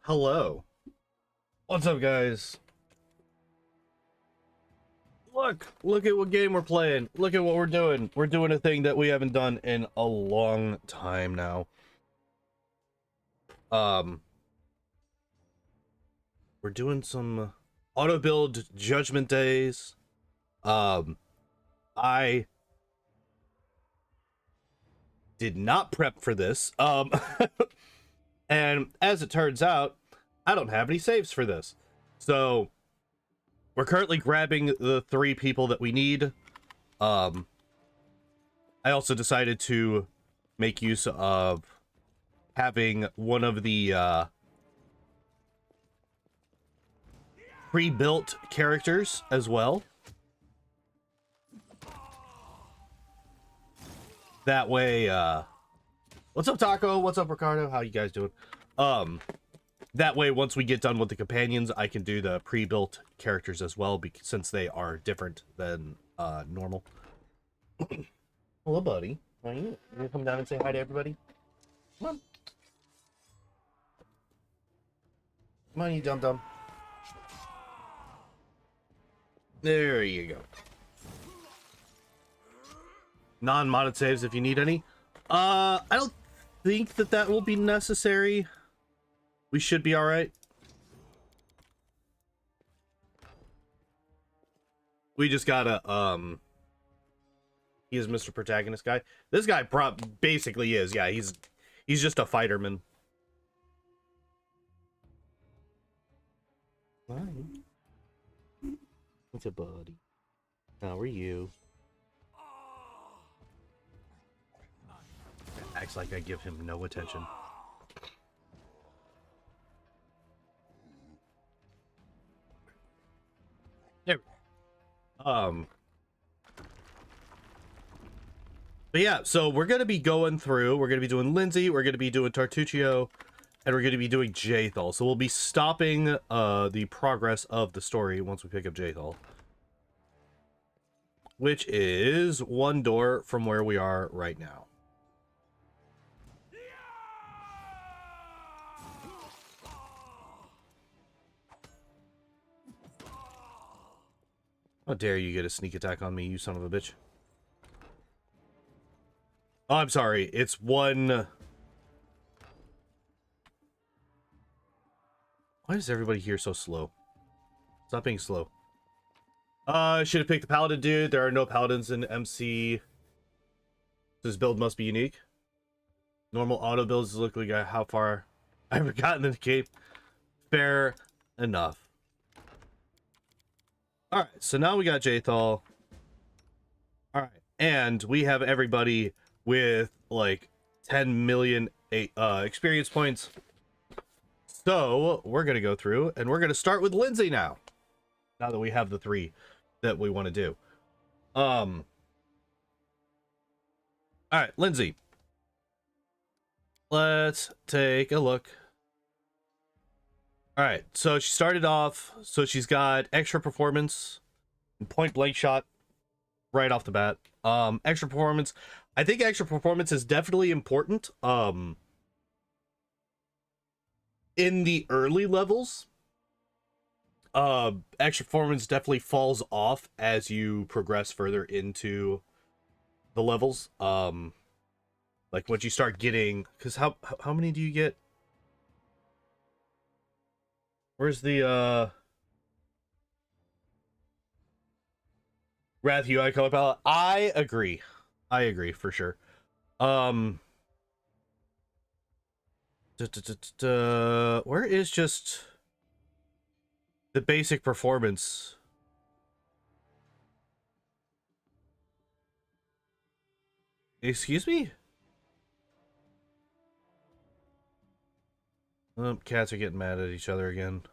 Hello. What's up, guys? Look at what game we're playing. Look at what we're doing. We're doing a thing that we haven't done in a long time now. We're doing some Autobuild Judgement days. I did not prep for this. And as it turns out, I don't have any saves for this. So we're currently grabbing the 3 people that we need. I also decided to make use of having one of the pre-built characters as well. That way, what's up, Taco? What's up, Ricardo? How you guys doing? That way, once we get done with the companions, I can do the pre-built characters as well, since they are different than normal. Hello, buddy. Are you gonna come down and say hi to everybody? Come on. Come on, you dum-dum. There you go. Non-modded saves if you need any. I don't think that will be necessary. We should be all right. We just gotta he is Mr. Protagonist guy. This guy basically is. Yeah, he's just a fighterman. Hi. What's up, buddy? How are you? Acts like I give him no attention. There. But yeah, so we're gonna be going through. We're gonna be doing Linzi. We're gonna be doing Tartuccio, and we're gonna be doing Jaethal. So we'll be stopping the progress of the story once we pick up Jaethal, which is 1 door from where we are right now. How dare you get a sneak attack on me, you son of a bitch. Oh, I'm sorry. It's 1... Why is everybody here so slow? Stop being slow. Should have picked the paladin, dude. There are no paladins in MC. This build must be unique. Normal auto builds look like how far I've gotten in the cape. Fair enough. Alright, so now we got Jaethal. Alright, and we have everybody with like 10 million experience points. So we're gonna go through and we're gonna start with Linzi now. Now that we have the 3 that we want to do. Alright, Linzi. Let's take a look. All right, so she started off, so she's got extra performance, point blank shot right off the bat. Extra performance. I think extra performance is definitely important in the early levels. Extra performance definitely falls off as you progress further into the levels. Like once you start getting, because how many do you get? Where's the Wrath UI color palette? I agree for sure. Where is just the basic performance? Excuse me? Oh, cats are getting mad at each other again.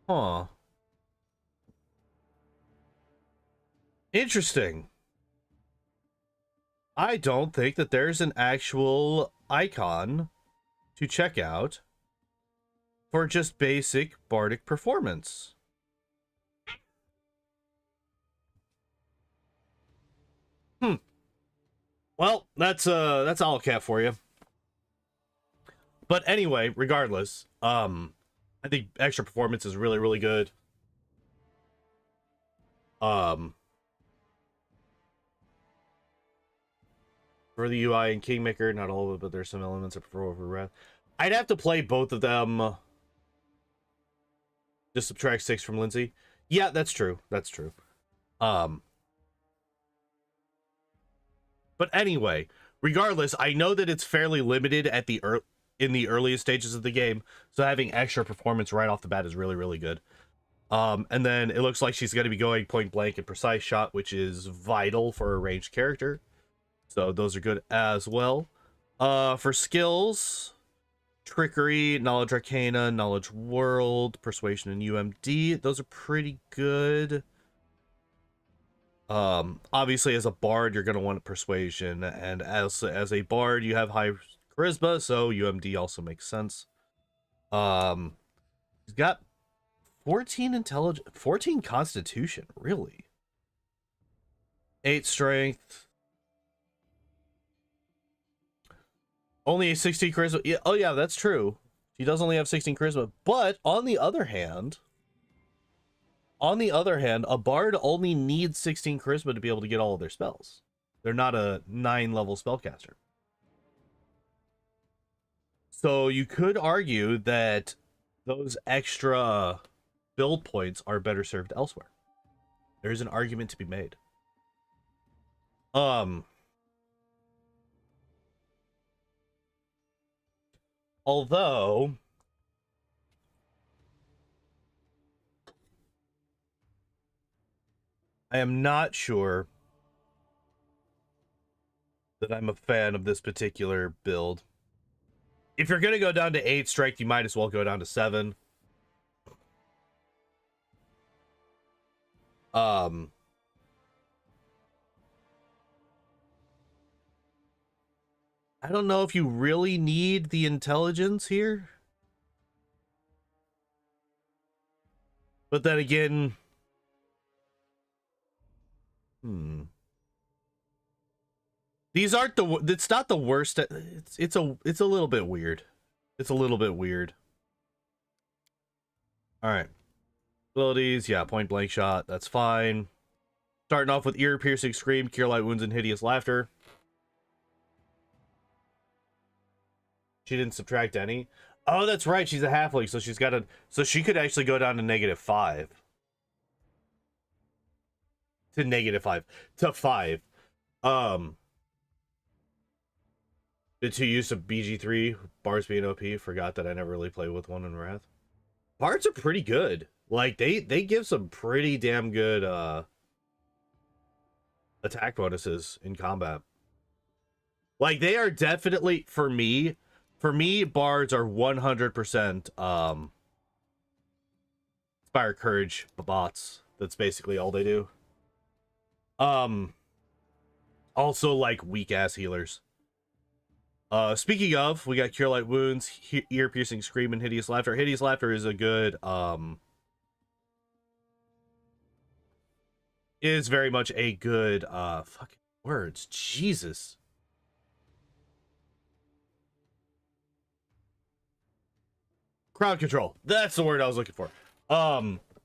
Huh. Interesting. I don't think that there's an actual icon to check out for just basic bardic performance. Well, that's Owlcat for you. But anyway, regardless, I think extra performance is really, really good. For the UI and Kingmaker, not all of it, but there's some elements I prefer over Wrath. I'd have to play both of them. Just subtract 6 from Linzi. Yeah, that's true. That's true. But anyway, regardless, I know that it's fairly limited at the in the earliest stages of the game, so having extra performance right off the bat is really, really good. And then it looks like she's going to be going point blank and precise shot, which is vital for a ranged character. So those are good as well. For skills, trickery, knowledge arcana, knowledge world, persuasion, and UMD. Those are pretty good. Obviously as a bard, you're going to want persuasion, and as a bard, you have high charisma, so UMD also makes sense. He's got 14 intelligence, 14 constitution, really. 8 strength. Only a 16 charisma. Yeah, oh yeah, that's true. She does only have 16 charisma, but on the other hand, a bard only needs 16 charisma to be able to get all of their spells. They're not a 9-level spellcaster. So you could argue that those extra build points are better served elsewhere. There's an argument to be made. Although I am not sure that I'm a fan of this particular build. If you're going to go down to 8 strength, you might as well go down to 7. I don't know if you really need the intelligence here. But then again, these aren't the, it's not the worst. It's a little bit weird. It's a little bit weird. All right. Abilities, yeah, point blank shot, that's fine. Starting off with ear piercing scream, cure light wounds, and hideous laughter. She didn't subtract any. Oh, that's right. She's a halfling, so she's got a. So she could actually go down to -5. To -5 to 5. The 2 use of BG3 bards being OP. Forgot that I never really played with one in Wrath. Bards are pretty good. Like they give some pretty damn good attack bonuses in combat. Like they are definitely for me bards are 100% Inspire Courage bots. That's basically all they do. Also like weak ass healers. Speaking of, we got Cure Light Wounds, Ear Piercing Scream, and Hideous Laughter. Hideous Laughter is a good is very much a good fucking words. Jesus. Crowd control. That's the word I was looking for.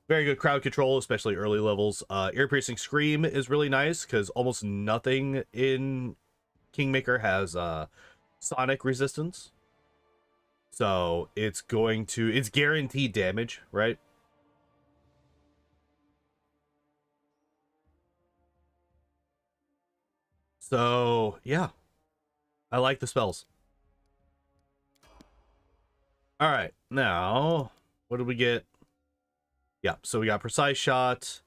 Very good crowd control, especially early levels. Ear Piercing Scream is really nice because almost nothing in Kingmaker has sonic resistance. So it's guaranteed damage, right? So yeah, I like the spells. All right, now what did we get? Yeah, so we got Precise Shot,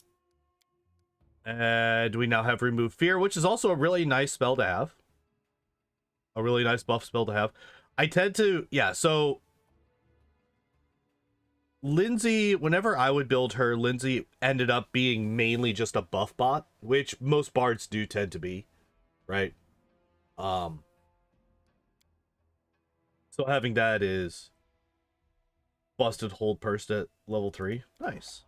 and we now have Remove Fear, which is also a really nice spell to have. A really nice buff spell to have. I tend to, yeah, so Linzi, whenever I would build her, Linzi ended up being mainly just a buff bot, which most bards do tend to be, right? So having that is busted hold burst at level 3. Nice.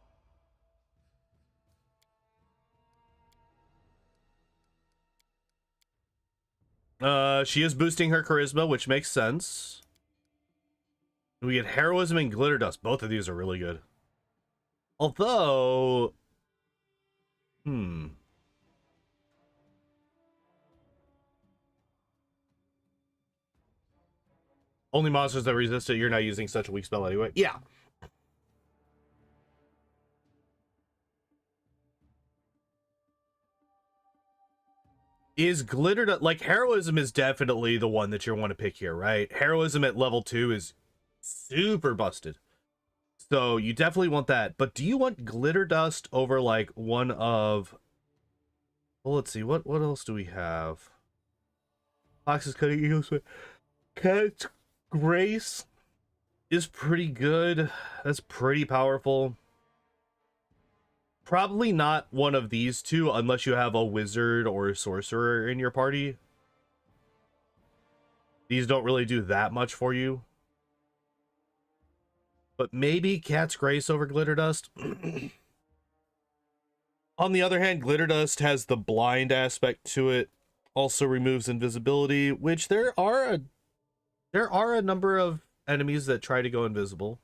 She is boosting her charisma, which makes sense. We get Heroism and Glitter Dust. Both of these are really good. Although, only monsters that resist it, you're not using such a weak spell anyway. Yeah. Is Glitter Dust, like, Heroism is definitely the one that you want to pick here, right? Heroism at level 2 is super busted. So you definitely want that. But do you want Glitter Dust over, like, one of... Well, let's see. What else do we have? Fox's Cutting Eagles. Cat's Grace is pretty good. That's pretty powerful. Probably not one of these two unless you have a wizard or a sorcerer in your party. These don't really do that much for you. But maybe Cat's Grace over Glitter Dust. On the other hand, Glitter Dust has the blind aspect to it. Also removes invisibility, which there are a number of enemies that try to go invisible.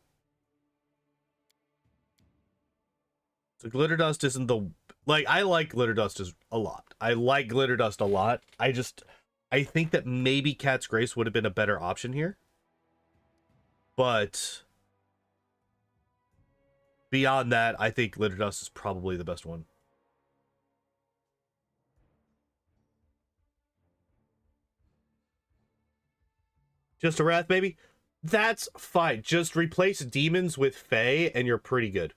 So Glitter Dust isn't the... Like, I like Glitter Dust a lot. I like Glitter Dust a lot. I think that maybe Cat's Grace would have been a better option here. But beyond that, I think Glitter Dust is probably the best one. Just a Wrath, baby? That's fine. Just replace demons with Fae, and you're pretty good.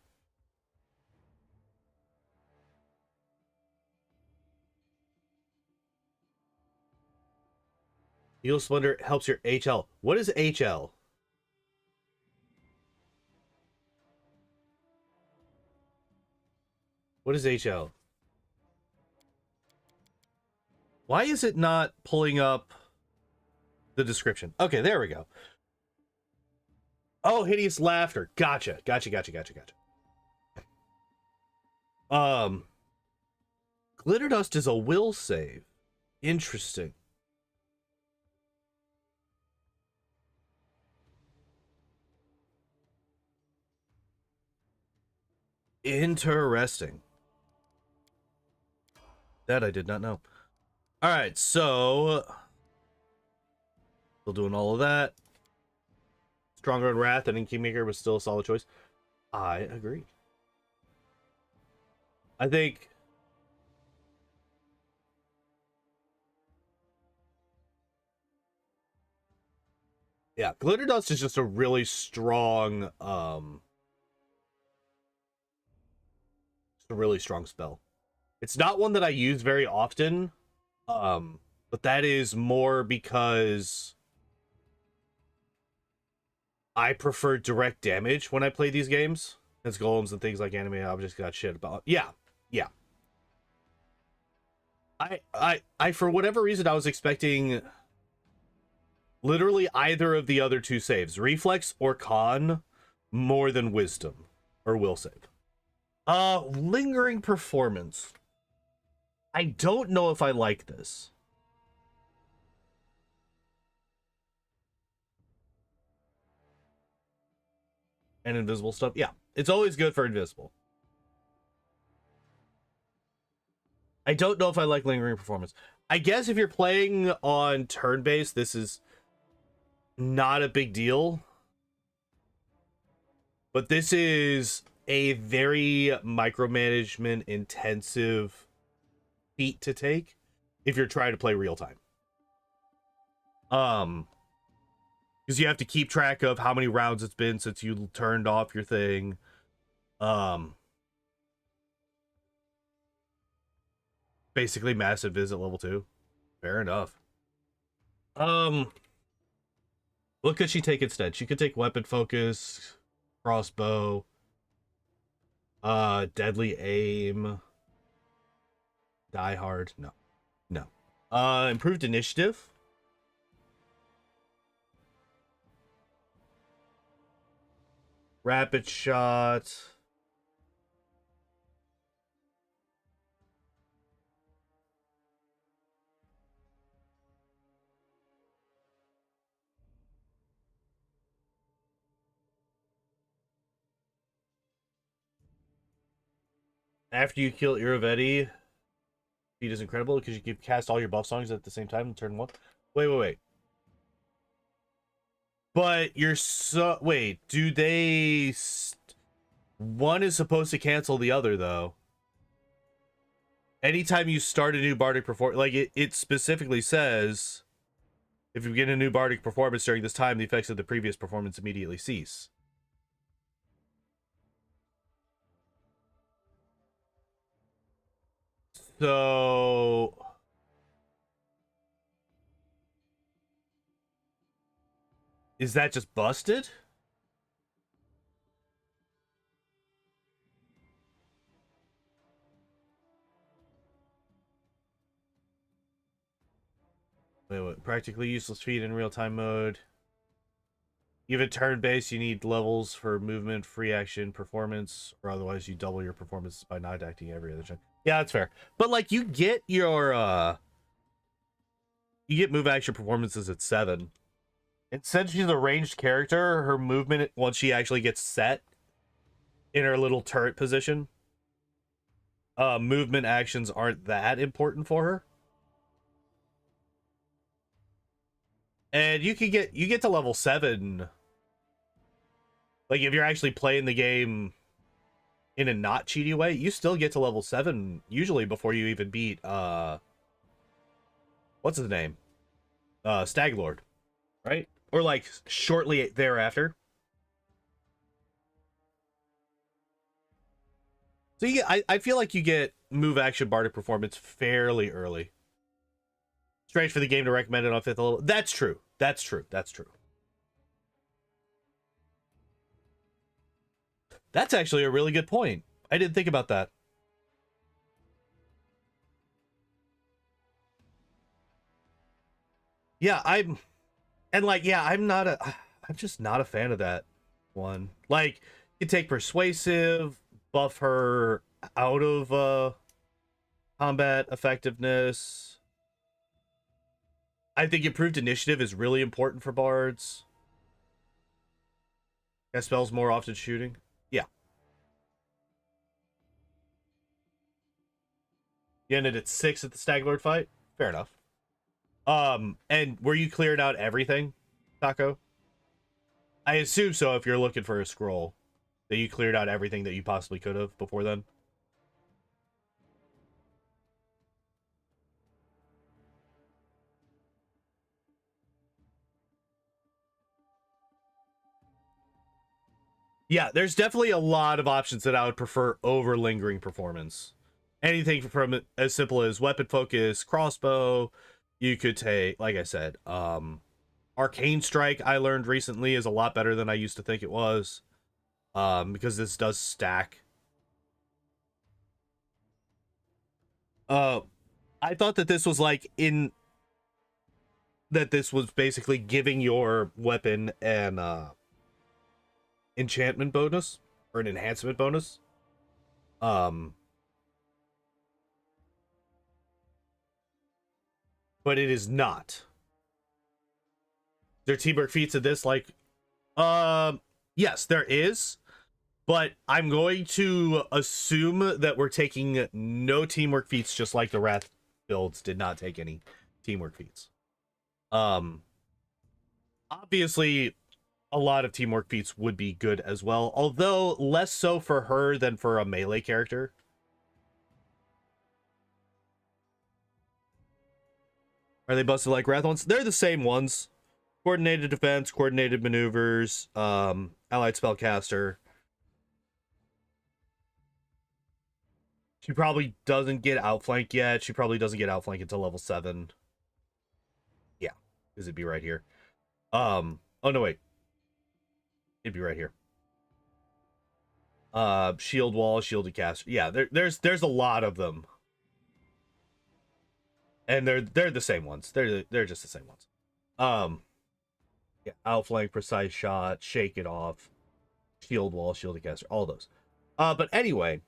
Heal Splendor helps your HL. What is HL? What is HL? Why is it not pulling up the description? Okay, there we go. Oh, Hideous Laughter. Gotcha. Glitter Dust is a will save. Interesting. Interesting. That I did not know. All right, so still doing all of that. Stronger in Wrath and in Kingmaker was still a solid choice. I agree. I think yeah, Glitter Dust is just a really strong spell. It's not one that I use very often. But that is more because I prefer direct damage when I play these games. As golems and things like anime objects got shit about. Yeah. I for whatever reason I was expecting literally either of the other two saves, reflex or con, more than wisdom or will save. Lingering Performance. I don't know if I like this. And invisible stuff. Yeah, it's always good for invisible. I don't know if I like Lingering Performance. I guess if you're playing on turn-based, this is not a big deal. But this is a very micromanagement intensive feat to take if you're trying to play real time. Because you have to keep track of how many rounds it's been since you turned off your thing. Basically massive visit level 2. Fair enough. What could she take instead? She could take Weapon Focus, Crossbow, Deadly Aim, Die Hard. No. Improved Initiative. Rapid Shot. After you kill Iravetti, speed is incredible because you can cast all your buff songs at the same time in turn 1. Wait. But you're so... Wait, do they... One is supposed to cancel the other, though. Anytime you start a new bardic performance... Like, it specifically says... If you begin a new bardic performance during this time, the effects of the previous performance immediately cease. So... Is that just busted? Wait. Practically useless feat in real-time mode. Even turn-based, you need levels for movement, free action, performance, or otherwise you double your performance by not acting every other turn. Yeah, that's fair. But, like, you get your, you get move action performances at 7. And since she's a ranged character, her movement, once she actually gets set in her little turret position, movement actions aren't that important for her. And you get to level 7. Like, if you're actually playing the game in a not cheaty way, you still get to level 7 usually before you even beat what's his name? Staglord, right? Or like shortly thereafter. So I feel like you get move action bardic performance fairly early. Strange for the game to recommend it on 5th level. That's true. That's true. That's actually a really good point. I didn't think about that. Yeah, I'm just not a fan of that one. Like, you take persuasive, buff her out of combat effectiveness. I think improved initiative is really important for bards. Cast spells more often shooting. Yeah. You ended at 6 at the Staglord fight. Fair enough. And were you cleared out everything, Taco? I assume so if you're looking for a scroll. That you cleared out everything that you possibly could have before then. Yeah, there's definitely a lot of options that I would prefer over lingering performance. Anything from as simple as weapon focus, crossbow. You could take, like I said, arcane strike. I learned recently is a lot better than I used to think it was, because this does stack. I thought that this was like that this was basically giving your weapon an enchantment bonus or an enhancement bonus. But it is not. There are teamwork feats of this, like, yes, there is, but I'm going to assume that we're taking no teamwork feats, just like the Wrath builds did not take any teamwork feats. Obviously, a lot of teamwork feats would be good as well, although less so for her than for a melee character. Are they busted like Wrath ones? They're the same ones. Coordinated defense, coordinated maneuvers, allied spellcaster. She probably doesn't get outflanked yet. She probably doesn't get outflanked until level 7. Yeah, because it'd be right here. Oh no, wait. It'd be right here. Shield wall, shielded caster. Yeah, there's a lot of them. And they're the same ones. They're just the same ones. Yeah, outflank, precise shot, shake it off, shield wall, shielded caster, all those. But anyway,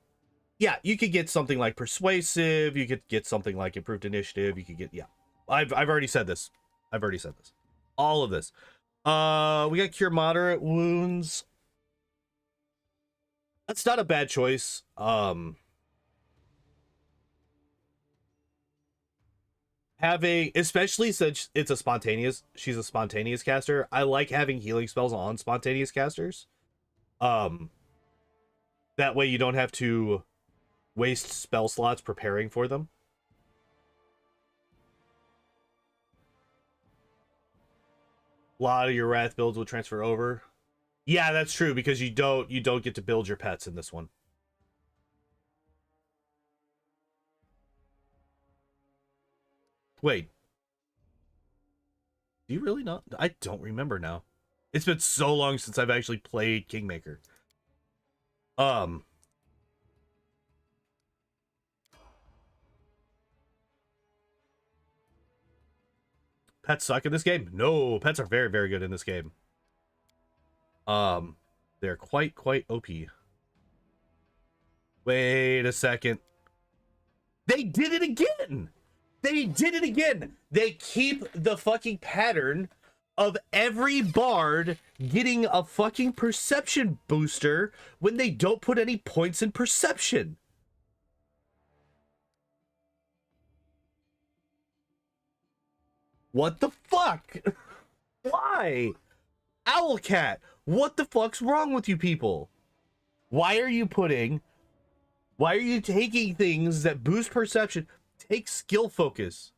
yeah, you could get something like persuasive, you could get something like improved initiative, you could get, yeah. I've already said this. All of this. We got cure moderate wounds. That's not a bad choice. Having, especially since it's a spontaneous, she's a spontaneous caster, I like having healing spells on spontaneous casters. Um, that way you don't have to waste spell slots preparing for them. A lot of your Wrath builds will transfer over. Yeah, that's true, because you don't get to build your pets in this one. Wait. Do you really not? I don't remember now. It's been so long since I've actually played Kingmaker. Pets suck in this game? No, pets are very, very good in this game. They're quite OP. Wait a second. They did it again! They did it again! They keep the fucking pattern of every bard getting a fucking perception booster when they don't put any points in perception. What the fuck? Why? Owlcat, what the fuck's wrong with you people? Why are you taking things that boost perception? Take skill focus.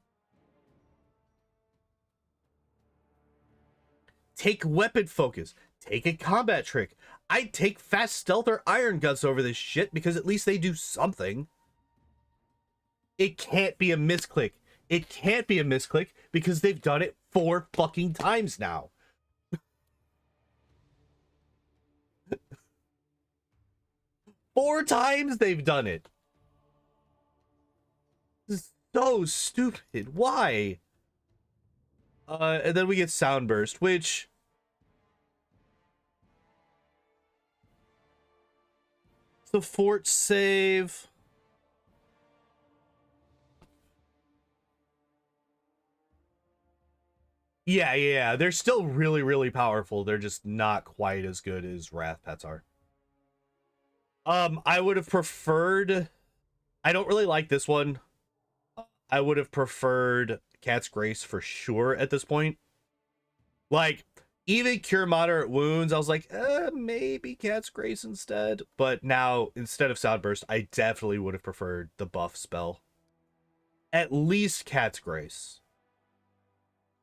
Take weapon focus. Take a combat trick. I'd take fast stealth or iron guts over this shit because at least they do something. It can't be a misclick. It can't be a misclick because they've done it 4 fucking times now. 4 times they've done it. This is so stupid. Why? And then we get Soundburst, which... the fort save... Yeah, they're still really, really powerful. They're just not quite as good as Wrath Pets are. I would have preferred... I don't really like this one. I would have preferred Cat's Grace for sure at this point. Like, even Cure Moderate Wounds, I was like, maybe Cat's Grace instead. But now, instead of Soundburst, I definitely would have preferred the buff spell. At least Cat's Grace.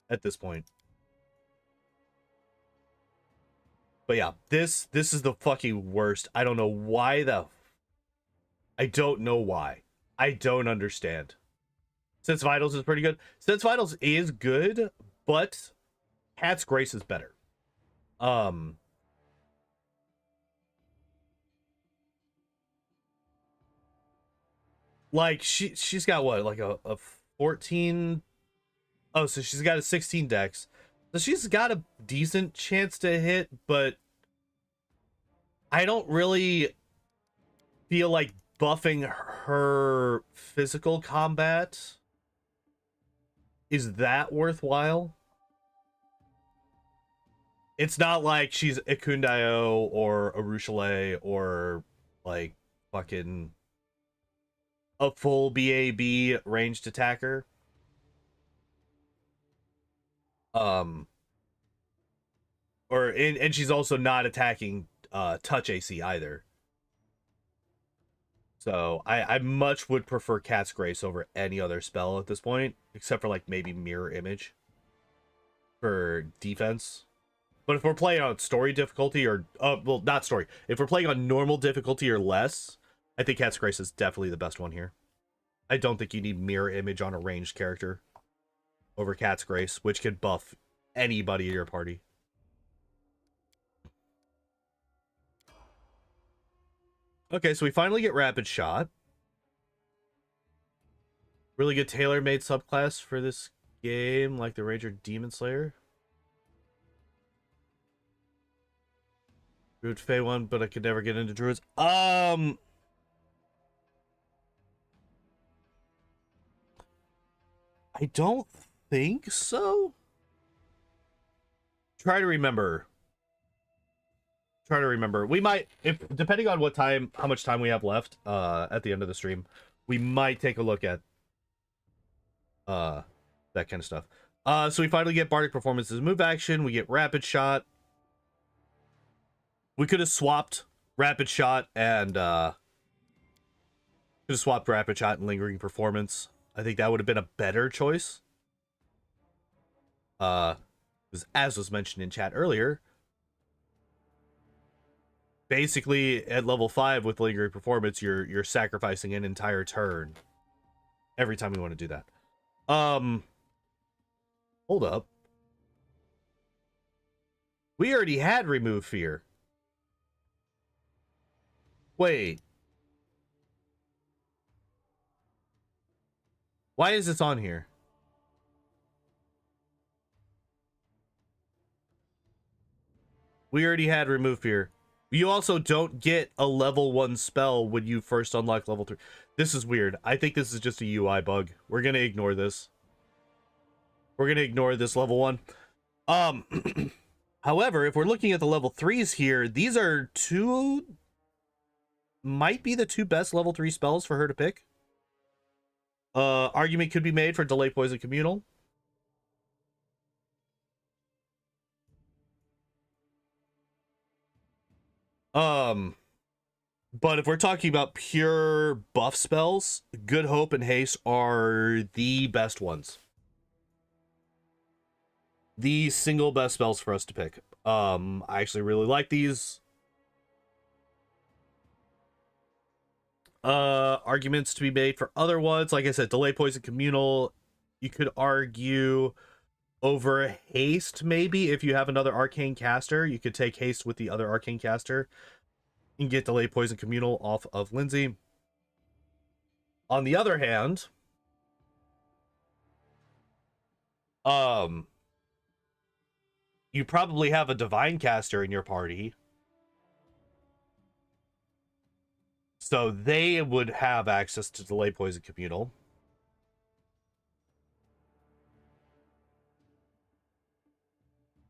At this point. But yeah, this is the fucking worst. I don't know why I don't know why. I don't understand. Sense Vitals is pretty good. Sense Vitals is good, but Cat's Grace is better. Like she's got what, like a 14. Oh, so she's got a 16 dex. So she's got a decent chance to hit, but I don't really feel like buffing her physical combat is that worthwhile. It's not like she's Ekundayo or Arushale or like fucking a full BAB ranged attacker. And she's also not attacking touch AC either. So I much would prefer Cat's Grace over any other spell at this point, except for like maybe Mirror Image for defense. But if we're playing on story difficulty or well, not story, if we're playing on normal difficulty or less, I think Cat's Grace is definitely the best one here. I don't think you need Mirror Image on a ranged character over Cat's Grace, which can buff anybody in your party. Okay, so we finally get Rapid Shot. Really good tailor-made subclass for this game, like the Ranger Demon Slayer. Druid Fey one, but I could never get into Druids. I don't think so. Try to remember. We might, if depending on how much time we have left at the end of the stream, we might take a look at that kind of stuff. So we finally get Bardic Performance as move action. We get Rapid Shot. We could have swapped Rapid Shot and Lingering Performance. I think that would have been a better choice. As was mentioned in chat earlier, basically at level 5 with Lingering Performance, you're sacrificing an entire turn every time you want to do that. Hold up. We already had Remove Fear. Wait. Why is this on here? We already had Remove Fear. You also don't get a level 1 spell when you first unlock level 3. This is weird. I think this is just a UI bug. We're going to ignore this. We're going to ignore this level 1. However, if we're looking at the level 3s here, these are might be the 2 best level 3 spells for her to pick. Argument could be made for Delay Poison Communal. But if we're talking about pure buff spells, Good Hope and Haste are the best ones. The single best spells for us to pick. I actually really like these. Arguments to be made for other ones. Like I said, Delay Poison Communal, you could argue over Haste, maybe. If you have another Arcane Caster, you could take Haste with the other Arcane Caster and get Delay Poison Communal off of Linzi. On the other hand, you probably have a Divine Caster in your party, so they would have access to Delay Poison Communal.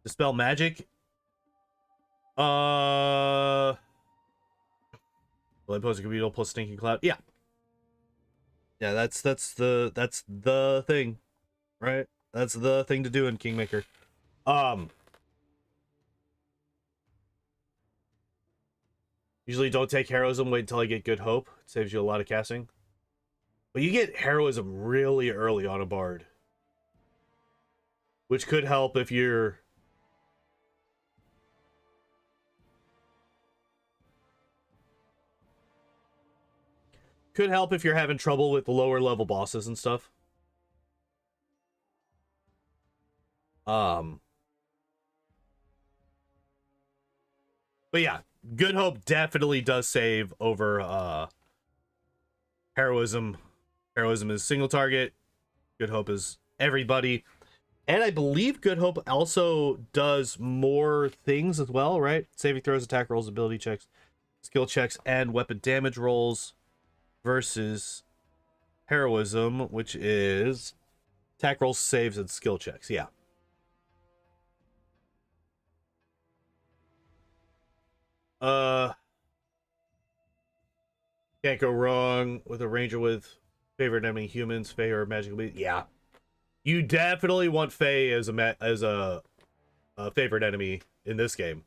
Dispel Magic. Delay Poison Communal plus Stinking Cloud. Yeah. Yeah, that's the thing, right? That's the thing to do in Kingmaker. Usually don't take Heroism, wait until I get Good Hope. It saves you a lot of casting. But you get Heroism really early on a Bard, which could help if you're... Could help if you're having trouble with the lower level bosses and stuff. But yeah, Good Hope definitely does save over Heroism. Heroism is single target. Good Hope is everybody. And I believe Good Hope also does more things as well, right? Saving throws, attack rolls, ability checks, skill checks, and weapon damage rolls versus Heroism, which is attack rolls, saves, and skill checks. Yeah. Can't go wrong with a ranger with favorite enemy humans, Fae, or magical beast. Yeah. You definitely want Fae as a favorite enemy in this game,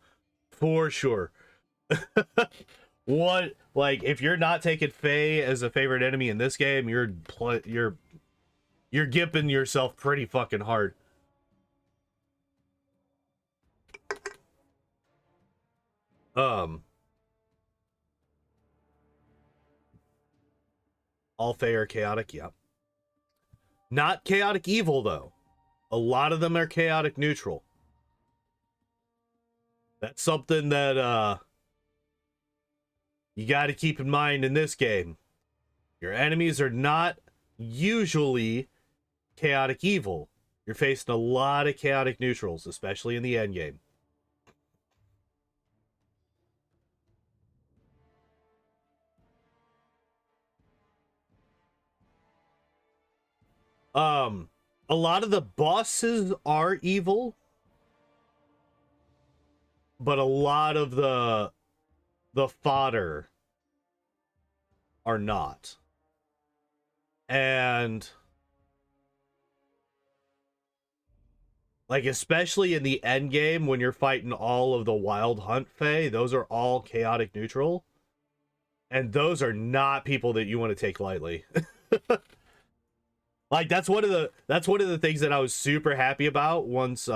for sure. What, like, if you're not taking Fae as a favorite enemy in this game, you're gimping yourself pretty fucking hard. All Fae are chaotic, yeah. Not chaotic evil though. A lot of them are chaotic neutral. That's something that you got to keep in mind in this game. Your enemies are not usually chaotic evil. You're facing a lot of chaotic neutrals, especially in the end game. A lot of the bosses are evil, but a lot of the fodder are not. And Like, especially in the end game when you're fighting all of the Wild Hunt Fae, those are all chaotic neutral. And those are not people that you want to take lightly. Like, that's one of the things that I was super happy about once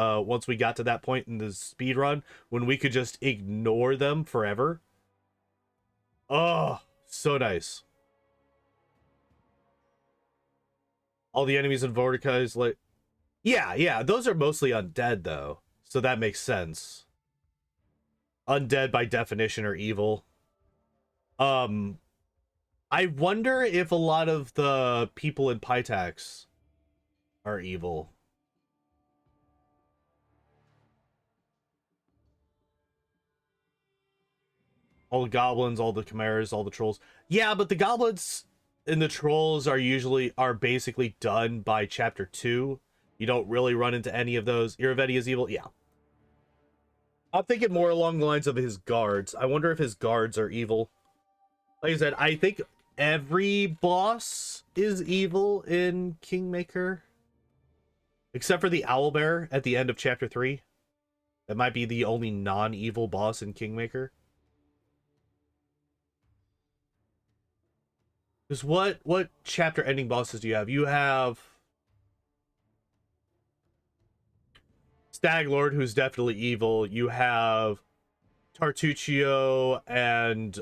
we got to that point in the speed run when we could just ignore them forever. Oh, so nice. All the enemies in Vorticais, like, yeah, those are mostly undead though, so that makes sense. Undead by definition are evil. I wonder if a lot of the people in Pytax are evil. All the goblins, all the chimeras, all the trolls. Yeah, but the goblins and the trolls are basically done by chapter 2. You don't really run into any of those. Iravetti is evil? Yeah. I'm thinking more along the lines of his guards. I wonder if his guards are evil. Like I said, I think every boss is evil in Kingmaker. Except for the Owlbear at the end of chapter 3. That might be the only non-evil boss in Kingmaker. Because what chapter ending bosses do you have? You have Stag Lord, who's definitely evil. You have Tartuccio and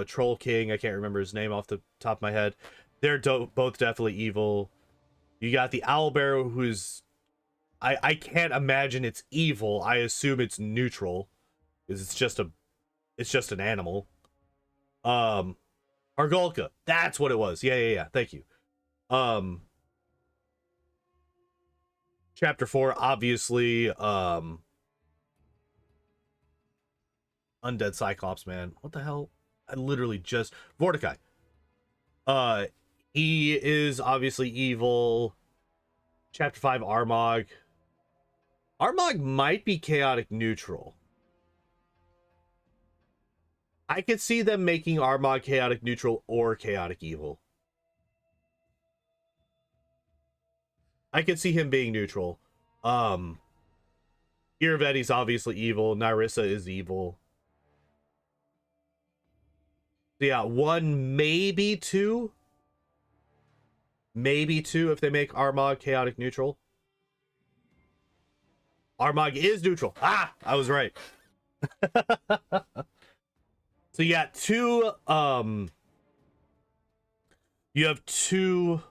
Troll King. I can't remember his name off the top of my head. They're both definitely evil. You got the Owlbear, who's I can't imagine it's evil. I assume it's neutral, because it's just an animal. Argolka, that's what it was. Yeah. Thank you. Chapter 4, obviously, Undead Cyclops, man. What the hell? I literally just Vorticai. He is obviously evil. Chapter 5, Armag. Armag might be chaotic neutral. I could see them making Armag chaotic neutral or chaotic evil. I could see him being neutral. Iravetti's obviously evil. Nyrissa is evil. So yeah, 1, maybe 2. Maybe 2 if they make Armag chaotic neutral. Armag is neutral. Ah, I was right. So yeah, 2 you have 2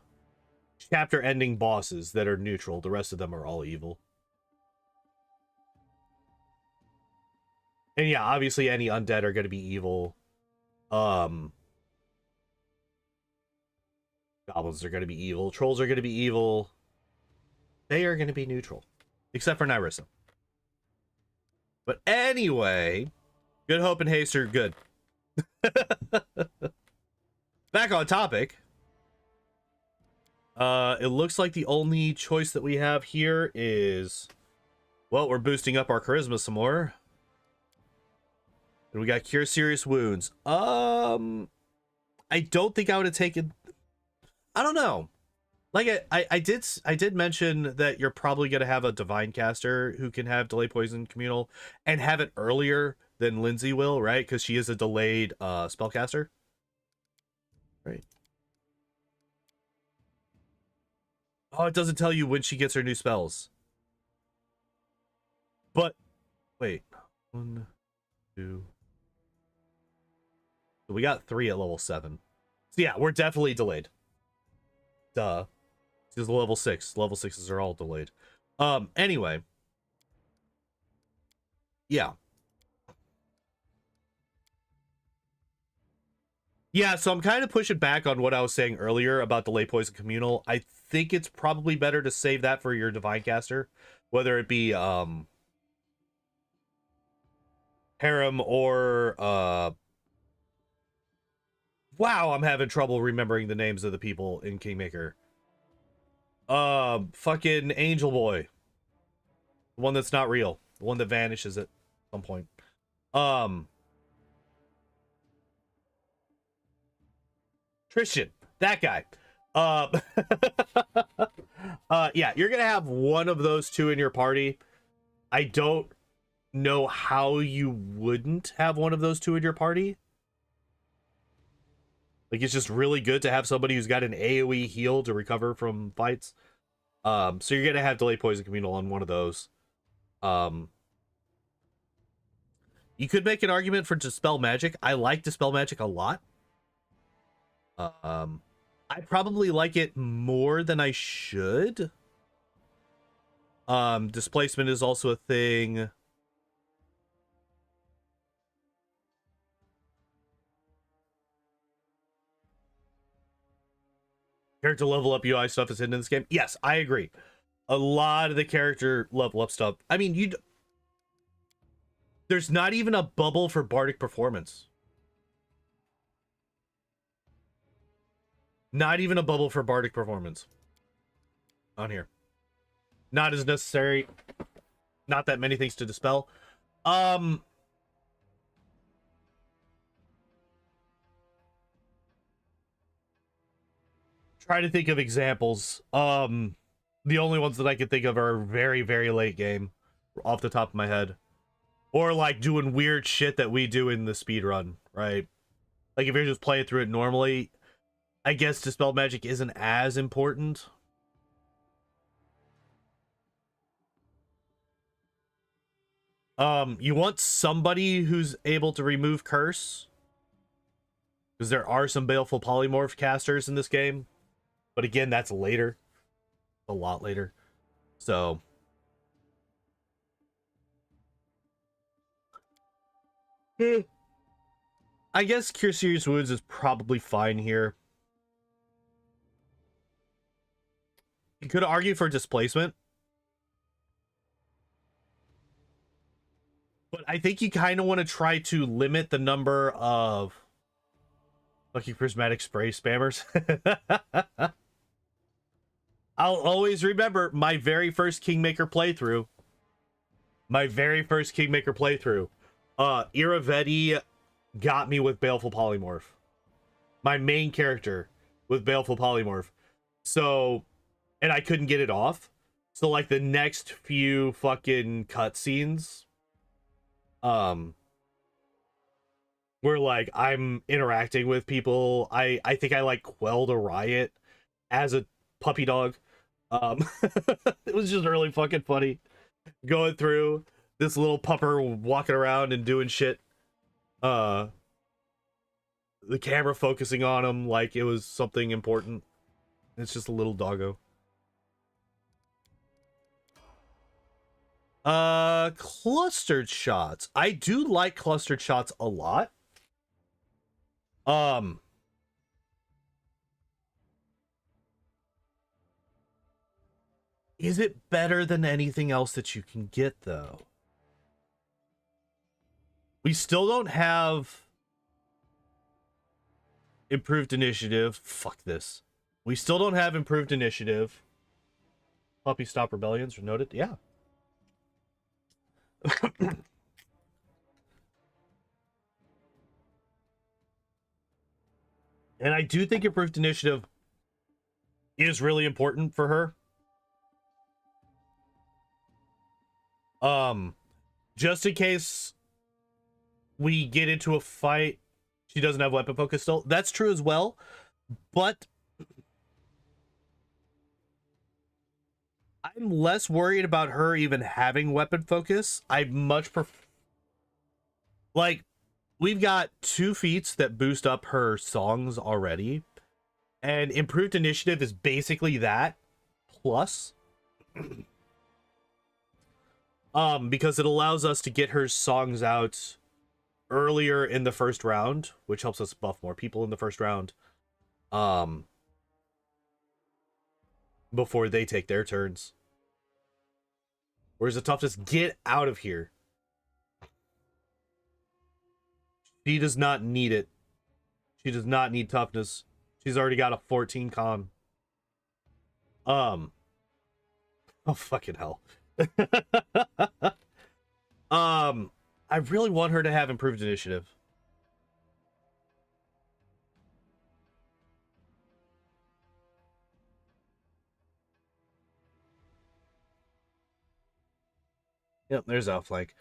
chapter ending bosses that are neutral. The rest of them are all evil. And yeah, obviously any undead are going to be evil. Goblins are going to be evil. Trolls are going to be evil. They are going to be neutral. Except for Nyrissa. But anyway, Good Hope and Haste are good. Back on topic. It looks like the only choice that we have here is, well, we're boosting up our charisma some more. And we got Cure Serious Wounds. I don't think I would have taken... I don't know. Like, I did mention that you're probably going to have a Divine Caster who can have Delay Poison Communal and have it earlier than Linzi will, right? Because she is a delayed spellcaster. Right. Oh, it doesn't tell you when she gets her new spells. But, wait. 1, 2... So we got 3 at level 7. So yeah, we're definitely delayed. Duh. This is level 6. Level 6s are all delayed. Anyway. Yeah. Yeah, so I'm kind of pushing back on what I was saying earlier about Delay Poison Communal. I think it's probably better to save that for your Divine Caster. Whether it be, Harem or, wow, I'm having trouble remembering the names of the people in Kingmaker. Fucking Angel Boy. The one that's not real. The one that vanishes at some point. Tristan. That guy. Uh, yeah, you're gonna have one of those two in your party. I don't know how you wouldn't have one of those two in your party. Like, it's just really good to have somebody who's got an AoE heal to recover from fights. So you're gonna have delay poison communal on one of those. You could make an argument for dispel magic. I like dispel magic a lot. I probably like it more than I should. Displacement is also a thing. Character level up UI stuff is hidden in this game. Yes, I agree. A lot of the character level up stuff. I mean, there's not even a bubble for bardic performance. Not even a bubble for bardic performance on here. Not as necessary. Not that many things to dispel. Try to think of examples. The only ones that I can think of are very, very late game off the top of my head. Or like doing weird shit that we do in the speed run, right? Like if you're just playing through it normally, I guess dispel magic isn't as important. You want somebody who's able to remove curse, because there are some baleful polymorph casters in this game, but again, that's later, a lot later. So I guess Cure Serious Wounds is probably fine here. You could argue for displacement, but I think you kind of want to try to limit the number of Lucky Prismatic Spray spammers. I'll always remember my very first Kingmaker playthrough. Iravetti got me with Baleful Polymorph. My main character with Baleful Polymorph. So, and I couldn't get it off. So, like, the next few fucking cutscenes, where, like, I'm interacting with people. I think I, like, quelled a riot as a puppy dog. It was just really fucking funny. Going through this little pupper walking around and doing shit. The camera focusing on him like it was something important. It's just a little doggo. Clustered shots. I do like clustered shots a lot. Is it better than anything else that you can get, though? We still don't have improved initiative. Fuck this. We still don't have improved initiative. Puppy stop rebellions are noted. Yeah. And I do think improved initiative is really important for her. Just in case we get into a fight, she doesn't have weapon focus still. That's true as well, but I'm less worried about her even having weapon focus. I much prefer, like, we've got 2 feats that boost up her songs already, and improved initiative is basically that plus. Because it allows us to get her songs out earlier in the first round, which helps us buff more people in the first round. Before they take their turns. Whereas the toughness, get out of here. She does not need it. She does not need toughness. She's already got a 14 con. Oh fucking hell. I really want her to have improved initiative. Yep, there's Outflank.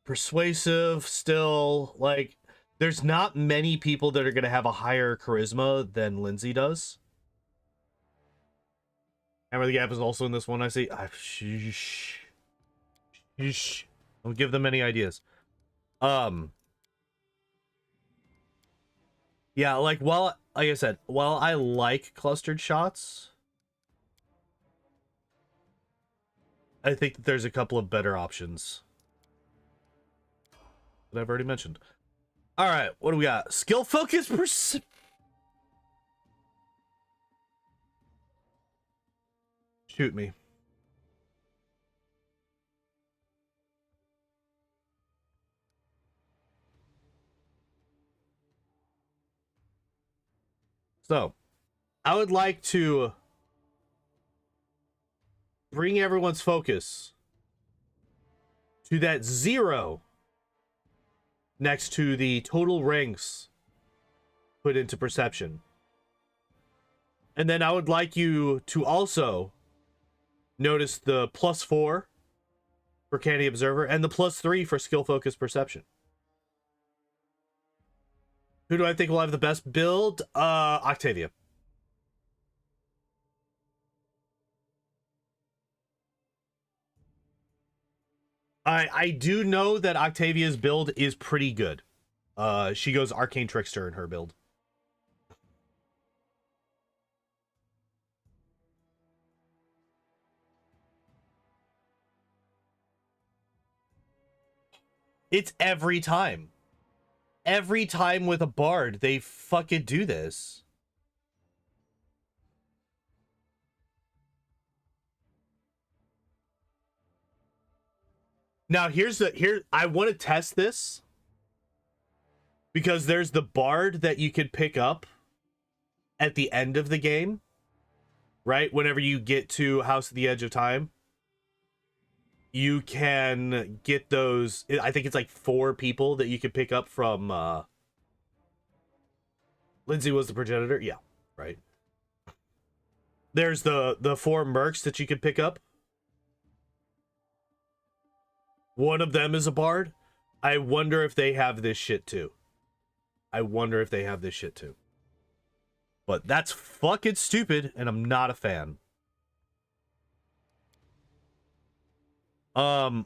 Persuasive, still, like, there's not many people that are going to have a higher charisma than Linzi does. Hammer the Gap is also in this one, I see. Sheesh. Don't give them any ideas. Yeah, like, like I said, while I like clustered shots, I think that there's a couple of better options that I've already mentioned. All right, what do we got? Skill focus Shoot me. So, I would like to bring everyone's focus to that 0 next to the total ranks put into perception. And then I would like you to also notice the +4 for Candy Observer and the +3 for skill focus perception. Who do I think will have the best build? Octavia. I do know that Octavia's build is pretty good. She goes Arcane Trickster in her build. It's every time. Every time with a bard, they fucking do this. Now I want to test this because there's the bard that you could pick up at the end of the game, right? Whenever you get to House of the Edge of Time, you can get those. I think it's like 4 people that you could pick up from. Linzi was the progenitor, yeah, right. There's the 4 mercs that you could pick up. One of them is a bard. I wonder if they have this shit too. But that's fucking stupid, and I'm not a fan.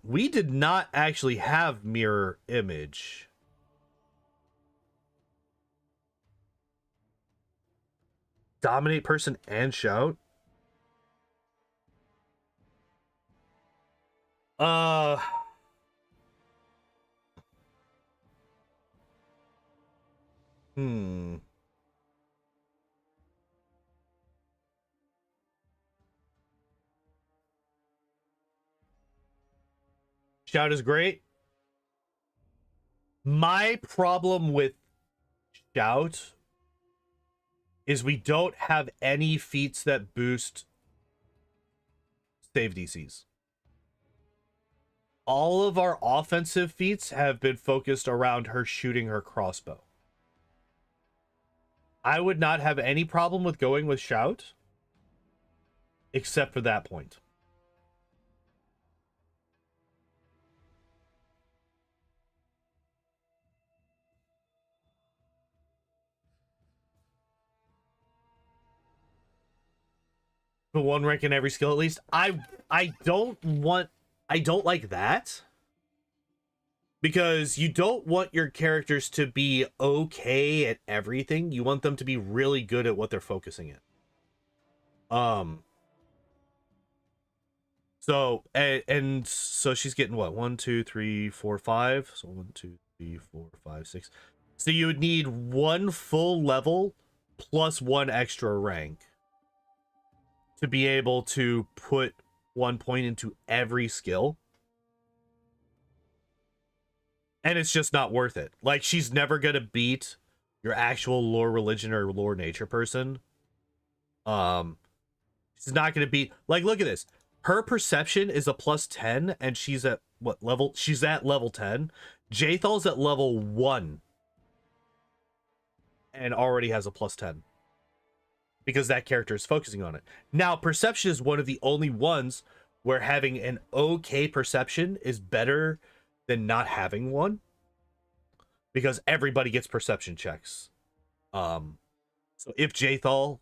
We did not actually have mirror image. Dominate person and shout? Shout is great. My problem with Shout is we don't have any feats that boost save DCs. All of our offensive feats have been focused around her shooting her crossbow. I would not have any problem with going with Shout, except for that point. The 1 rank in every skill at least. I don't like that. Because you don't want your characters to be okay at everything. You want them to be really good at what they're focusing in. So and so she's getting what? 1, 2, 3, 4, 5. So 1, 2, 3, 4, 5, 6. So you would need 1 full level plus 1 extra rank to be able to put 1 point into every skill. And it's just not worth it. Like, she's never gonna beat your actual lore religion or lore nature person. She's not gonna beat, like, look at this. Her perception is a +10, and she's at what level? She's at level 10. Jaethal's at level 1 and already has a +10 because that character is focusing on it. Now, perception is one of the only ones where having an okay perception is better than not having one, because everybody gets perception checks. So if Jaethal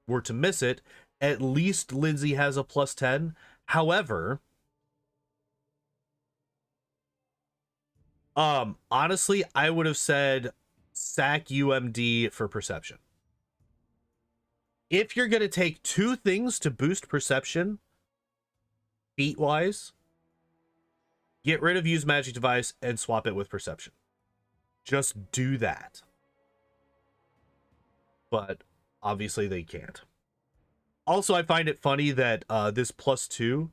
were to miss it, at least Linzi has a +10. However, honestly, I would have said sack UMD for perception. If you're going to take two things to boost perception, feat-wise, get rid of use magic device and swap it with perception. Just do that. But obviously they can't. Also, I find it funny that this +2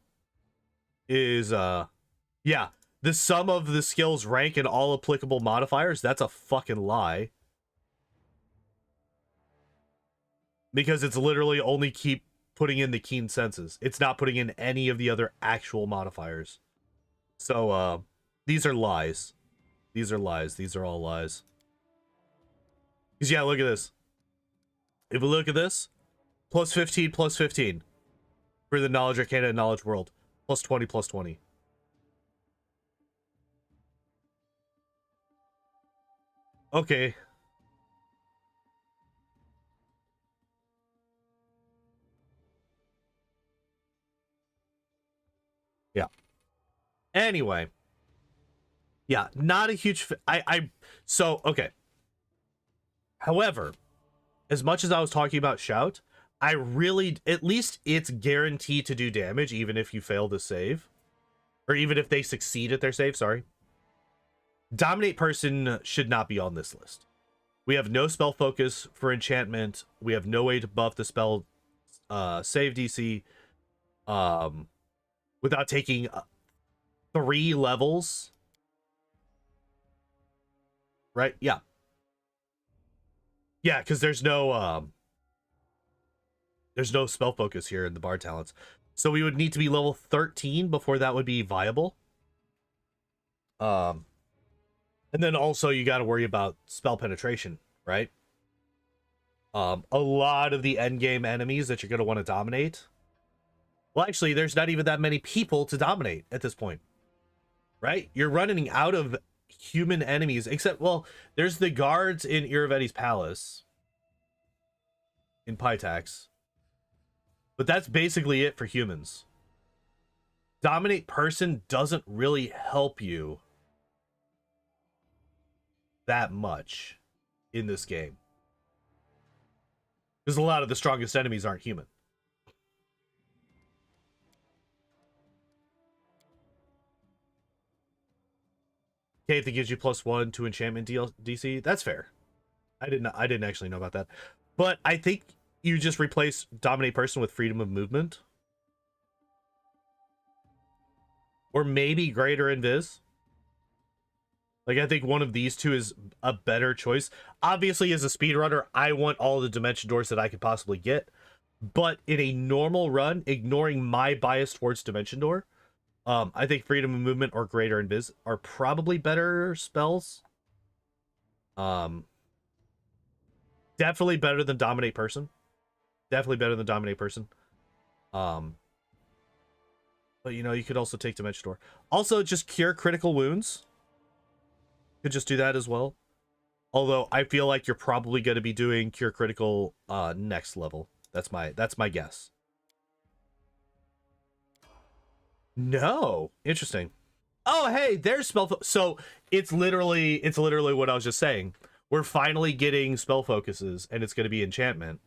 is, yeah, the sum of the skill's rank and all applicable modifiers. That's a fucking lie. Because it's literally only keep putting in the keen senses. It's not putting in any of the other actual modifiers. So, these are lies. These are lies. These are all lies. Because, yeah, look at this. If we look at this, +15, +15 for the knowledge arcana and knowledge world. +20, +20. Okay. Yeah. Anyway. Yeah, not a huge... So, okay. However, as much as I was talking about Shout, I really... At least it's guaranteed to do damage, even if you fail to save. Or even if they succeed at their save, sorry. Dominate Person should not be on this list. We have no spell focus for enchantment. We have no way to buff the spell save DC without taking 3 levels. Right? Yeah. Yeah, because there's no spell focus here in the bard talents. So we would need to be level 13 before that would be viable. And then also you got to worry about spell penetration, right? A lot of the endgame enemies that you're going to want to dominate. Well, actually, there's not even that many people to dominate at this point, right? You're running out of human enemies, except, well, there's the guards in Iraveti's palace in Pytax, but that's basically it for humans. Dominate Person doesn't really help you that much in this game, because a lot of the strongest enemies aren't human. Okay, if it gives you +1 to enchantment DC, that's fair. I didn't actually know about that, but I think you just replace Dominate Person with freedom of movement, or maybe Greater Invis. Like, I think one of these two is a better choice. Obviously, as a speedrunner, I want all the dimension doors that I could possibly get. But in a normal run, ignoring my bias towards dimension door, I think Freedom of Movement or Greater Invis are probably better spells. Definitely better than Dominate Person. Definitely better than Dominate Person. But, you know, you could also take Dimension Door. Also, just Cure Critical Wounds. Could just do that as well. Although I feel like you're probably going to be doing Cure Critical next level. That's my guess. No, interesting. Oh, hey, there's spell. So it's literally what I was just saying. We're finally getting spell focuses, and it's going to be enchantment.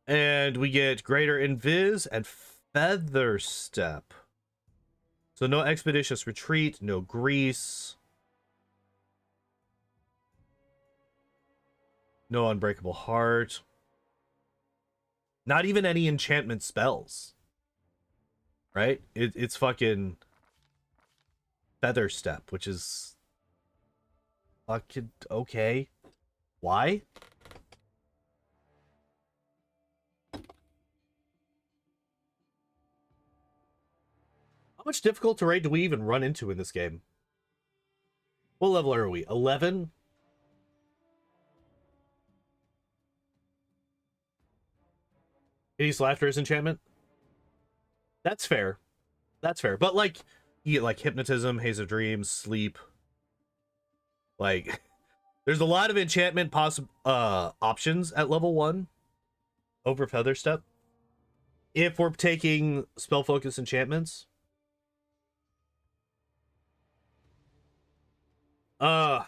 And we get Greater Invis and Feather Step. So no Expeditious Retreat, no Grease, no Unbreakable Heart. Not even any enchantment spells. Right? It's fucking Feather Step, which is fucking okay. Why? How much difficult terrain do we even run into in this game? What level are we? 11? Hideous Laughter is enchantment. That's fair. That's fair. But like, you get like Hypnotism, Haze of Dreams, Sleep. Like, there's a lot of enchantment options at level 1 over Featherstep. If we're taking spell focus enchantments. Yeah,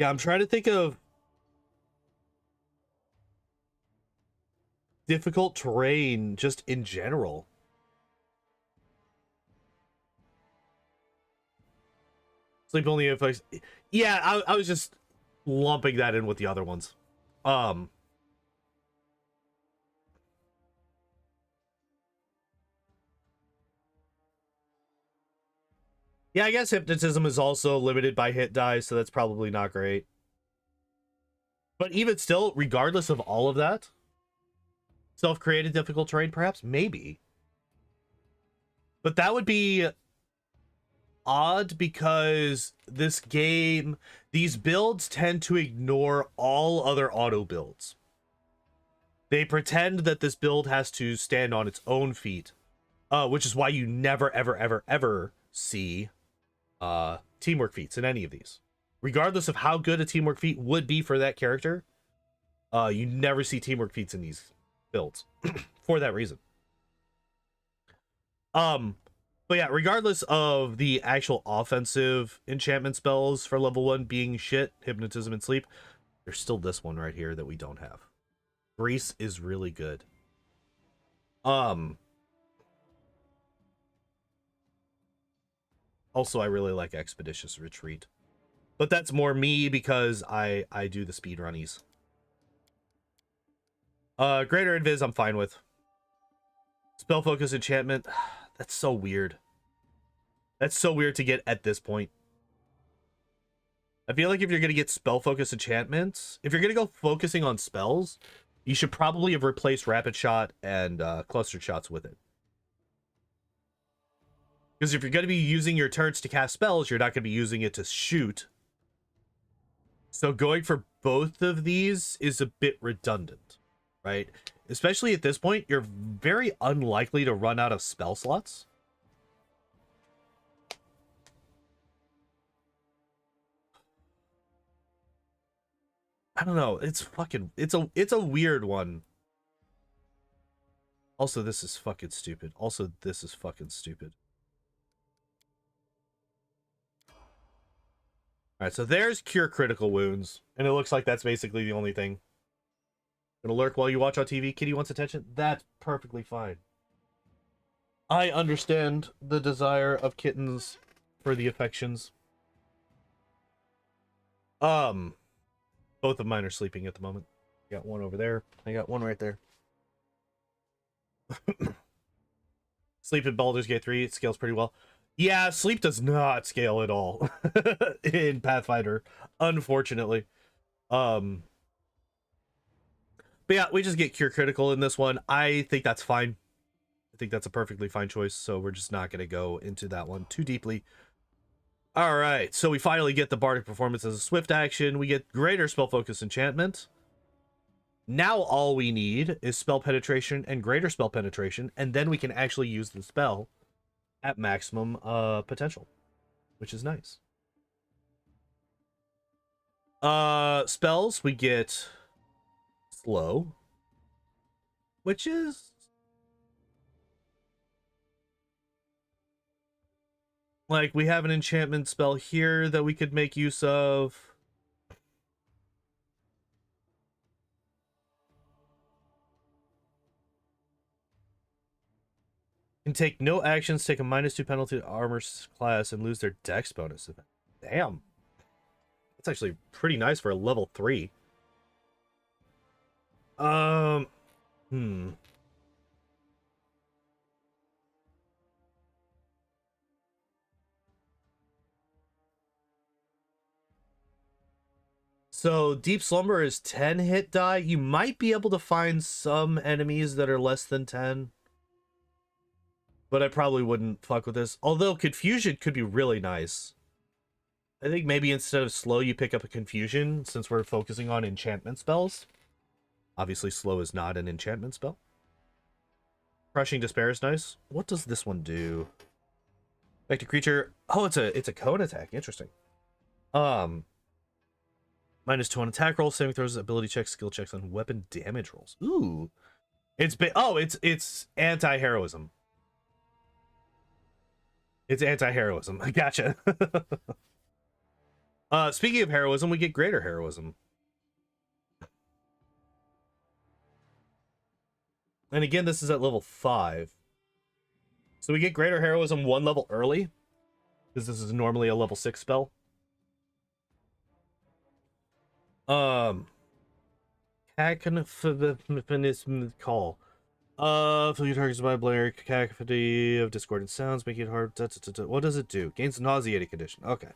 I'm trying to think of difficult terrain just in general. Sleep only effects. Yeah, I was just lumping that in with the other ones. Yeah, I guess Hypnotism is also limited by hit die, so that's probably not great. But even still, regardless of all of that, self-created difficult terrain, perhaps? Maybe. But that would be odd because this game, these builds tend to ignore all other auto builds. They pretend that this build has to stand on its own feet, which is why you never, ever, ever, ever see teamwork feats in any of these. Regardless of how good a teamwork feat would be for that character, you never see teamwork feats in these builds for that reason. But yeah, regardless of the actual offensive enchantment spells for level 1 being shit, Hypnotism and Sleep, there's still this one right here that we don't have. Grease is really good. Also, I really like Expeditious Retreat. But that's more me because I do the speed runnies. Greater Invis I'm fine with. Spell Focus Enchantment. That's so weird. That's so weird to get at this point. I feel like if you're going to get Spell Focus Enchantments, if you're going to go focusing on spells, you should probably have replaced Rapid Shot and Clustered Shots with it. Because if you're going to be using your turns to cast spells, you're not going to be using it to shoot. So going for both of these is a bit redundant, right? Especially at this point, you're very unlikely to run out of spell slots. I don't know. It's a weird one. Also, this is fucking stupid. Also, this is fucking stupid. Alright, so there's Cure Critical Wounds. And it looks like that's basically the only thing. Gonna lurk while you watch on TV. Kitty wants attention. That's perfectly fine. I understand the desire of kittens for the affections. Both of mine are sleeping at the moment. I got one over there. I got one right there. Sleep in Baldur's Gate 3. It scales pretty well. Yeah, sleep does not scale at all in Pathfinder, unfortunately. But yeah, we just get Cure Critical in this one. I think that's fine. I think that's a perfectly fine choice, so we're just not going to go into that one too deeply. All right, so we finally get the Bardic Performance as a swift action. We get Greater Spell Focus Enchantment. Now all we need is Spell Penetration and Greater Spell Penetration, and then we can actually use the spell at maximum potential, which is nice. Spells, we get Slow, which is like we have an enchantment spell here that we could make use of. Can take no actions, take a -2 penalty to armor class, and lose their dex bonus. Damn. That's actually pretty nice for a level 3. So Deep Slumber is 10 hit die. You might be able to find some enemies that are less than 10. But I probably wouldn't fuck with this. Although Confusion could be really nice. I think maybe instead of Slow, you pick up a Confusion, since we're focusing on enchantment spells. Obviously, slow is not an enchantment spell. Crushing Despair is nice. What does this one do? Affect a creature. Oh, it's a cone attack. Interesting. -2 on attack rolls, saving throws, ability checks, skill checks, and weapon damage rolls. Ooh. It's anti-heroism. It's anti-heroism. Gotcha. Speaking of heroism, we get greater heroism. And again, this is at level 5. So we get greater heroism 1 level early, because this is normally a level 6 spell. Cacophonous call. Fill your targets by blare cacophony of discordant sounds, making it hard. What does it do? Gains nauseating condition. Okay.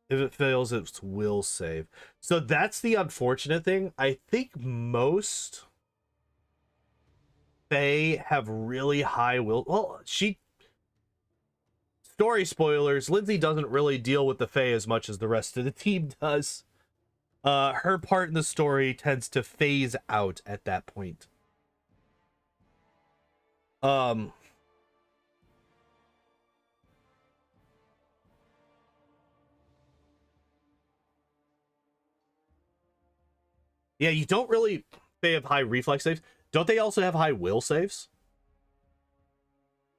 If it fails, it's will save. So that's the unfortunate thing. I think most Fae have really high will. Well, story spoilers, Linzi doesn't really deal with the Fae as much as the rest of the team does. Her part in the story tends to phase out at that point. Yeah, you don't really. They have high reflex saves. Don't they also have high will saves?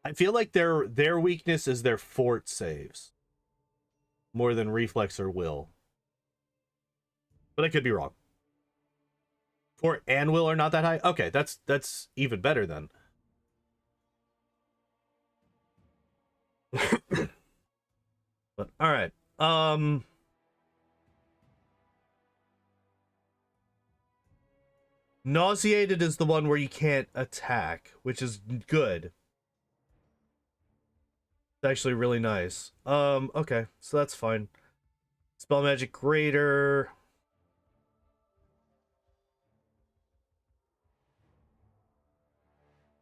I feel like their weakness is their fort saves more than reflex or will. But I could be wrong. Fort and will are not that high. Okay, that's even better then. But all right. Nauseated is the one where you can't attack, which is good. It's actually really nice. Okay, so that's fine. Spell magic greater.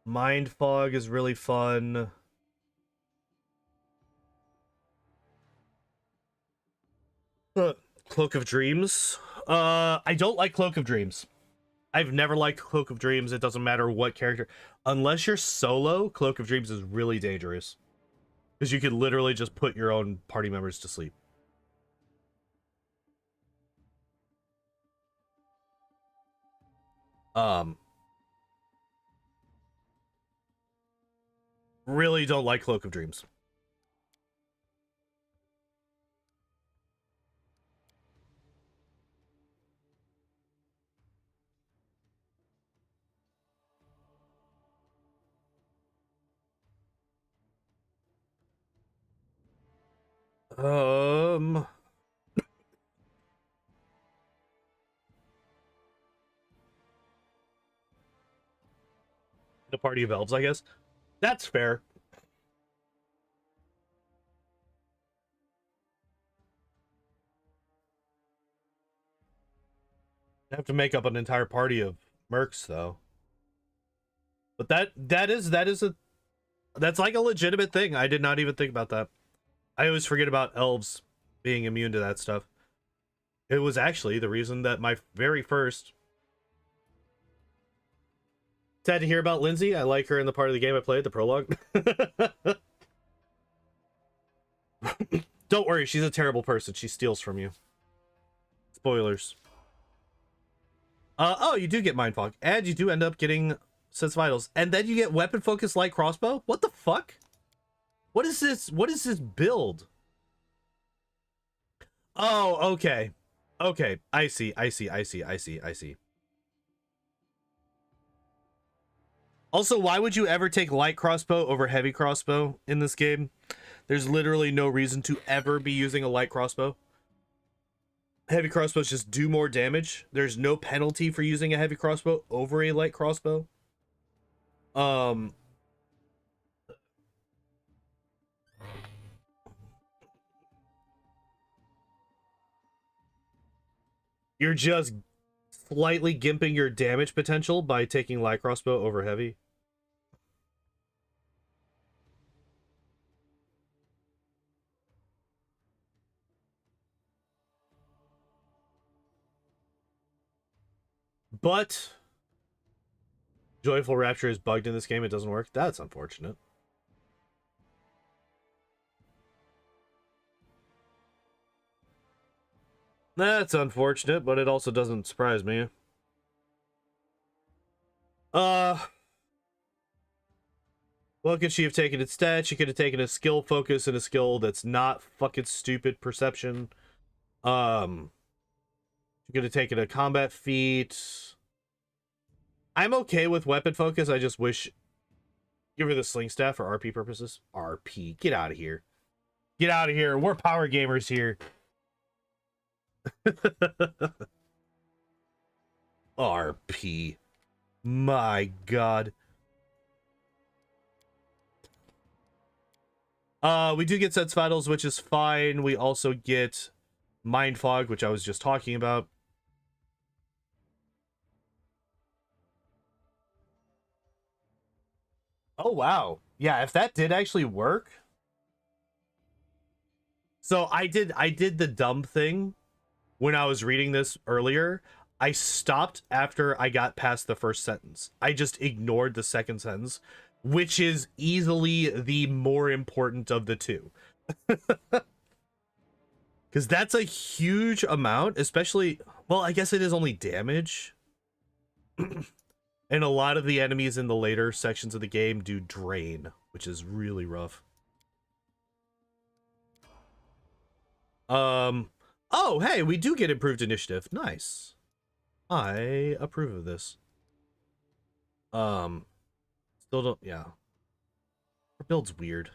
Mind fog is really fun. Cloak of Dreams. I don't like Cloak of Dreams. I've never liked Cloak of Dreams. It doesn't matter what character. Unless you're solo, Cloak of Dreams is really dangerous. Because you could literally just put your own party members to sleep. Really don't like Cloak of Dreams. The Party of Elves, I guess. That's fair. I have to make up an entire party of mercs though. But that's like a legitimate thing. I did not even think about that. I always forget about elves being immune to that stuff. It was actually the reason that my very first. Sad to hear about Linzi. I like her in the part of the game I played, the prologue. Don't worry, she's a terrible person. She steals from you. Spoilers. Oh, you do get Mind Fog, and you do end up getting Sense Vitals, and then you get Weapon Focus Light Crossbow. What the fuck? What is this? What is this build? Oh, okay. Okay, I see. Also, why would you ever take light crossbow over heavy crossbow in this game? There's literally no reason to ever be using a light crossbow. Heavy crossbows just do more damage. There's no penalty for using a heavy crossbow over a light crossbow. You're just slightly gimping your damage potential by taking light crossbow over heavy. But Joyful Rapture is bugged in this game. It doesn't work. That's unfortunate. That's unfortunate, but it also doesn't surprise me. What could she have taken instead? She could have taken a skill focus and a skill that's not fucking stupid perception. She could have taken a combat feat. I'm okay with weapon focus. I just wish... Give her the sling staff for RP purposes. RP. Get out of here. Get out of here. We're power gamers here. RP. My god. We do get Sense Vitals, which is fine. We also get Mind Fog, which I was just talking about. Oh, wow. Yeah, if that did actually work. So I did the dumb thing when I was reading this earlier. I stopped after I got past the first sentence. I just ignored the second sentence, which is easily the more important of the two. Because that's a huge amount, especially... Well, I guess it is only damage. And a lot of the enemies in the later sections of the game do drain, which is really rough. Oh, hey, we do get improved initiative. Nice. I approve of this. Still don't... Yeah. Our build's weird.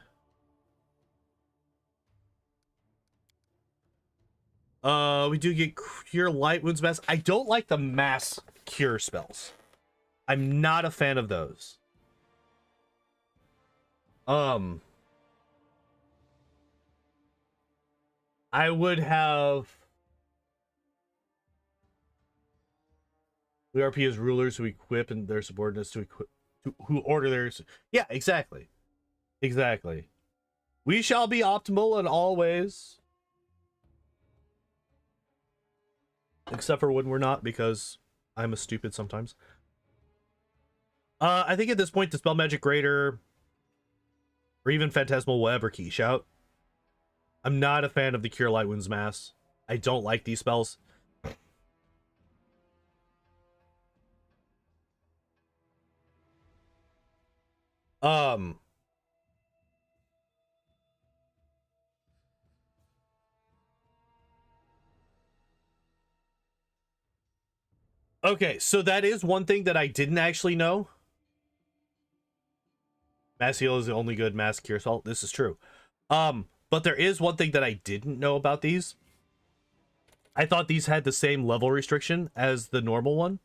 We do get Cure Light Wounds Mass. I don't like the mass cure spells. I'm not a fan of those. I would have... We RP as rulers who equip and their subordinates to equip... who order theirs. Yeah, exactly. Exactly. We shall be optimal in all ways. Except for when we're not, because I'm a stupid sometimes. I think at this point, the Spell Magic Greater, or even Phantasmal will ever quiche out. I'm not a fan of the Cure Light Wounds Mass. I don't like these spells. Okay, so that is one thing that I didn't actually know. Mass Heal is the only good Mass Cure spell. This is true. But there is one thing that I didn't know about these. I thought these had the same level restriction as the normal one.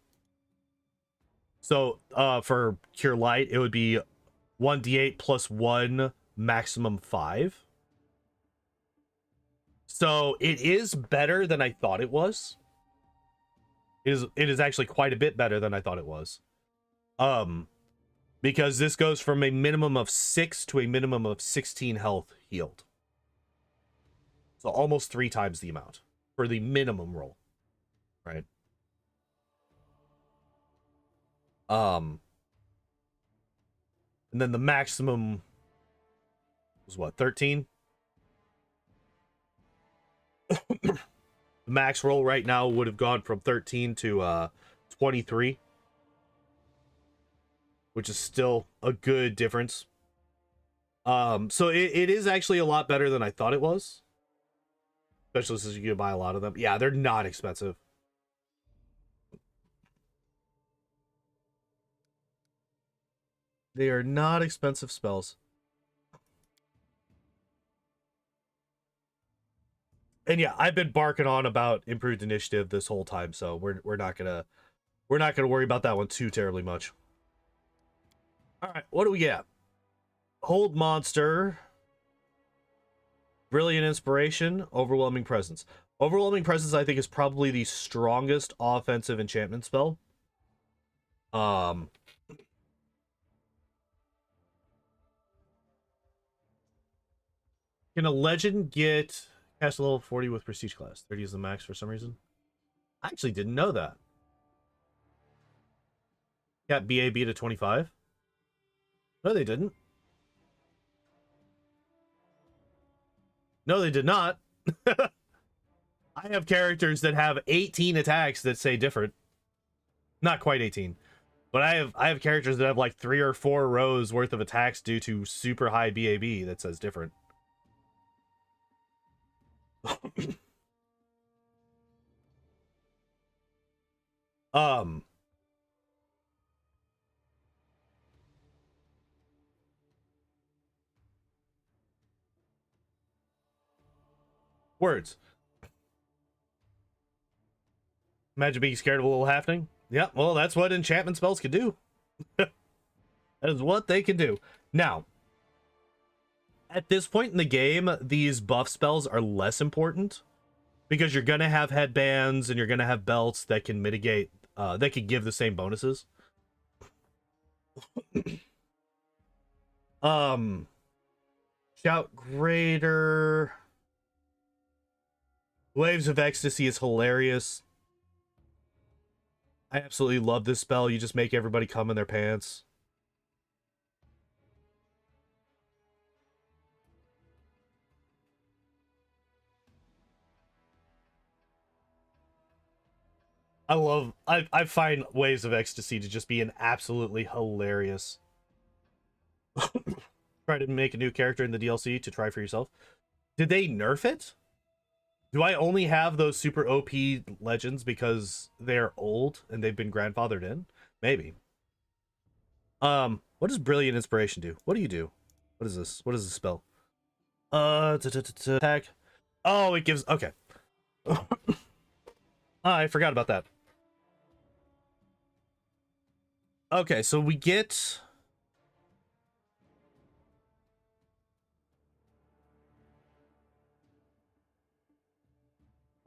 So, for Cure Light, it would be 1d8 plus 1, maximum 5. So, it is better than I thought it was. It is actually quite a bit better than I thought it was. Because this goes from a minimum of 6 to a minimum of 16 health healed. So almost 3 times the amount for the minimum roll, right? And then the maximum was what, 13? The max roll right now would have gone from 13 to 23, which is still a good difference. So it is actually a lot better than I thought it was. Especially since you can buy a lot of them. Yeah, they're not expensive. They are not expensive spells. And yeah, I've been barking on about improved initiative this whole time, so we're not gonna worry about that one too terribly much. All right, what do we get? Hold Monster, Brilliant Inspiration, Overwhelming Presence. Overwhelming Presence, I think, is probably the strongest offensive enchantment spell. Can a legend get cast a level 40 with Prestige class? 30 is the max for some reason. I actually didn't know that. Got BAB to 25. No, they didn't. No, they did not. I have characters that have 18 attacks that say different. Not quite 18. But I have characters that have like 3 or 4 rows worth of attacks due to super high BAB that says different. um Words. Imagine being scared of a little happening. Yeah, well, that's what enchantment spells can do. That is what they can do. Now, at this point in the game, these buff spells are less important because you're gonna have headbands and you're gonna have belts that can mitigate, that can give the same bonuses. Shout greater. Waves of Ecstasy is hilarious. I absolutely love this spell. You just make everybody come in their pants. I find Waves of Ecstasy to just be an absolutely hilarious. Try to make a new character in the DLC to try for yourself. Did they nerf it? Do I only have those super OP legends because they're old and they've been grandfathered in? Maybe. What does Brilliant Inspiration do? What do you do? What is this? What is this spell? Attack. Oh, it gives, okay. I forgot about that. Okay, so we get...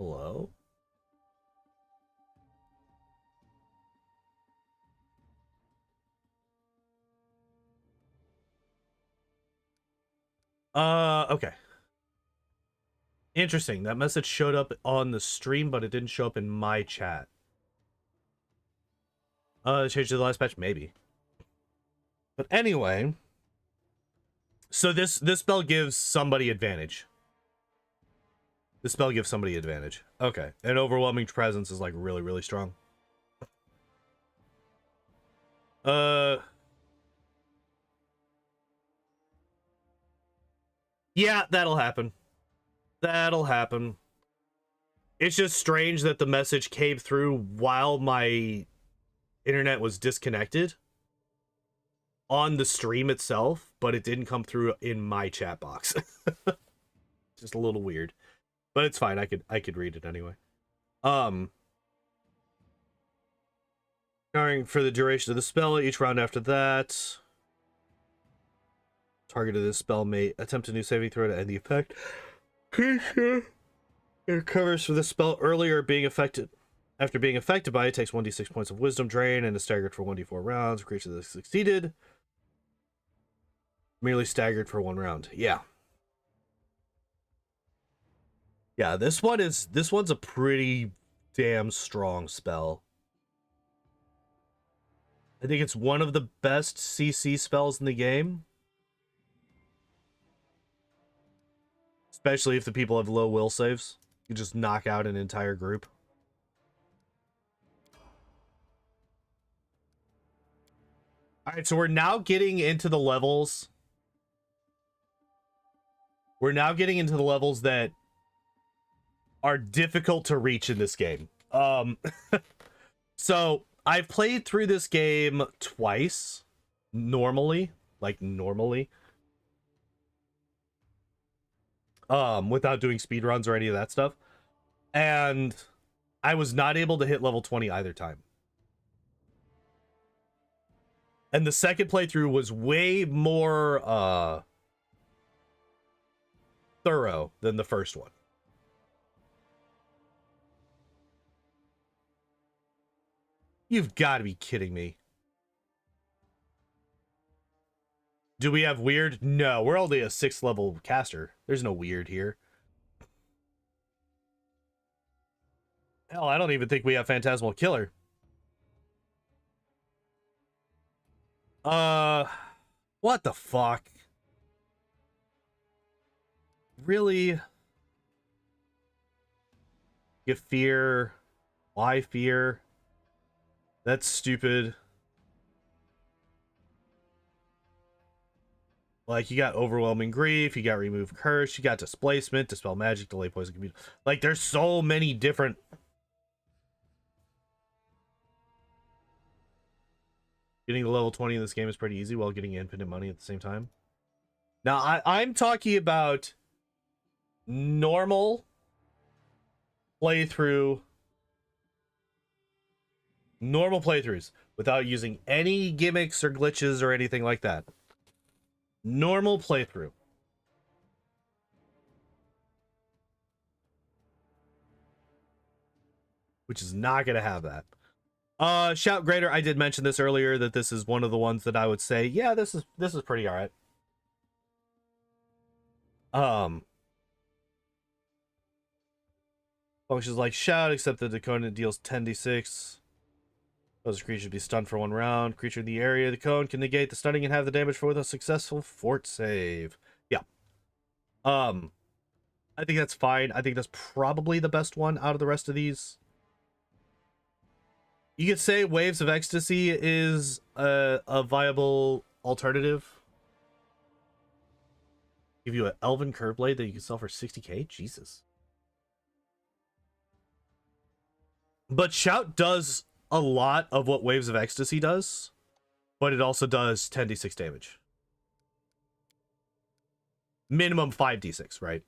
Hello? Okay. Interesting. That message showed up on the stream, but it didn't show up in my chat. Changed to the last patch? Maybe. But anyway... So this spell gives somebody advantage. This spell gives somebody advantage. Okay. And Overwhelming Presence is like really, really strong. Yeah, that'll happen. That'll happen. It's just strange that the message came through while my internet was disconnected on the stream itself, but it didn't come through in my chat box. Just a little weird. But it's fine. I could read it anyway. Starting for the duration of the spell, each round after that. Target of this spell may attempt a new saving throw to end the effect. It recovers for the spell earlier being affected. After being affected by it, takes 1d6 points of wisdom drain and is staggered for 1d4 rounds. Creature that succeeded merely staggered for 1 round. Yeah. Yeah, this one's a pretty damn strong spell. I think it's one of the best CC spells in the game. Especially if the people have low will saves. You just knock out an entire group. Alright, so we're now getting into the levels. We're now getting into the levels that are difficult to reach in this game. So I've played through this game twice. Normally. Like, normally. Without doing speedruns or any of that stuff. And I was not able to hit level 20 either time. And the second playthrough was way more thorough than the first one. You've got to be kidding me. Do we have weird? No, we're only a 6th level caster. There's no weird here. Hell, I don't even think we have Phantasmal Killer. What the fuck? Really? You fear? Why fear? That's stupid. Like, you got overwhelming grief, you got remove curse, you got displacement, dispel magic, delay poison commute. Like, there's so many different. Getting to level 20 in this game is pretty easy while getting infinite money at the same time. Now, I'm talking about normal playthroughs without using any gimmicks or glitches or anything like that. Normal playthrough. Which is not going to have that. Shout Greater, I did mention this earlier, that this is one of the ones that I would say, yeah, this is pretty alright. Functions like Shout, except the Dakota deals 10d6. Those creatures be stunned for 1 round. Creature in the area of the cone can negate the stunning and have the damage for with a successful fort save. Yeah. I think that's fine. I think that's probably the best one out of the rest of these. You could say Waves of Ecstasy is a viable alternative. Give you an Elven Curve Blade that you can sell for 60k? Jesus. But Shout does a lot of what Waves of Ecstasy does, but it also does 10d6 damage. Minimum 5d6, right?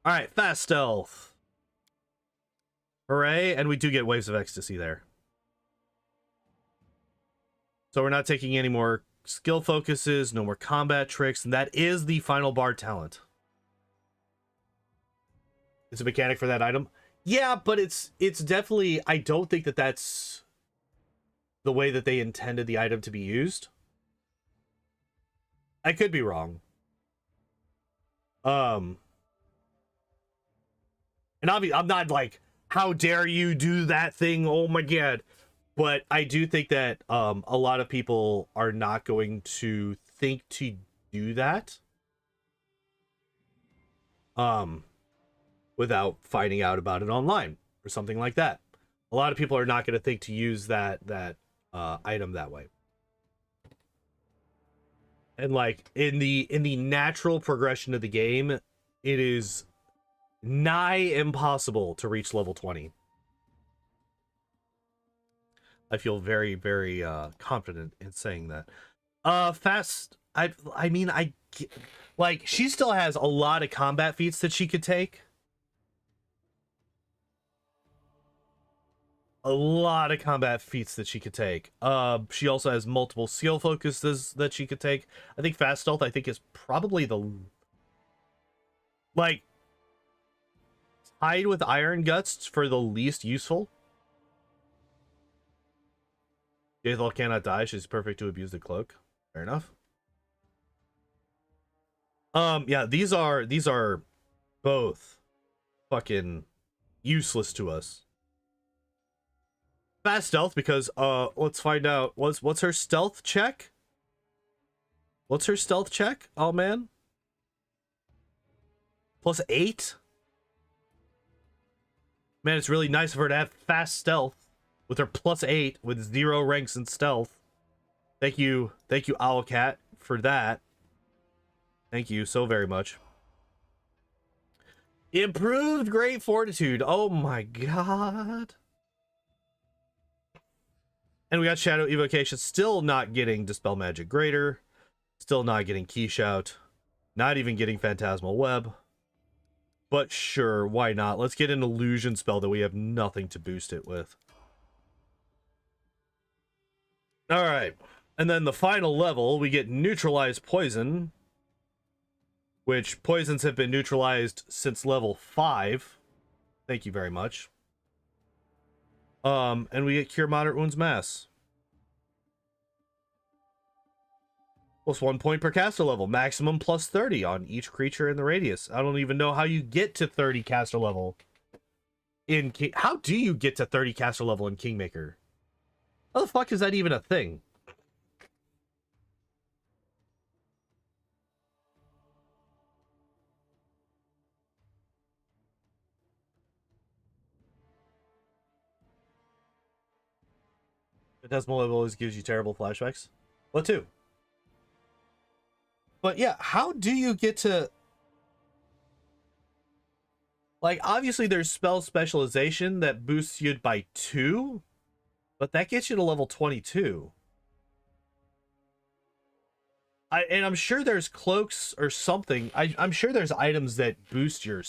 Alright, Fast Stealth. Hooray, and we do get Waves of Ecstasy there. So we're not taking any more skill focuses, no more combat tricks, and that is the final bard talent. It's a mechanic for that item. Yeah, but it's definitely, I don't think that that's the way that they intended the item to be used. I could be wrong. And obviously, I'm not like, how dare you do that thing? Oh my god. But I do think that a lot of people are not going to think to do that without finding out about it online or something like that. A lot of people are not going to think to use that item that way. And like in the natural progression of the game, it is nigh impossible to reach level 20. I feel very, very confident in saying that. Fast. I mean, like, she still has a lot of combat feats that she could take. A lot of combat feats that she could take. She also has multiple skill focuses that she could take. I think Fast Stealth, I think, is probably the, like, tied with Iron Guts for the least useful. Jaethal cannot die. She's perfect to abuse the cloak. Fair enough. Yeah, these are both fucking useless to us. Fast Stealth, because let's find out what's her stealth check? What's her stealth check? Oh man. +8? Man, it's really nice of her to have fast stealth with her +8 with 0 ranks in stealth. Thank you, Owlcat, for that. Thank you so very much. Improved Great Fortitude. Oh my god. And we got Shadow Evocation, still not getting Dispel Magic Greater, still not getting Key Shout, not even getting Phantasmal Web. But sure, why not? Let's get an illusion spell that we have nothing to boost it with. Alright, and then the final level, we get Neutralize Poison, which poisons have been neutralized since level 5. Thank you very much. And we get Cure Moderate Wounds Mass. +1 point per caster level. Maximum +30 on each creature in the radius. I don't even know how you get to 30 caster level in How do you get to 30 caster level in Kingmaker? How the fuck is that even a thing? Decimal always gives you terrible flashbacks. What too? But yeah, how do you get to... Like, obviously there's spell specialization that boosts you by 2, but that gets you to level 22. And I'm sure there's cloaks or something. I'm sure there's items that boost your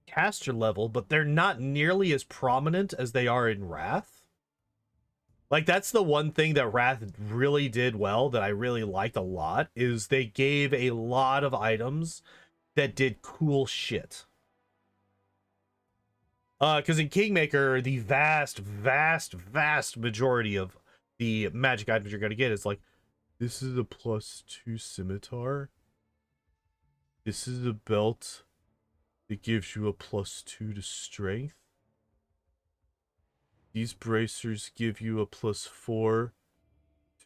caster level, but they're not nearly as prominent as they are in Wrath. Like, that's the one thing that Wrath really did well that I really liked a lot, is they gave a lot of items that did cool shit. Because in Kingmaker, the vast majority of the magic items you're going to get is like, this is a +2 scimitar. This is a belt that gives you a +2 to strength. These bracers give you a +4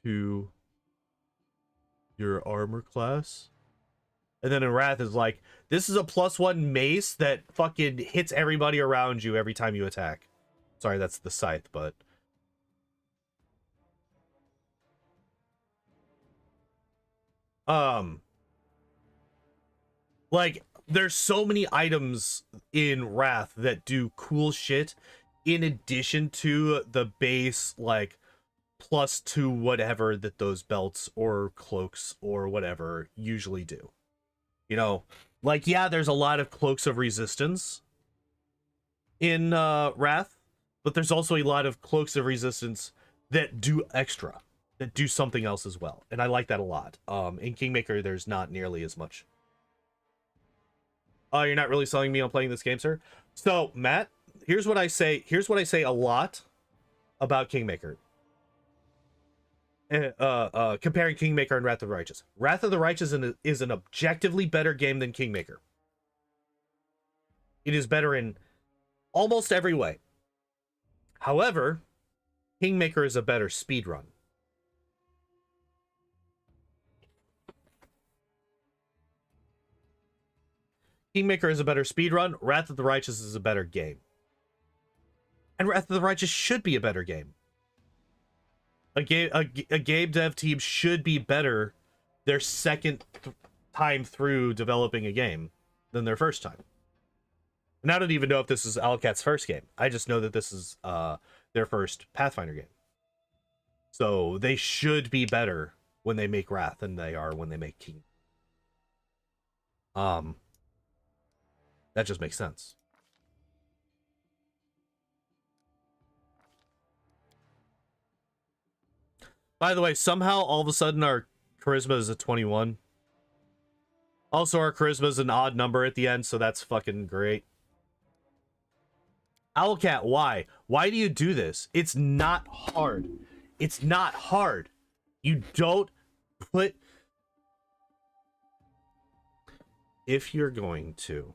to your armor class. And then in Wrath is like, this is a +1 mace that fucking hits everybody around you every time you attack. Sorry, that's the scythe, but... Like, there's so many items in Wrath that do cool shit in addition to the base, like, +2 whatever that those belts or cloaks or whatever usually do. You know, like, yeah, there's a lot of cloaks of resistance in Wrath, but there's also a lot of cloaks of resistance that do extra, that do something else as well. And I like that a lot. In Kingmaker, there's not nearly as much. Oh, you're not really selling me on playing this game, sir? So, Matt, here's what I say. Here's what I say a lot about Kingmaker. Comparing Kingmaker and Wrath of the Righteous. Wrath of the Righteous is an objectively better game than Kingmaker. It is better in almost every way. However, Kingmaker is a better speedrun. Kingmaker is a better speedrun. Wrath of the Righteous is a better game. And Wrath of the Righteous should be a better game. A game dev team should be better their second time through developing a game than their first time. And I don't even know if this is Owlcat's first game. I just know that this is their first Pathfinder game. So they should be better when they make Wrath than they are when they make King. That just makes sense. By the way, somehow all of a sudden our charisma is a 21. Also, our charisma is an odd number at the end, so that's fucking great. Owlcat, why? Why do you do this? It's not hard. It's not hard. You don't put... If you're going to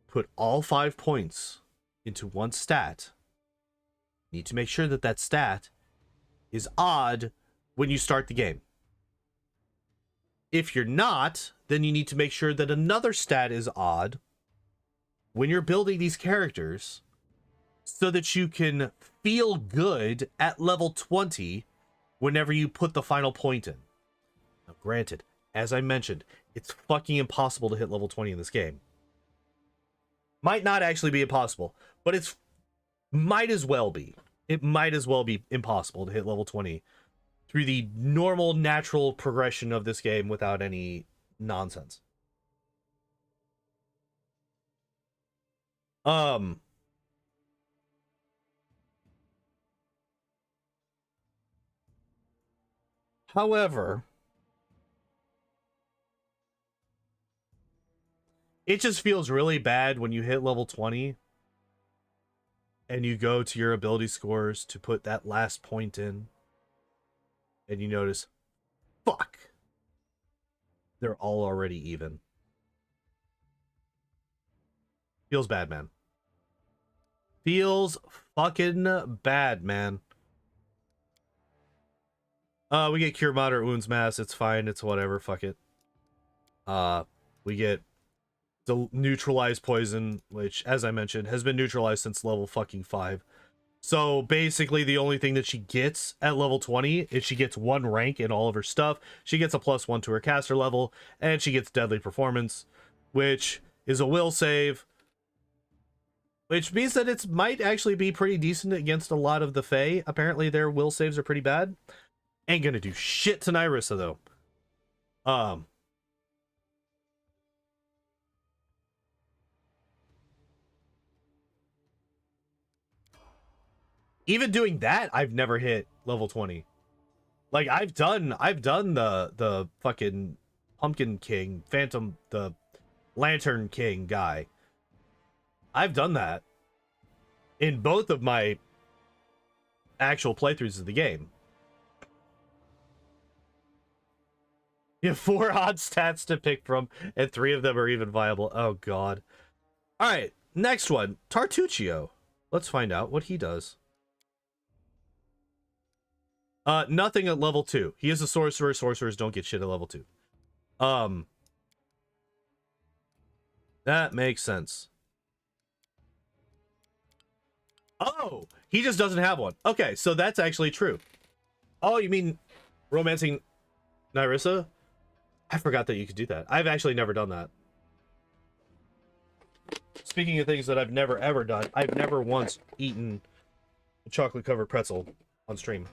put all 5 points into one stat, you need to make sure that that stat is odd when you start the game. If you're not, then you need to make sure that another stat is odd when you're building these characters so that you can feel good at level 20 whenever you put the final point in. Now, granted, as I mentioned, it's fucking impossible to hit level 20 in this game. Might not actually be impossible, but it's might as well be. It might as well be impossible to hit level 20 through the normal, natural progression of this game without any nonsense. However, it just feels really bad when you hit level 20 and you go to your ability scores to put that last point in and you notice, fuck, they're all already even. Feels bad, man. Feels fucking bad, man. We get cure moderate wounds mass. It's fine. It's whatever. Fuck it. We get neutralize poison, which, as I mentioned, has been neutralized since level fucking 5. So basically the only thing that she gets at level 20 is she gets 1 rank in all of her stuff. She gets a +1 to her caster level, and she gets deadly performance, which is a will save, which means that it might actually be pretty decent against a lot of the Fae. Apparently their will saves are pretty bad. Ain't gonna do shit to Nyrissa though. Even doing that, I've never hit level 20. Like I've done the fucking Pumpkin King, Phantom, the Lantern King guy. I've done that in both of my actual playthroughs of the game. You have 4 odd stats to pick from, and 3 of them are even viable. Oh god. Alright, next one. Tartuccio. Let's find out what he does. Nothing at level 2. He is a sorcerer. Sorcerers don't get shit at level 2. That makes sense. Oh, he just doesn't have one. Okay, so that's actually true. Oh, you mean romancing Nyrissa? I forgot that you could do that. I've actually never done that. Speaking of things that I've never ever done, I've never once eaten a chocolate covered pretzel on stream.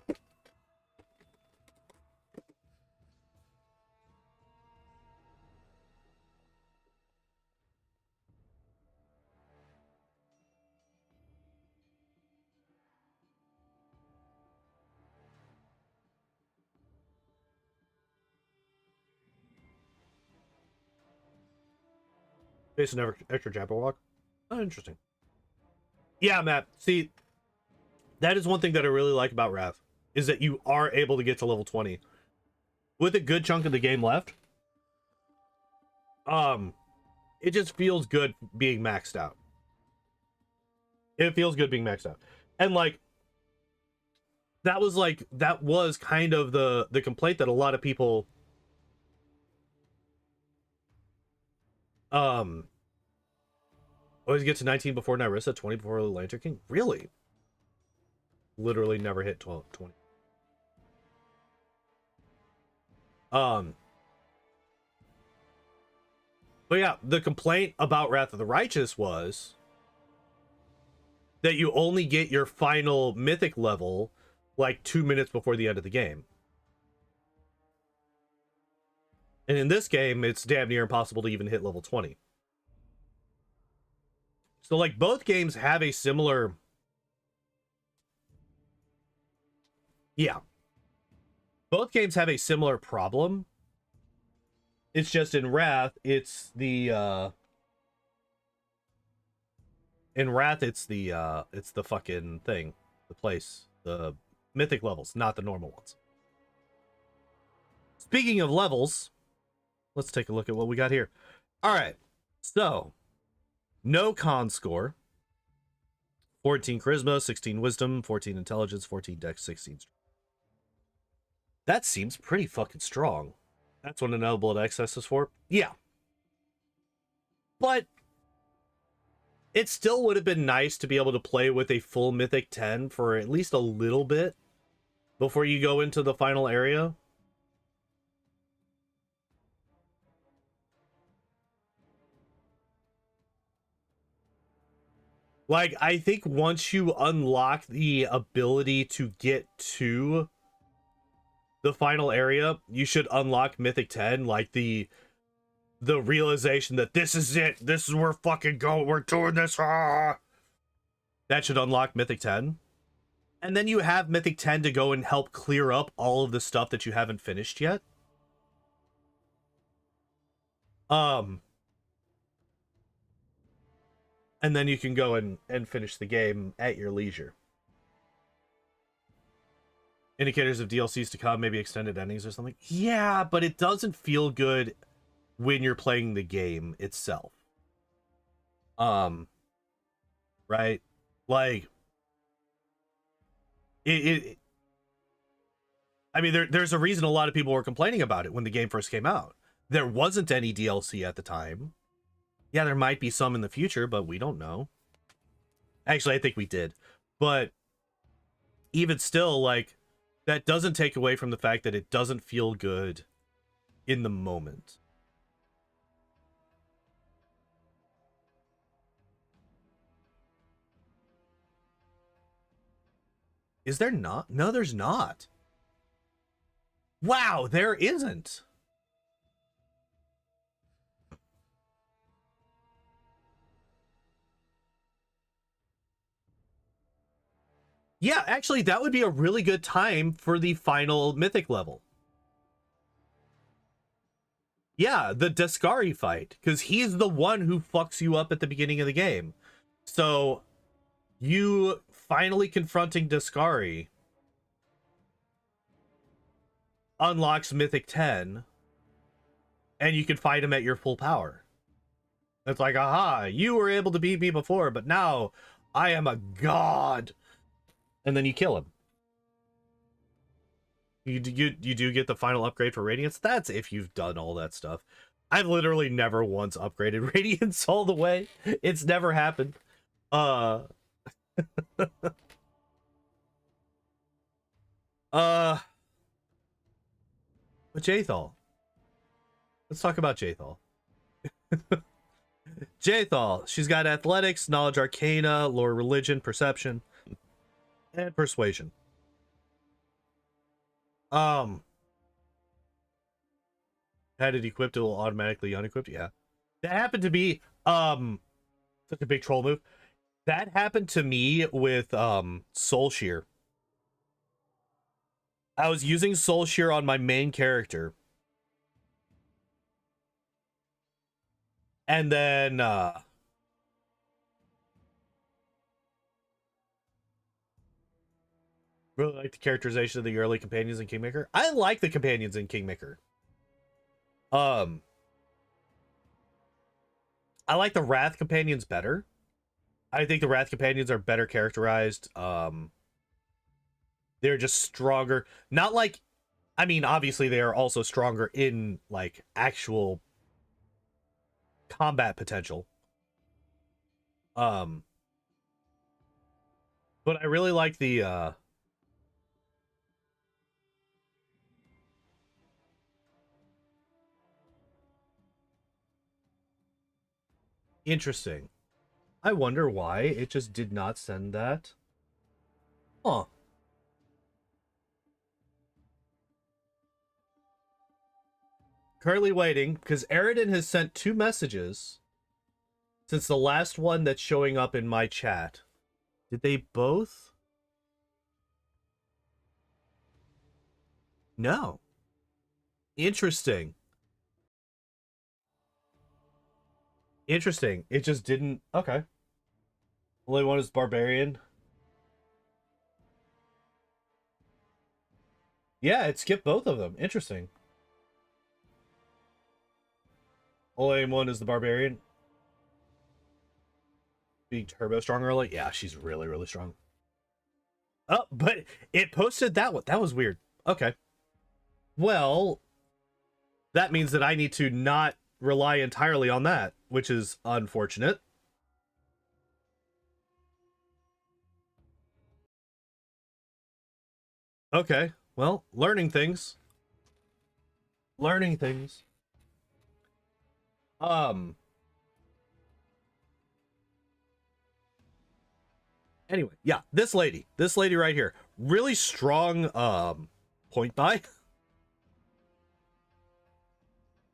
Based on extra Jabberwock. Oh, interesting. Yeah, Matt. See, that is one thing that I really like about Wrath, is that you are able to get to level 20 with a good chunk of the game left. It just feels good being maxed out. It feels good being maxed out. And like that was kind of the complaint that a lot of people always get to 19 before Nyrissa, 20 before the Lantern King. Really? Literally never hit 20. But yeah, the complaint about Wrath of the Righteous was that you only get your final mythic level like 2 minutes before the end of the game. And in this game, it's damn near impossible to even hit level 20. So like both games have a similar... Yeah. Both games have a similar problem. It's just in Wrath, it's the in Wrath, it's the fucking thing, the place, the mythic levels, not the normal ones. Speaking of levels, let's take a look at what we got here. All right, so no con score, 14 charisma, 16 wisdom, 14 intelligence, 14 dex, 16 strength. That seems pretty fucking strong. That's what an Autobuild excess is for. Yeah. But it still would have been nice to be able to play with a full Mythic 10 for at least a little bit before you go into the final area. Like, I think once you unlock the ability to get to the final area, you should unlock Mythic 10, like the realization that this is it, this is where fucking go, we're doing this, that should unlock Mythic 10. And then you have Mythic 10 to go and help clear up all of the stuff that you haven't finished yet. And then you can go and finish the game at your leisure. Indicators of DLCs to come, maybe extended endings or something. Yeah, but it doesn't feel good when you're playing the game itself. Right? Like, I mean, there's a reason a lot of people were complaining about it when the game first came out. There wasn't any DLC at the time. Yeah, there might be some in the future, but we don't know. Actually, I think we did. But even still, like, that doesn't take away from the fact that it doesn't feel good in the moment. Is there not? No, there's not. Wow, there isn't. Yeah, actually, that would be a really good time for the final mythic level. Yeah, the Deskari fight, because he's the one who fucks you up at the beginning of the game. So, you finally confronting Deskari unlocks Mythic 10, and you can fight him at your full power. It's like, aha, you were able to beat me before, but now I am a god. And then you kill him. You do get the final upgrade for Radiance. That's if you've done all that stuff. I've literally never once upgraded Radiance all the way. It's never happened. But Jaethal. Let's talk about Jaethal. Jaethal. She's got athletics, knowledge arcana, lore religion, perception, and persuasion. Had it equipped, it will automatically unequipped. Yeah. That happened to be such a big troll move. That happened to me with Soul Shear. I was using Soul Shear on my main character. And then really like the characterization of the early companions in Kingmaker. I like the companions in Kingmaker. I like the Wrath companions better. I think the Wrath companions are better characterized. They're just stronger. Not like, I mean, obviously they are also stronger in like actual combat potential. But I really like the interesting. I wonder why it just did not send that. Huh. Currently waiting, because Eridan has sent 2 messages since the last one that's showing up in my chat. Did they both? No. Interesting. Interesting. It just didn't. Okay. Only one is Barbarian. Yeah, it skipped both of them. Interesting. Only one is the Barbarian. Being turbo strong early? Yeah, she's really, really strong. Oh, but it posted that one. That was weird. Okay. Well, that means that I need to not rely entirely on that, which is unfortunate. Okay. Well, learning things. Learning things. Anyway, yeah, this lady right here, really strong point buy.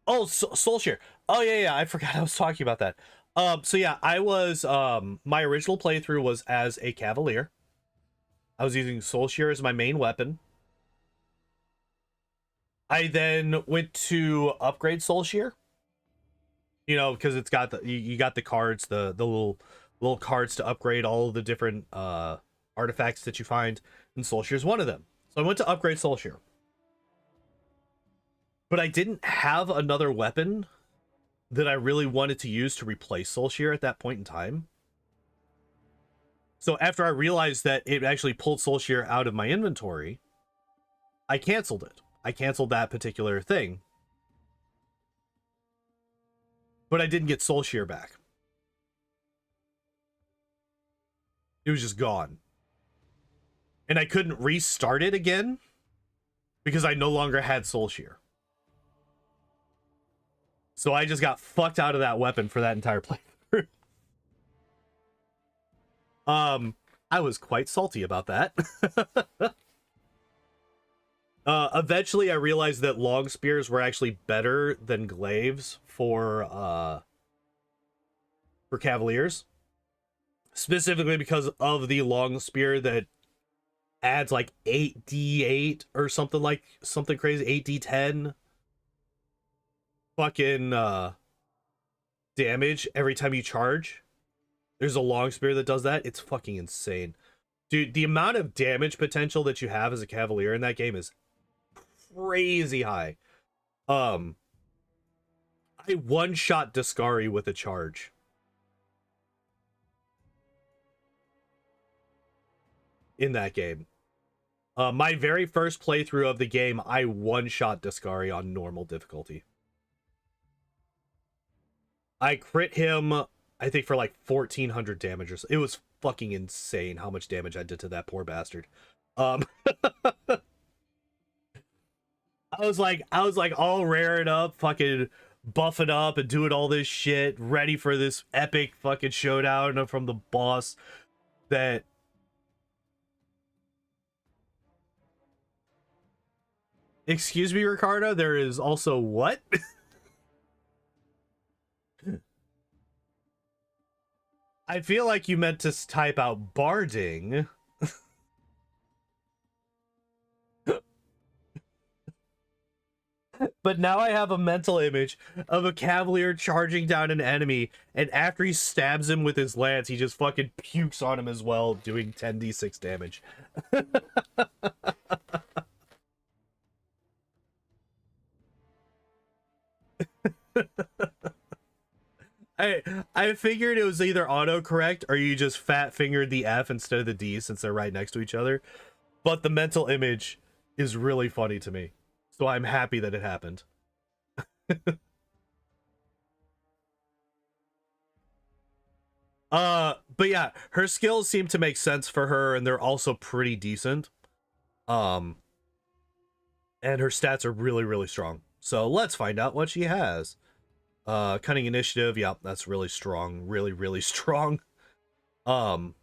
Oh, Soul Share. Oh yeah, I forgot I was talking about that. So yeah, I was my original playthrough was as a Cavalier. I was using Soul Share as my main weapon. I then went to upgrade Soul Share. You know, because it's got the you got the cards, the little cards to upgrade all of the different artifacts that you find, and Soul Share is one of them. So I went to upgrade Soul Share. But I didn't have another weapon that I really wanted to use to replace Soul Shear at that point in time. So after I realized that it actually pulled Soul Shear out of my inventory, I canceled it. I canceled that particular thing. but I didn't get Soul Shear back. It was just gone. And I couldn't restart it again because I no longer had Soul Shear. So I just got fucked out of that weapon for that entire playthrough. I was quite salty about that. Eventually I realized that long spears were actually better than glaives for Cavaliers. Specifically because of the long spear that adds like 8d8 or something crazy, 8d10 fucking damage every time you charge. There's a long spear that does that. It's fucking insane. Dude, the amount of damage potential that you have as a Cavalier in that game is crazy high. I one-shot Discari with a charge. In that game. My very first playthrough of the game, I one-shot Discari on normal difficulty. I crit him, I think, for like 1,400 damage or so. It was fucking insane how much damage I did to that poor bastard. I was like all raring up, fucking buffing up and doing all this shit, ready for this epic fucking showdown from the boss that... Excuse me, Ricardo, there is also what? I feel like you meant to type out barding. But now I have a mental image of a Cavalier charging down an enemy, and after he stabs him with his lance, he just fucking pukes on him as well, doing 10d6 damage. I figured it was either autocorrect or you just fat fingered the F instead of the D since they're right next to each other. But the mental image is really funny to me. So I'm happy that it happened. But yeah, her skills seem to make sense for her, and they're also pretty decent. And her stats are really, really strong. So let's find out what she has. Cunning initiative, yeah, that's really strong. Really, really strong. And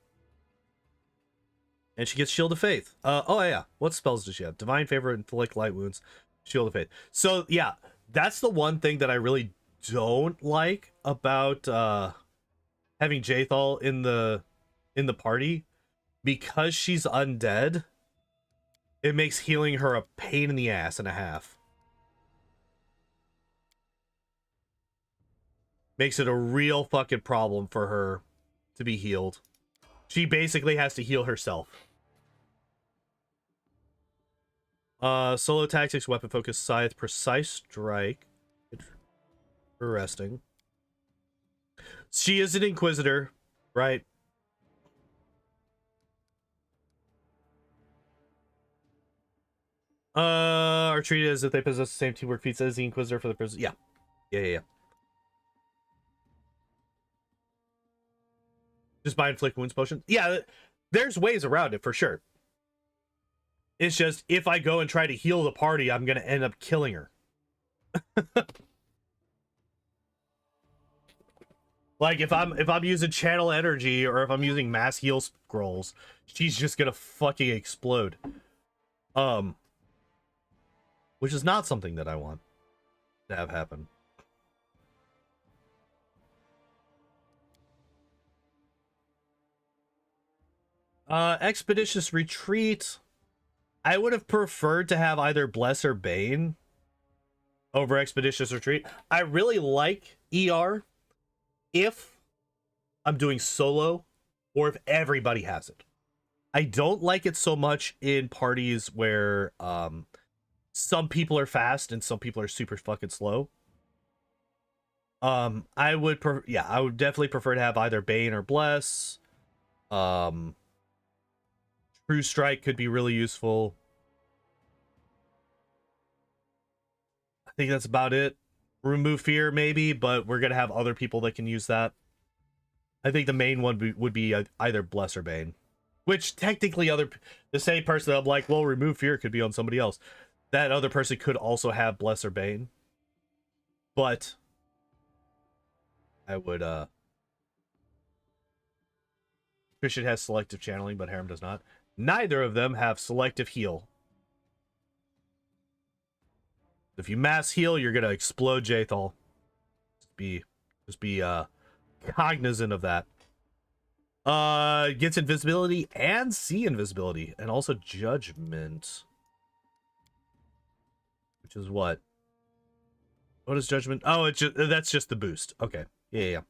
she gets Shield of Faith. Oh yeah, what spells does she have? Divine Favor, Inflict Light Wounds, Shield of Faith. So yeah, that's the one thing that I really don't like about having Jaethal in the party. Because she's undead, it makes healing her a pain in the ass and a half. Makes it a real fucking problem for her to be healed. She basically has to heal herself. Solo tactics, weapon focus, scythe, precise strike. Interesting. She is an inquisitor, right? Are treated as if they possess the same teamwork feats as the inquisitor for the prison. Yeah. Just by inflict wounds potion. Yeah, there's ways around it for sure. It's just if I go and try to heal the party, I'm gonna end up killing her. Like if I'm using channel energy or if I'm using mass heal scrolls, she's just gonna fucking explode. Which is not something that I want to have happen. Expeditious Retreat. I would have preferred to have either Bless or Bane over Expeditious Retreat. I really like ER if I'm doing solo or if everybody has it. I don't like it so much in parties where some people are fast and some people are super fucking slow. I would definitely prefer to have either Bane or Bless. True Strike could be really useful. I think that's about it. Remove fear, maybe, but we're gonna have other people that can use that. I think the main one would be either Bless or Bane. Which, technically, the same person that I'm like, well, remove fear could be on somebody else. That other person could also have Bless or Bane. But I would, Christian has selective channeling, but Harem does not. Neither of them have selective heal. If you mass heal, you're gonna explode Jaethal. Just be cognizant of that. Gets invisibility and see invisibility, and also Judgment. Which is what? What is Judgment? Oh, that's just the boost. Okay. Yeah.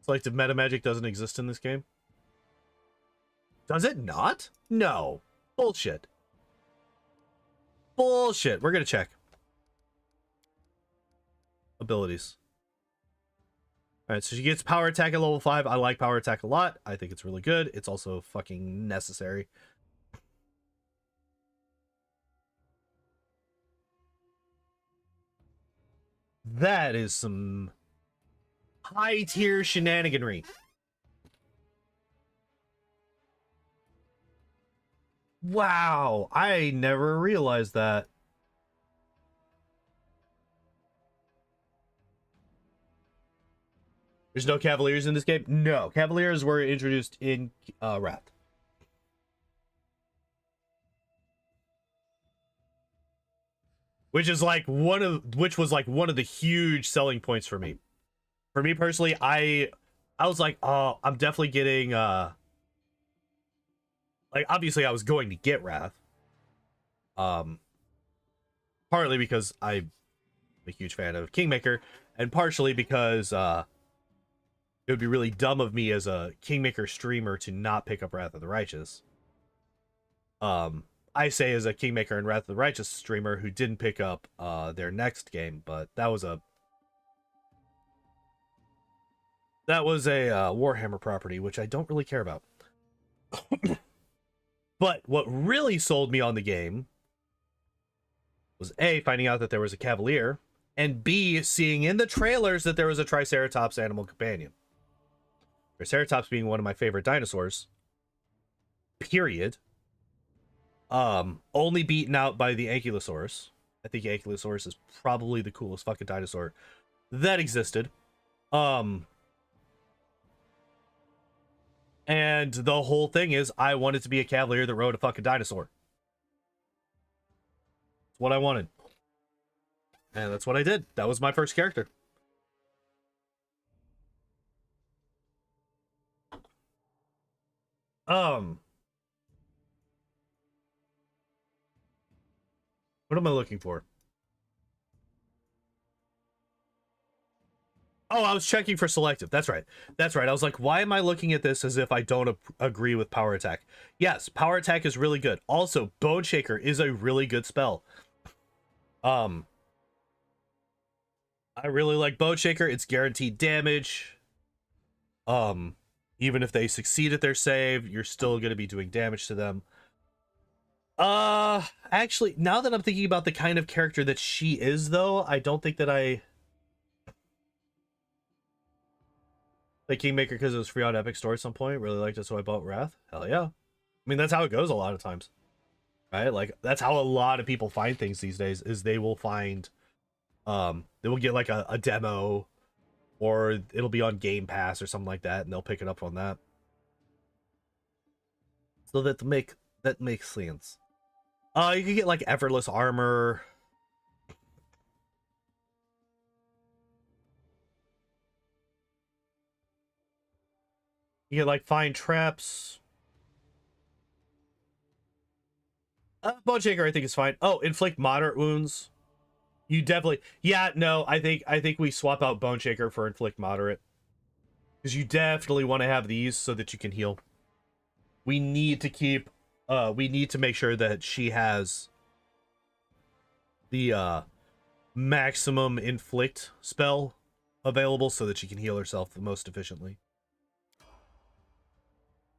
Selective meta magic doesn't exist in this game. Does it not? No. Bullshit. Bullshit. We're gonna check. Abilities. Alright, so she gets power attack at level 5. I like power attack a lot. I think it's really good. It's also fucking necessary. That is some high tier shenaniganry. Wow, I never realized that. There's no Cavaliers in this game? No, Cavaliers were introduced in Wrath. Which was like one of the huge selling points for me. For me personally, I was like, oh, I'm definitely getting like, obviously I was going to get Wrath. Partly because I'm a huge fan of Kingmaker, and partially because it would be really dumb of me as a Kingmaker streamer to not pick up Wrath of the Righteous. I say as a Kingmaker and Wrath of the Righteous streamer who didn't pick up their next game, but that was a Warhammer property, which I don't really care about. But what really sold me on the game was A, finding out that there was a Cavalier, and B, seeing in the trailers that there was a Triceratops animal companion. Triceratops being one of my favorite dinosaurs. Period. Only beaten out by the Ankylosaurus. I think Ankylosaurus is probably the coolest fucking dinosaur that existed. And the whole thing is, I wanted to be a Cavalier that rode a fucking dinosaur. That's what I wanted. And that's what I did. That was my first character. What am I looking for? Oh, I was checking for selective. That's right. That's right. I was like, why am I looking at this as if I don't agree with power attack? Yes, power attack is really good. Also, Bone Shaker is a really good spell. I really like Bone Shaker. It's guaranteed damage. Even if they succeed at their save, you're still going to be doing damage to them. Actually, now that I'm thinking about the kind of character that she is, though, I don't think that I like Kingmaker because it was free on Epic Store at some point. Really liked it, so I bought Wrath. Hell yeah. I mean, that's how it goes a lot of times, right? Like, that's how a lot of people find things these days, is they will find, they will get like a demo, or it'll be on Game Pass or something like that, and they'll pick it up on that. So that makes sense. You can get like effortless armor. You get like fine traps. Bone Shaker I think is fine. Oh, inflict moderate wounds. You definitely, yeah, no, I think we swap out Bone Shaker for inflict moderate, because you definitely want to have these so that you can heal. We need to keep, we need to make sure that she has the maximum inflict spell available so that she can heal herself the most efficiently.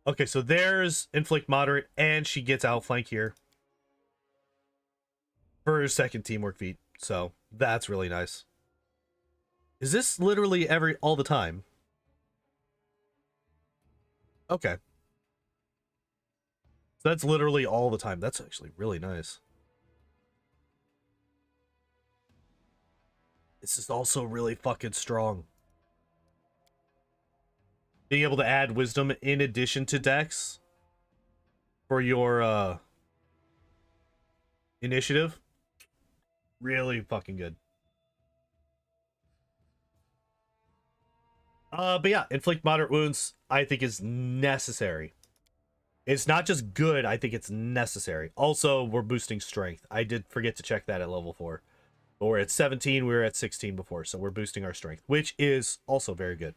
Okay, so there's inflict moderate, and she gets outflank here for her second teamwork feat. So that's really nice. Is this literally all the time? Okay. So that's literally all the time. That's actually really nice. This is also really fucking strong. Being able to add wisdom in addition to dex for your initiative. Really fucking good. But yeah, inflict moderate wounds, I think, is necessary. It's not just good, I think it's necessary. Also, we're boosting strength. I did forget to check that at level 4. But we're at 17, we were at 16 before, so we're boosting our strength, which is also very good.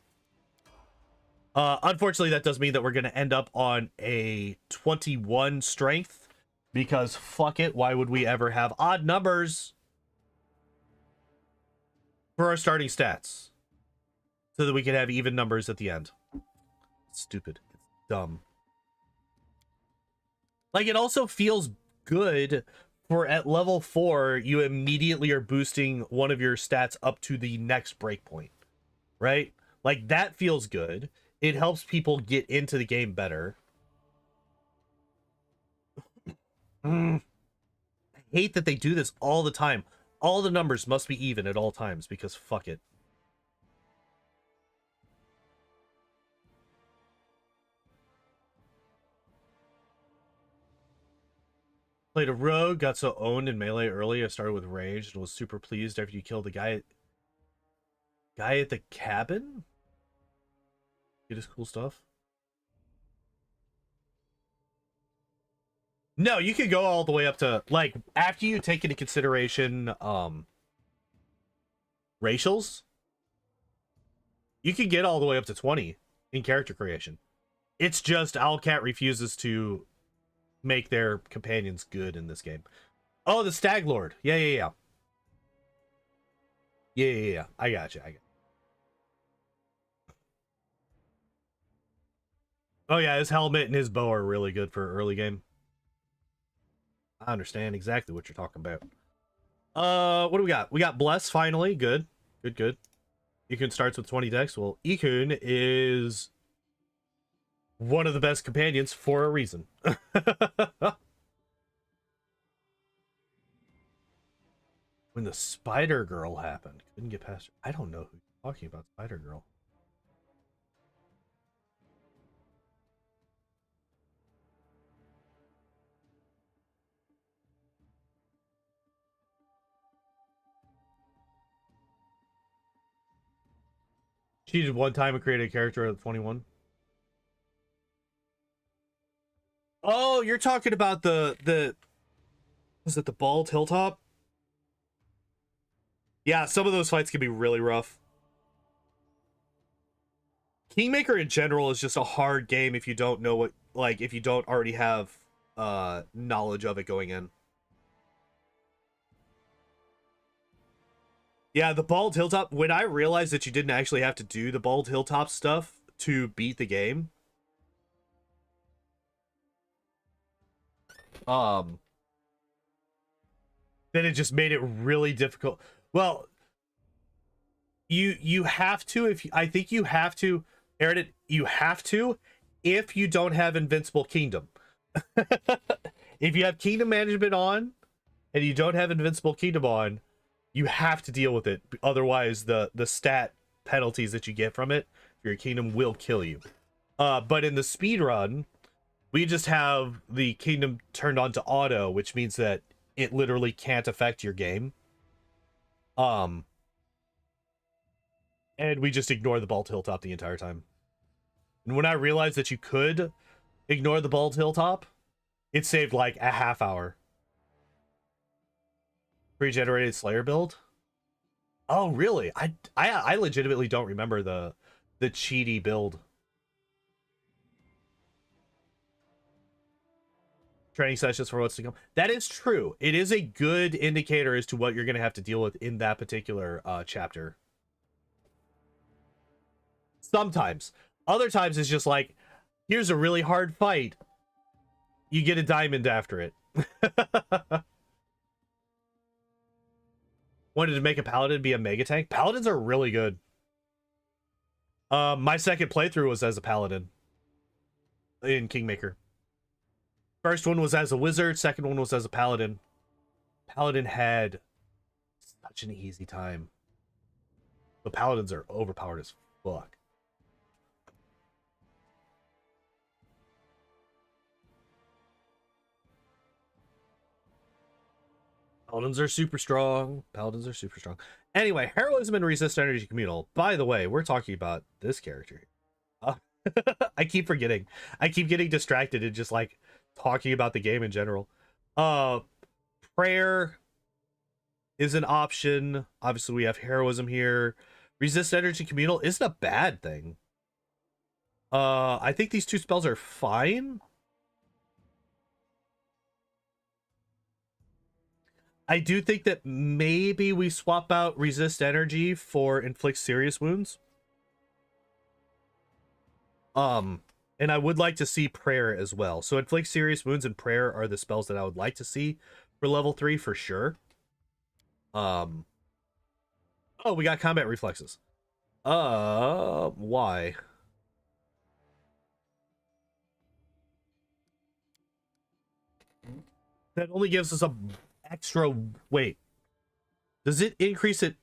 Unfortunately, that does mean that we're going to end up on a 21 strength, because fuck it, why would we ever have odd numbers for our starting stats? So that we can have even numbers at the end. It's stupid. It's dumb. Like, it also feels good for at level 4, you immediately are boosting one of your stats up to the next breakpoint, right? Like, that feels good. It helps people get into the game better. I hate that they do this all the time. All the numbers must be even at all times, because fuck it. Played a rogue, got so owned in melee early. I started with rage and was super pleased after you killed the guy at the cabin. Get his cool stuff. No, you could go all the way up to, like, after you take into consideration racials, you can get all the way up to 20 in character creation. It's just Owlcat refuses to make their companions good in this game. Oh, the Stag Lord. Yeah. I got you. Oh yeah, his helmet and his bow are really good for early game. I understand exactly what you're talking about. What do we got? We got Bless finally. Good. Ikun starts with 20 dex. Well, Ikun is one of the best companions for a reason. When the Spider Girl happened, couldn't get past her. I don't know who you're talking about, Spider Girl. She did one time and created a character at 21. Oh, you're talking about the was it the Bald Hilltop? Yeah, some of those fights can be really rough. Kingmaker in general is just a hard game if you don't know what, like, if you don't already have knowledge of it going in. Yeah, the Bald Hilltop, when I realized that you didn't actually have to do the Bald Hilltop stuff to beat the game, then it just made it really difficult. Well, you have to, if I think you have to, Aaron, you have to if you don't have Invincible Kingdom. If you have Kingdom Management on and you don't have Invincible Kingdom on, you have to deal with it. Otherwise, the stat penalties that you get from it for your kingdom will kill you. But in the speed run, we just have the kingdom turned on to auto, which means that it literally can't affect your game. And we just ignore the Bald Hilltop the entire time. And when I realized that you could ignore the Bald Hilltop, it saved like a half hour. Pregenerated Slayer build? Oh, really? I legitimately don't remember the cheaty build. training sessions for what's to come. That is true. It is a good indicator as to what you're going to have to deal with in that particular chapter. Sometimes. Other times it's just like, here's a really hard fight. You get a diamond after it. Wanted to make a paladin be a mega tank. Paladins are really good. My second playthrough was as a paladin in Kingmaker. First one was as a wizard. Second one was as a paladin. Paladin had such an easy time. The paladins are overpowered as fuck. Paladins are super strong. Paladins are super strong. Anyway, heroism and resist energy communal. By the way, we're talking about this character. I keep forgetting. I keep getting distracted and just like talking about the game in general. Prayer is an option. Obviously, we have heroism here. Resist energy communal isn't a bad thing. I think these two spells are fine. I do think that maybe we swap out resist energy for inflict serious wounds. And I would like to see prayer as well. So inflict serious wounds and prayer are the spells that I would like to see for level 3 for sure. Oh, we got combat reflexes. Why? That only gives us a extra, wait, does it increase it?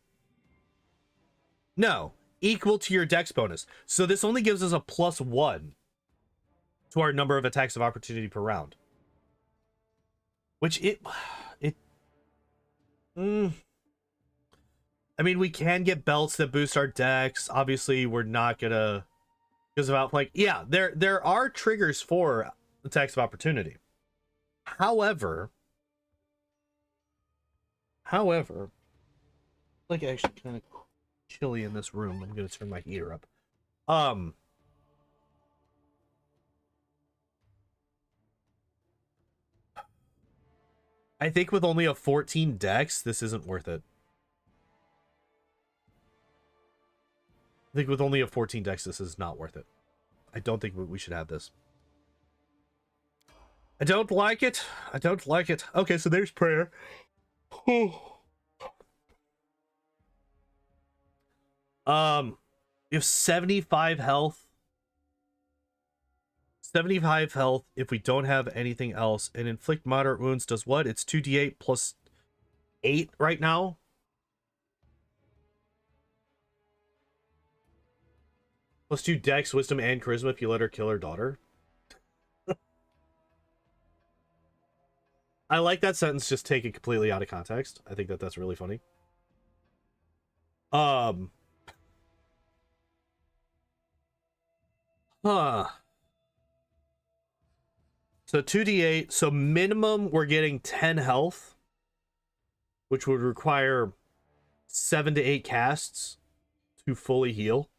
No, equal to your dex bonus. So this only gives us a +1 to our number of attacks of opportunity per round, which I mean, we can get belts that boost our dex. Obviously we're not gonna, because of outflank. Yeah, there are triggers for attacks of opportunity. However, like actually kind of chilly in this room. I'm gonna turn my heater up. I think with only a 14 dex, this isn't worth it. I think with only a 14 dex, this is not worth it. I don't think we should have this. I don't like it. I don't like it. Okay, so there's prayer. You have 75 health. 75 health if we don't have anything else. And inflict moderate wounds does what? It's 2d8 plus 8 right now. +2 dex, wisdom, and charisma if you let her kill her daughter. I like that sentence just taken completely out of context. I think that that's really funny. Huh. So 2d8. So minimum, we're getting 10 health, which would require 7 to 8 casts to fully heal.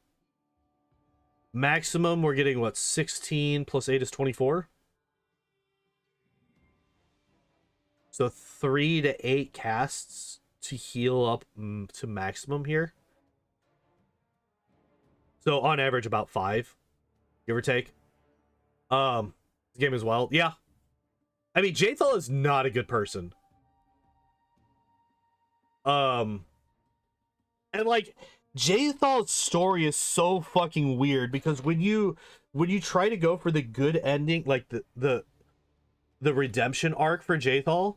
Maximum, we're getting what? 16 plus 8 is 24. So 3 to 8 casts to heal up to maximum here. So on average about 5, give or take. This game is wild. Yeah. I mean, Jaethal is not a good person. And like, Jaethal's story is so fucking weird because when you try to go for the good ending, like the redemption arc for Jaethal,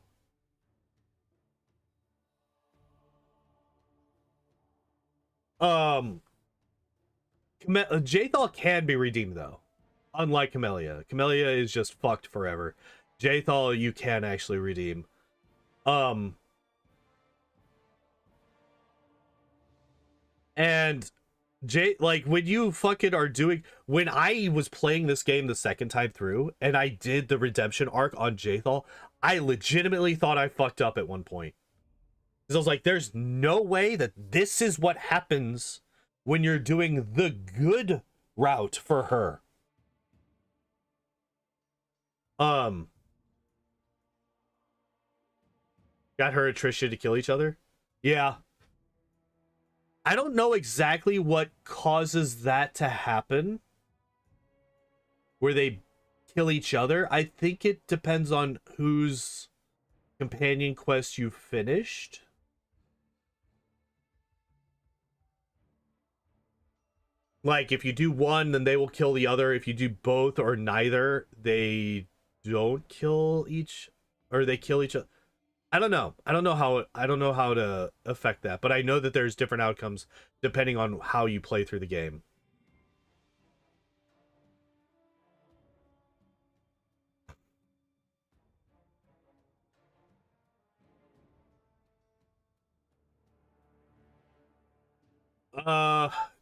Jaethal can be redeemed though, unlike Camellia. Camellia is just fucked forever. Jaethal you can actually redeem. And like when you fucking are doing, when I was playing this game the second time through and I did the redemption arc on Jaethal, I legitimately thought I fucked up at one point. Because I was like, there's no way that this is what happens when you're doing the good route for her. Got her and Trisha to kill each other. Yeah. I don't know exactly what causes that to happen, where they kill each other. I think it depends on whose companion quest you finished. Like, if you do one, then they will kill the other. If you do both or neither, they don't kill each, or they kill each other. I don't know. I don't know how to affect that, but I know that there's different outcomes depending on how you play through the game.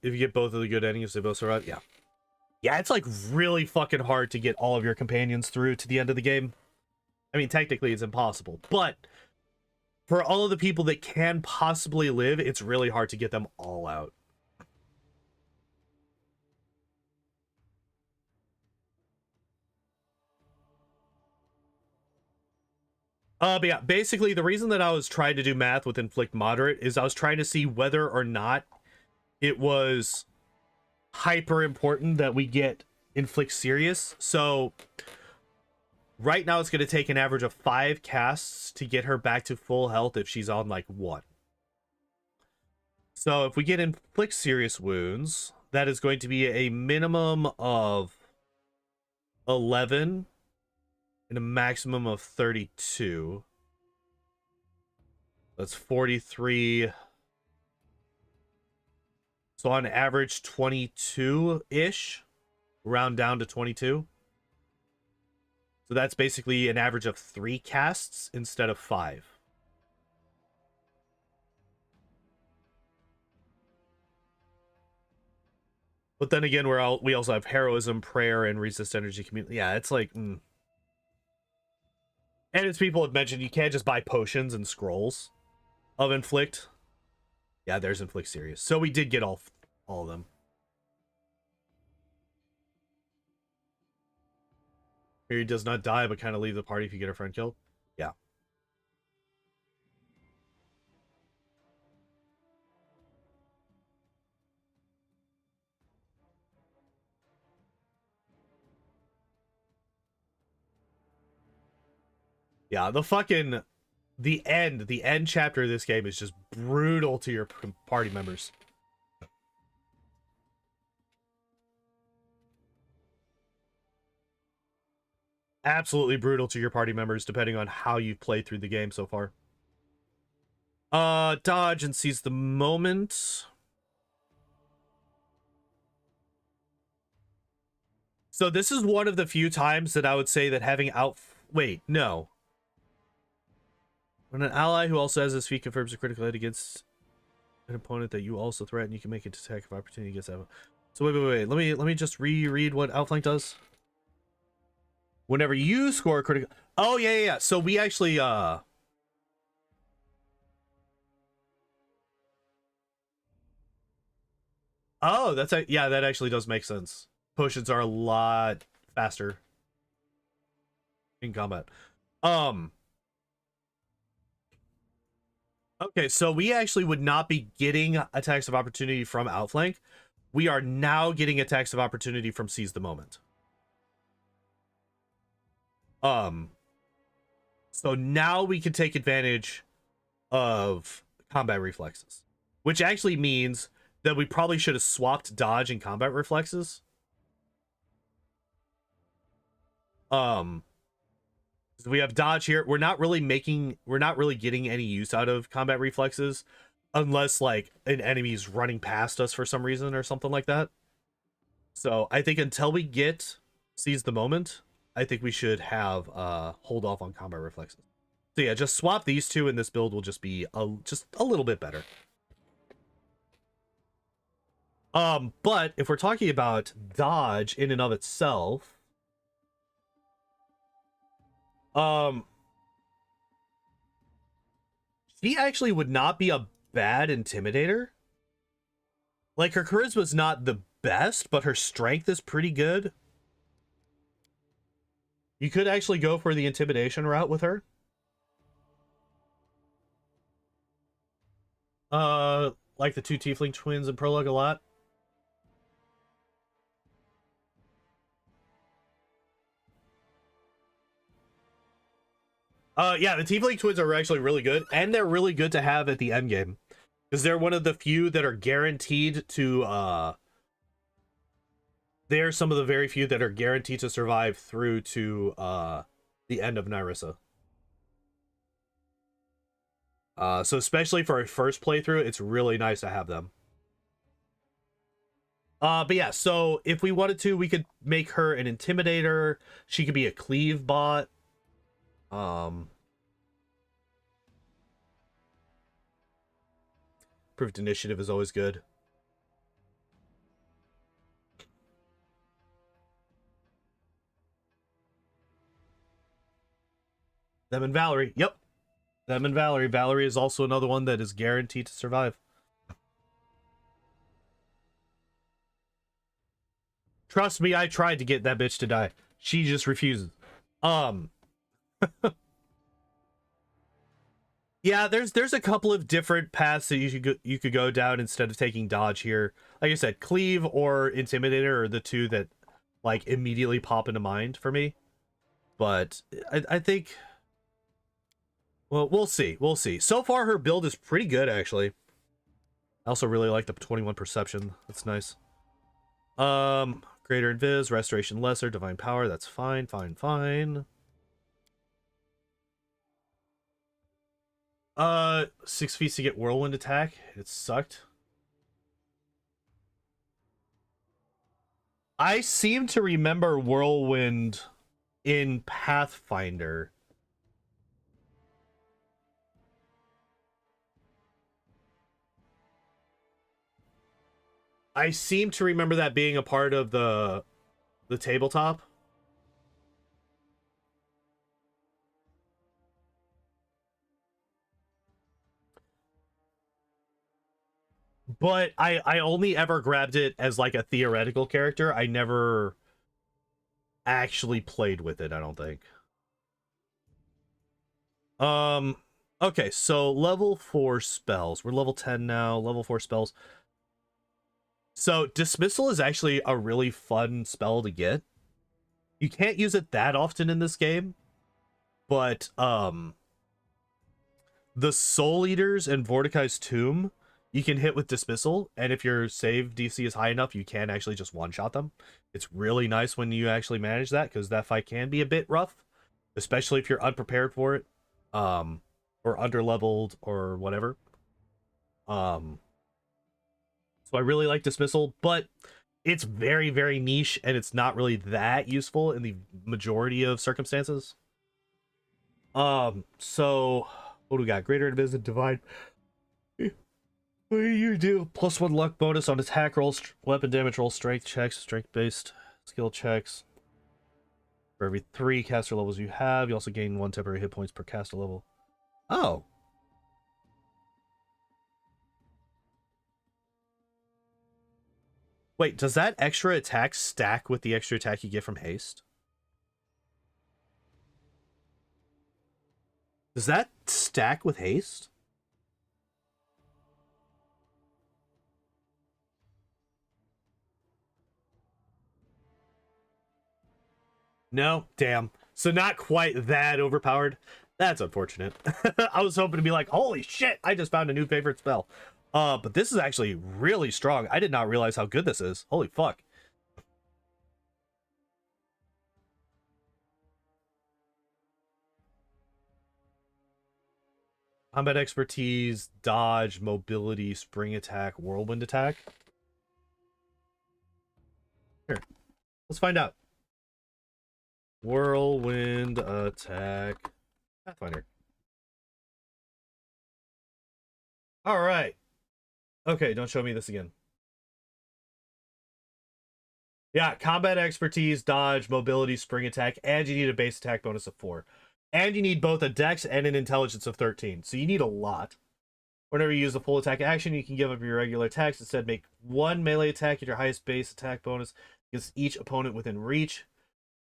If you get both of the good endings, they both survive. Yeah. Yeah, it's like really fucking hard to get all of your companions through to the end of the game. I mean, technically it's impossible, but for all of the people that can possibly live, it's really hard to get them all out. But yeah, basically the reason that I was trying to do math with inflict moderate is I was trying to see whether or not it was hyper important that we get inflict serious. So right now it's going to take an average of 5 casts to get her back to full health if she's on like 1. So if we get inflict serious wounds, that is going to be a minimum of 11 and a maximum of 32. That's 43. So on average 22-ish, round down to 22. So that's basically an average of 3 casts instead of 5. But then again, we also have heroism, prayer, and resist energy community. Yeah, it's like... And as people have mentioned, you can't just buy potions and scrolls of inflict. Yeah, there's inflict serious. So we did get all of them. He does not die, but kind of leave the party if you get a friend killed. Yeah. Yeah, the end chapter of this game is just brutal to your party members. Absolutely brutal to your party members, depending on how you've played through the game so far. Dodge and seize the moment. So this is one of the few times that I would say that having wait, no. When an ally who also has this feat confirms a critical hit against an opponent that you also threaten, you can make an attack of opportunity against that. So wait. Let me just reread what Outflank does. Whenever you score a critical... Oh, yeah. So we actually, Oh, yeah, that actually does make sense. Potions are a lot faster in combat. Okay, so we actually would not be getting attacks of opportunity from Outflank. We are now getting attacks of opportunity from Seize the Moment. So now we can take advantage of combat reflexes, which actually means that we probably should have swapped dodge and combat reflexes. We have dodge here. We're not really getting any use out of combat reflexes unless like an enemy's running past us for some reason or something like that. So I think until we get Seize the Moment, I think we should have hold off on combat reflexes. So yeah, just swap these two and this build will just be just a little bit better. But if we're talking about dodge in and of itself, she actually would not be a bad intimidator. Like, her charisma's not the best, but her strength is pretty good. You could actually go for the intimidation route with her. Like the two tiefling twins in Prologue a lot. Yeah, the tiefling twins are actually really good, and they're really good to have at the end game. Because they're one of the few that are guaranteed to, they're some of the very few that are guaranteed to survive through to, the end of Nyrissa. So especially for a first playthrough, it's really nice to have them. But yeah, so if we wanted to, we could make her an intimidator. She could be a cleave bot. Proved initiative is always good. Them and Valerie. Yep. Them and Valerie. Valerie is also another one that is guaranteed to survive. Trust me, I tried to get that bitch to die. She just refuses. Yeah, there's a couple of different paths that you could go down instead of taking dodge here. Like I said, cleave or intimidator are the two that like immediately pop into mind for me. But I think, well, we'll see. We'll see. So far, her build is pretty good, actually. I also really like the 21 perception. That's nice. Greater Invis, Restoration Lesser, Divine Power. That's fine, fine, fine. 6 feet to get Whirlwind attack. It sucked. I seem to remember Whirlwind in Pathfinder. I seem to remember that being a part of the tabletop. But I only ever grabbed it as like a theoretical character. I never actually played with it, I don't think. Okay, so level 4 spells. We're level 10 now, level 4 spells. So Dismissal is actually a really fun spell to get. You can't use it that often in this game, but the Soul Eaters and Vorticai's Tomb you can hit with Dismissal, and if your save DC is high enough, you can actually just one-shot them. It's really nice when you actually manage that, because that fight can be a bit rough, especially if you're unprepared for it, or underleveled, or whatever. So I really like Dismissal, but it's very, very niche, and it's not really that useful in the majority of circumstances. So what do we got? Greater Invis, Divine. What do you do? +1 luck bonus on attack rolls, weapon damage rolls, strength checks, strength-based skill checks. For every 3 caster levels you have, you also gain 1 temporary hit points per caster level. Oh. Wait, does that extra attack stack with the extra attack you get from haste? Does that stack with haste? No? Damn. So not quite that overpowered. That's unfortunate. I was hoping to be like, holy shit, I just found a new favorite spell. But this is actually really strong. I did not realize how good this is. Holy fuck. Combat expertise, dodge, mobility, spring attack, whirlwind attack. Here, let's find out. Whirlwind attack. Pathfinder. All right. Okay, don't show me this again. Yeah, combat expertise, dodge, mobility, spring attack, and you need a base attack bonus of 4. And you need both a dex and an intelligence of 13. So you need a lot. Whenever you use the full attack action, you can give up your regular attacks. Instead, make 1 melee attack at your highest base attack bonus against each opponent within reach.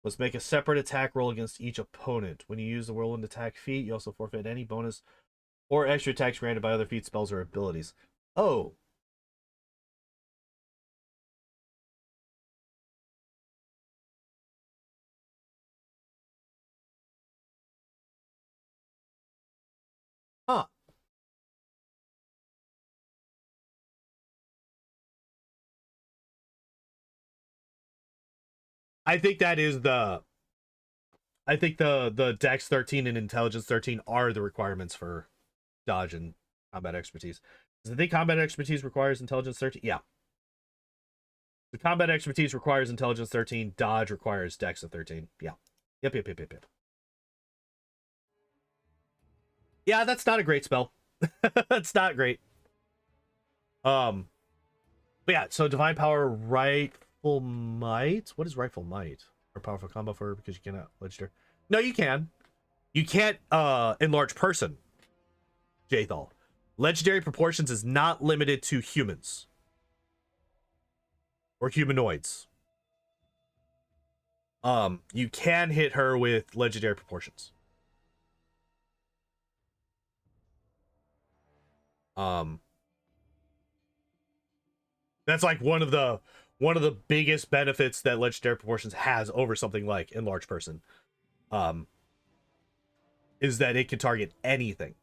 Let's make a separate attack roll against each opponent. When you use the whirlwind attack feat, you also forfeit any bonus Or extra attacks granted by other feats, spells, or abilities. Oh. Huh. I think that is the... I think the Dex 13 and Intelligence 13 are the requirements for dodge and combat expertise. Does I think combat expertise requires Intelligence 13? Yeah. The combat expertise requires Intelligence 13. Dodge requires Dex of 13. Yeah. Yep. Yeah, that's not a great spell. That's not great. But yeah, so Divine Power, Rightful Might. What is Rightful Might? Or powerful combo for because you cannot legendary. No, you can. You can't enlarge person, Jaethal. Legendary proportions is not limited to humans or humanoids. You can hit her with legendary proportions. That's like one of the biggest benefits that legendary proportions has over something like enlarged person. Is that it can target anything.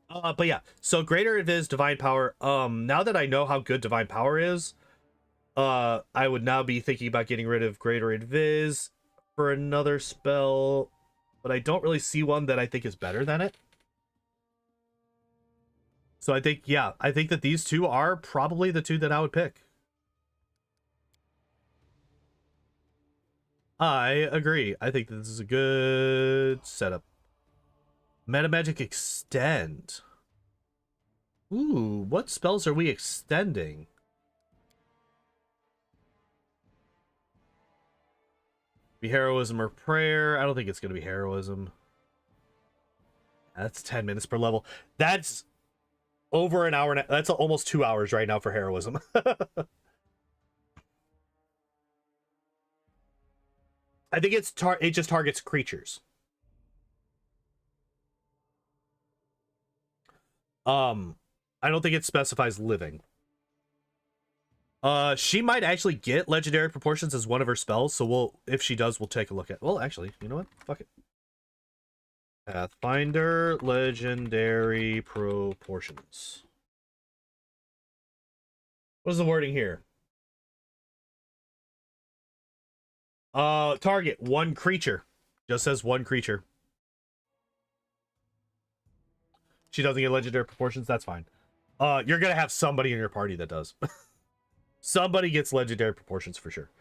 But yeah, so greater invis, divine power. Now that I know how good divine power is, I would now be thinking about getting rid of greater invis for another spell, but I don't really see one that I think is better than it. So I think, yeah, I think that these two are probably the two that I would pick. I agree. I think this is a good setup. Metamagic extend. Ooh, what spells are we extending? Be heroism or prayer. I don't think it's going to be heroism. That's 10 minutes per level. That's over an hour. That's almost 2 hours right now for heroism. I think it just targets creatures. I don't think it specifies living. She might actually get legendary proportions as one of her spells, so if she does, we'll take a look at. Well, actually, you know what? Fuck it. Pathfinder legendary proportions. What is the wording here? Target one creature. Just says one creature. She doesn't get legendary proportions. That's fine. You're gonna have somebody in your party that does. Somebody gets legendary proportions for sure.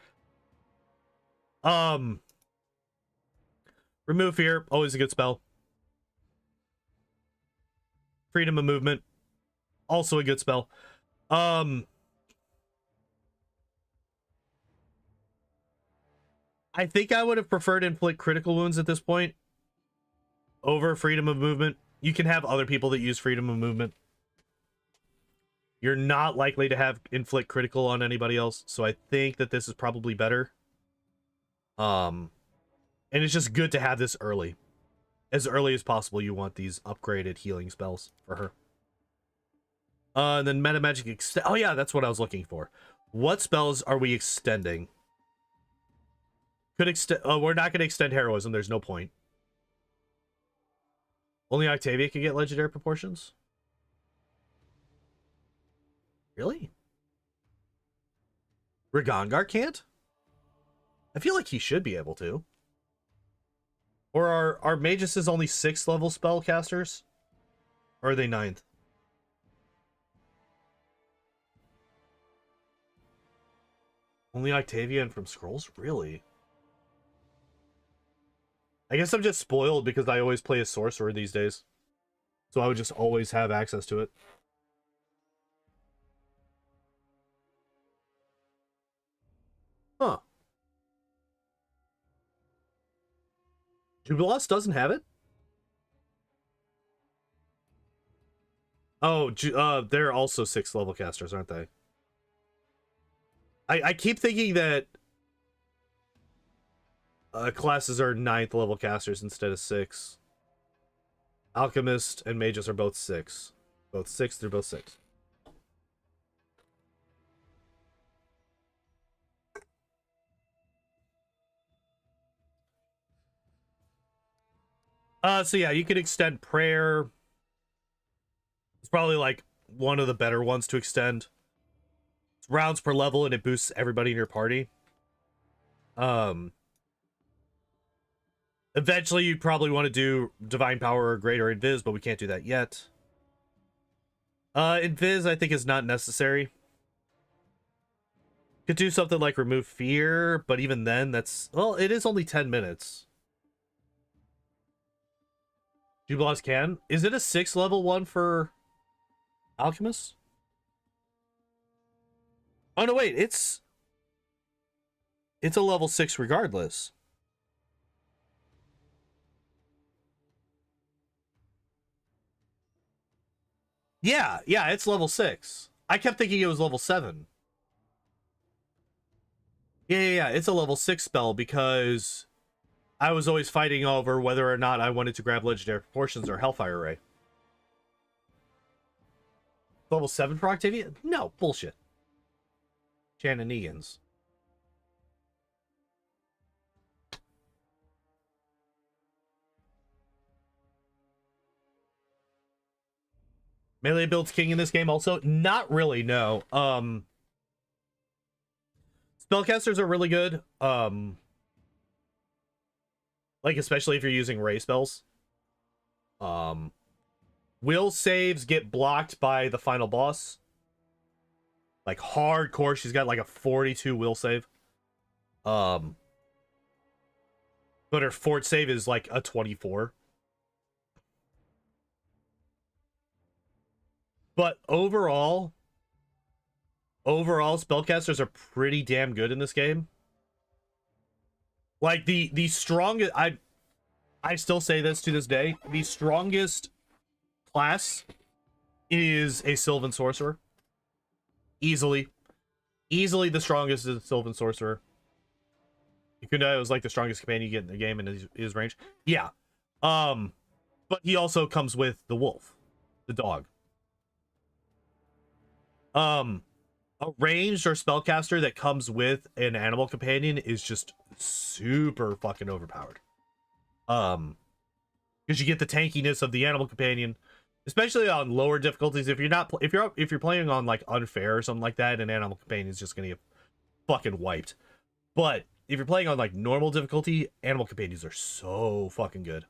Remove fear, always a good spell. Freedom of movement, also a good spell. I think I would have preferred inflict critical wounds at this point over freedom of movement. You can have other people that use freedom of movement. You're not likely to have inflict critical on anybody else, so I think that this is probably better. And it's just good to have this early. As early as possible, you want these upgraded healing spells for her. And then metamagic extend. Oh yeah, that's what I was looking for. What spells are we extending? Could extend. Oh, we're not going to extend heroism. There's no point. Only Octavia can get legendary proportions. Really? Rigongar can't? I feel like he should be able to. Or are maguses only 6th level spellcasters? Or are they 9th? Only Octavia and from Scrolls? Really? I guess I'm just spoiled because I always play a sorcerer these days. So I would just always have access to it. Huh. Jubilos doesn't have it? Oh, they're also 6th level casters, aren't they? I keep thinking that classes are 9th level casters instead of 6. Alchemist and mages are both 6. Both 6, they're both 6. So yeah, you can extend prayer. It's probably like one of the better ones to extend. It's rounds per level and it boosts everybody in your party. Eventually you'd probably want to do divine power or greater invis, but we can't do that yet. Invis I think is not necessary. Could do something like remove fear, but even then that's, well, it is only 10 minutes. Jubiloss can. Is it a 6 level one for Alchemist? Oh no, wait, it's a level 6 regardless. Yeah, it's level 6. I kept thinking it was level 7. Yeah, it's a level 6 spell because I was always fighting over whether or not I wanted to grab Legendary Proportions or Hellfire Ray. Level 7 for Octavia? No, bullshit. Shenanigans. Melee build's king in this game also? Not really, no. Spellcasters are really good. Like, especially if you're using Ray spells. Will saves get blocked by the final boss. Like, hardcore. She's got like a 42 will save. But her fort save is like a 24. But overall, spellcasters are pretty damn good in this game. Like the strongest, I still say this to this day, the strongest class is a Sylvan Sorcerer. Easily the strongest is a Sylvan Sorcerer. Kunai was like the strongest companion you get in the game in his range. Yeah. But he also comes with the wolf, the dog. A ranged or spellcaster that comes with an animal companion is just super fucking overpowered. Because you get the tankiness of the animal companion, especially on lower difficulties. If you're playing on like unfair or something like that, an animal companion is just gonna get fucking wiped. But if you're playing on like normal difficulty, animal companions are so fucking good.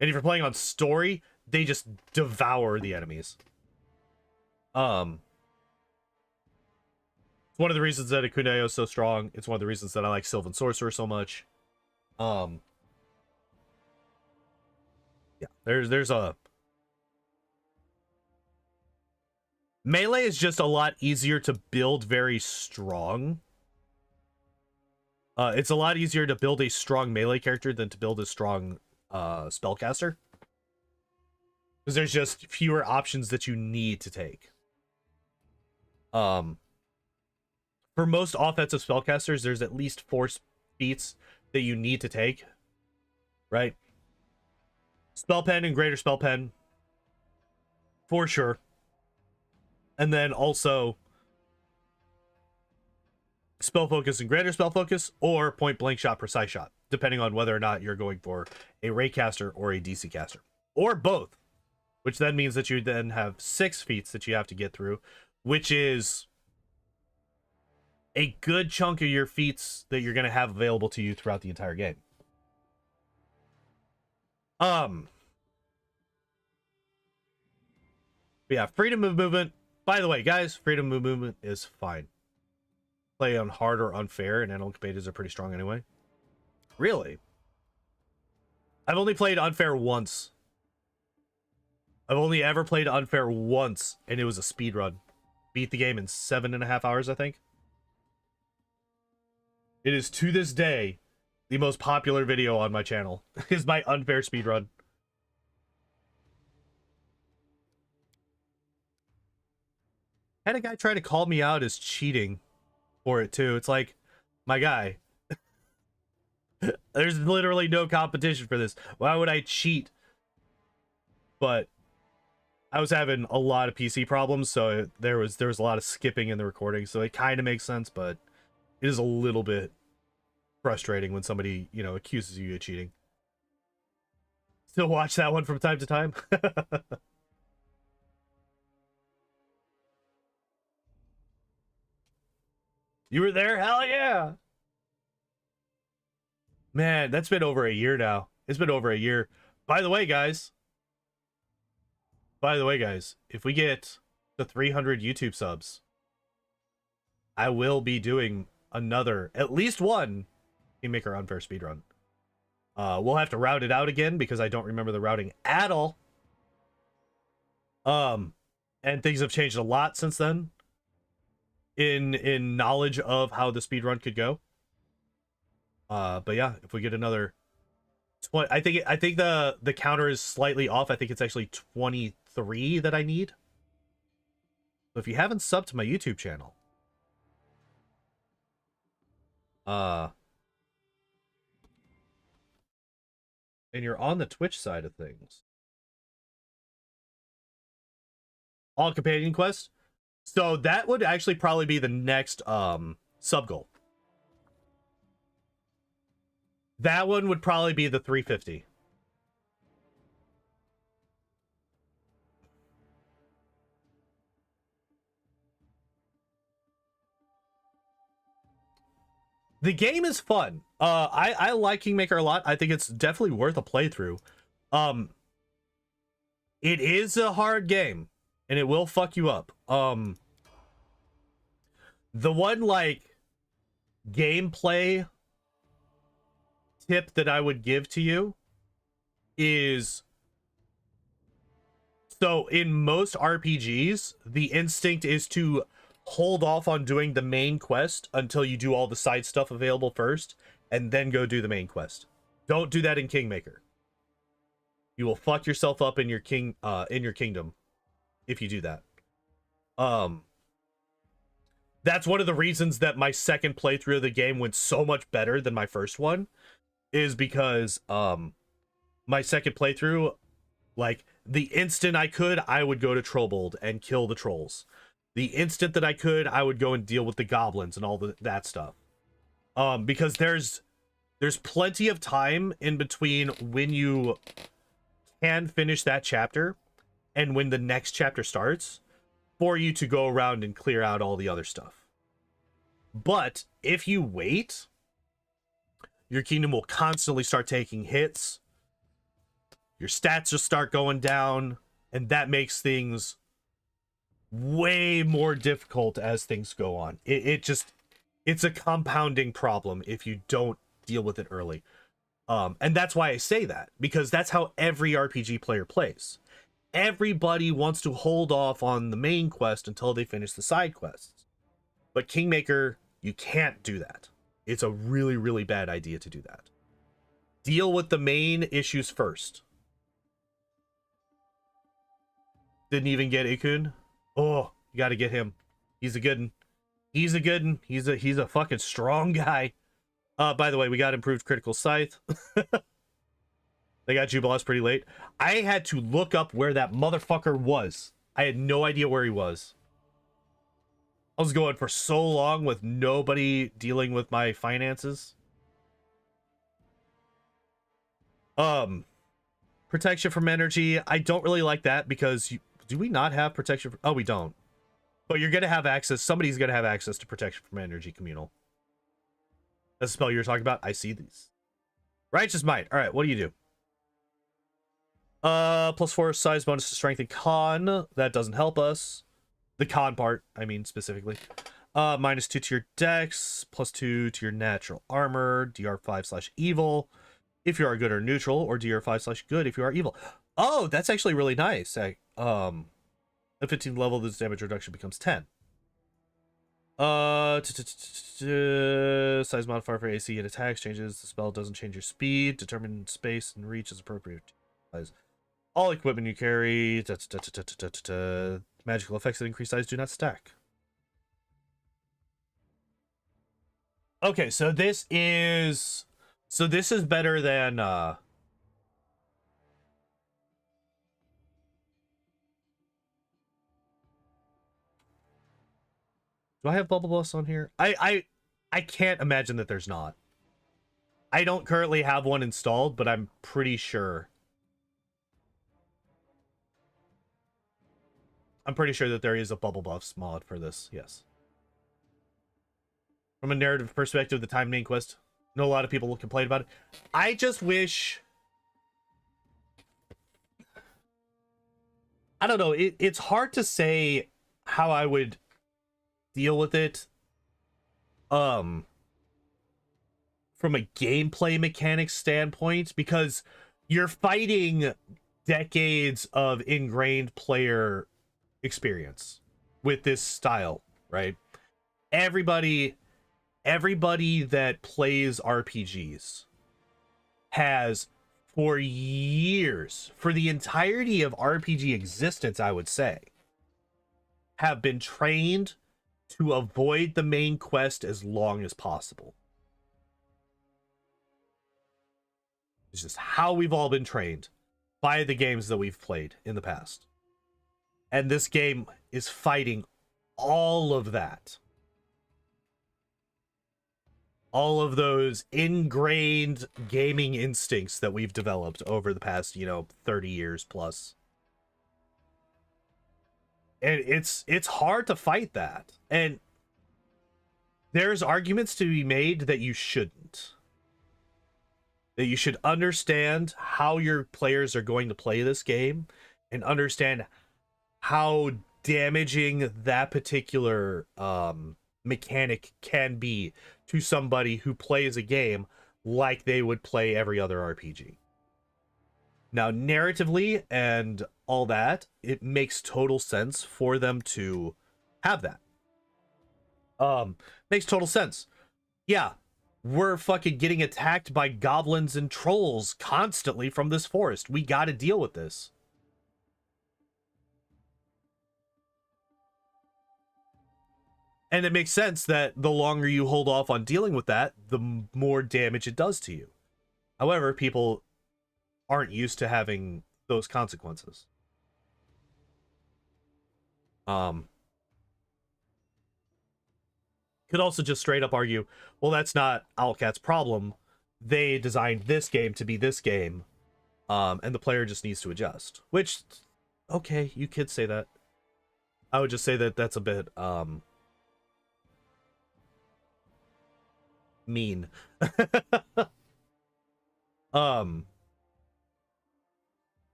And if you're playing on story, they just devour the enemies. It's one of the reasons that Akuneo is so strong. It's one of the reasons that I like Sylvan Sorcerer so much. Yeah, there's a... Melee is just a lot easier to build very strong. It's a lot easier to build a strong melee character than to build a strong spellcaster. Because there's just fewer options that you need to take. For most offensive spellcasters, there's at least 4 feats that you need to take. Right? Spell Pen and Greater Spell Pen. For sure. And then also Spell Focus and Greater Spell Focus, or Point Blank Shot, Precise Shot, depending on whether or not you're going for a Ray caster or a DC caster. Or both. Which then means that you then have 6 feats that you have to get through, which is a good chunk of your feats that you're going to have available to you throughout the entire game. Yeah, freedom of movement. By the way, guys, freedom of movement is fine. Play on hard or unfair, and animal companions are pretty strong anyway. Really? I've only played unfair once. I've only ever played unfair once, and it was a speed run. Beat the game in 7.5 hours, I think. It is, to this day, the most popular video on my channel. Is my unfair speedrun. Had a guy try to call me out as cheating for it, too. It's like, my guy, there's literally no competition for this. Why would I cheat but I was having a lot of PC problems, so there was a lot of skipping in the recording, so it kind of makes sense, but it is a little bit frustrating when somebody, you know, accuses you of cheating. Still watch that one from time to time. You were there? Hell yeah! Man, that's been over a year now. It's been over a year. By the way, guys, if we get to 300 YouTube subs, I will be doing another, at least one, Kingmaker Unfair speedrun. We'll have to route it out again because I don't remember the routing at all. And things have changed a lot since then in knowledge of how the speedrun could go. But yeah, if we get another 20, I think the counter is slightly off. I think it's actually 23 that I need. So if you haven't subbed to my YouTube channel, and you're on the Twitch side of things, all companion quest, so that would actually probably be the next sub goal. That one would probably be the 350. The game is fun. I like Kingmaker a lot. I think it's definitely worth a playthrough. It is a hard game, and it will fuck you up. The one, like, gameplay tip that I would give to you is, so in most RPGs, the instinct is to hold off on doing the main quest until you do all the side stuff available first, and then go do the main quest. Don't do that in Kingmaker. You will fuck yourself up in your kingdom if you do that. That's one of the reasons that my second playthrough of the game went so much better than my first one, is because my second playthrough, like, the instant I could, I would go to Autobuild and kill the trolls. The instant that I could, I would go and deal with the goblins and all that stuff. Because there's plenty of time in between when you can finish that chapter and when the next chapter starts for you to go around and clear out all the other stuff. But if you wait, your kingdom will constantly start taking hits. Your stats will start going down, and that makes things way more difficult as things go on. It's a compounding problem if you don't deal with it early. And that's why I say that, because that's how every RPG player plays. Everybody wants to hold off on the main quest until they finish the side quests. But Kingmaker, you can't do that. It's a really, really bad idea to do that. Deal with the main issues first. Didn't even get Ikun. Oh, you gotta get him. He's a good one. He's a good one. He's a fucking strong guy. By the way, we got improved critical scythe. They got Jubileus pretty late. I had to look up where that motherfucker was. I had no idea where he was. I was going for so long with nobody dealing with my finances. Protection from energy. I don't really like that because do we not have protection? Oh, we don't. But you're going to have access. Somebody's going to have access to protection from energy communal. That's the spell you're talking about. I see these. Righteous Might. All right, what do you do? +4 size bonus to strength and con. That doesn't help us. The con part, I mean, specifically. -2 to your dex, +2 to your natural armor, DR5/evil if you are good or neutral, or DR5/good if you are evil. Oh, that's actually really nice. At 15th level, this damage reduction becomes 10. Size modifier for AC and attacks changes. The spell doesn't change your speed. Determine space and reach is appropriate. All equipment you carry. Magical effects that increase size do not stack. Okay, so this is better than Do I have Bubble Bus on here? I can't imagine that there's not. I don't currently have one installed, but I'm pretty sure. I'm pretty sure that there is a Bubble Buffs mod for this, yes. From a narrative perspective, the time main quest, I know a lot of people will complain about it. I just wish... I don't know, it's hard to say how I would deal with it. From a gameplay mechanics standpoint, because you're fighting decades of ingrained player experience with this style, right? Everybody that plays RPGs has, for years, for the entirety of RPG existence, I would say, have been trained to avoid the main quest as long as possible. It's just how we've all been trained by the games that we've played in the past. And this game is fighting all of that. All of those ingrained gaming instincts that we've developed over the past, 30 years plus. And it's hard to fight that. And there's arguments to be made that you shouldn't. That you should understand how your players are going to play this game and understand how damaging that particular mechanic can be to somebody who plays a game like they would play every other RPG. Now, narratively and all that, it makes total sense for them to have that. Makes total sense. Yeah, we're fucking getting attacked by goblins and trolls constantly from this forest. We gotta deal with this. And it makes sense that the longer you hold off on dealing with that, the more damage it does to you. However, people aren't used to having those consequences. Could also just straight up argue, well, that's not Owlcat's problem. They designed this game to be this game, and the player just needs to adjust. Which, okay, you could say that. I would just say that that's a bit mean. Because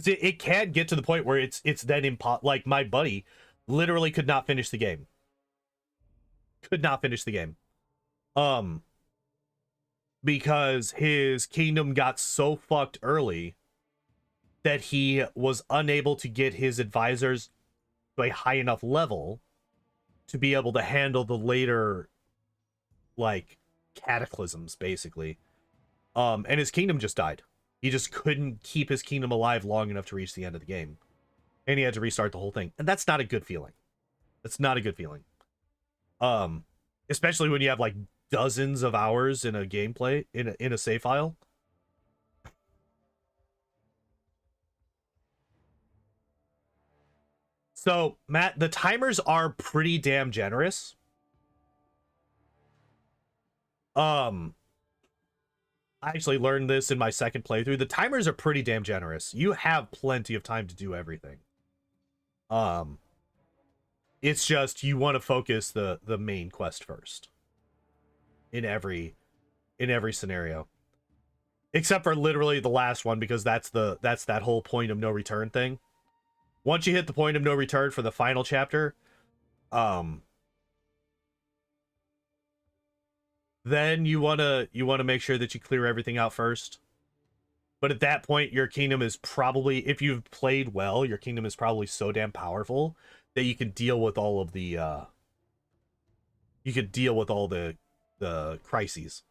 it can get to the point where it's then like my buddy literally could not finish the game. Could not finish the game. Because his kingdom got so fucked early that he was unable to get his advisors to a high enough level to be able to handle the later, like, cataclysms, basically. And his kingdom just died. He just couldn't keep his kingdom alive long enough to reach the end of the game. And he had to restart the whole thing. And that's not a good feeling. That's not a good feeling. Especially when you have, like, dozens of hours in a gameplay, in a save file. So, Matt, the timers are pretty damn generous. I actually learned this in my second playthrough. The timers are pretty damn generous. You have plenty of time to do everything. It's just you want to focus the main quest first. In every scenario. Except for literally the last one, because that's that whole point of no return thing. Once you hit the point of no return for the final chapter, then you wanna make sure that you clear everything out first. But at that point, your kingdom is probably, if you've played well, your kingdom is probably so damn powerful that you can deal with all of the the crises.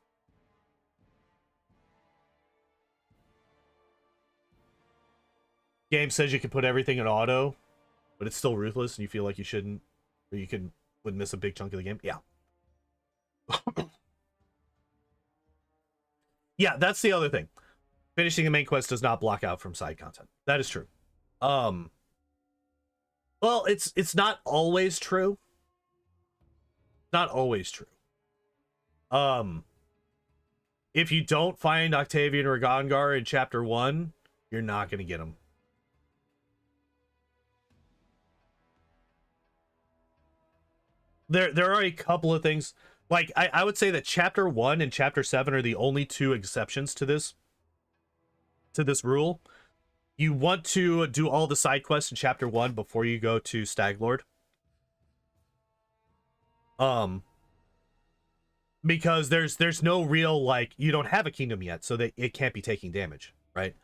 Game says you can put everything in auto, but it's still ruthless and you feel like you shouldn't, or you would miss a big chunk of the game. Yeah. Yeah, that's the other thing. Finishing the main quest does not block out from side content. That is true. Well, it's not always true. Not always true. If you don't find Octavian or Gongar in chapter 1, you're not going to get them. There are a couple of things. Like, I would say that chapter 1 and chapter 7 are the only two exceptions to this rule. You want to do all the side quests in chapter 1 before you go to Staglord. Because there's no real, like, you don't have a kingdom yet, so that it can't be taking damage, right?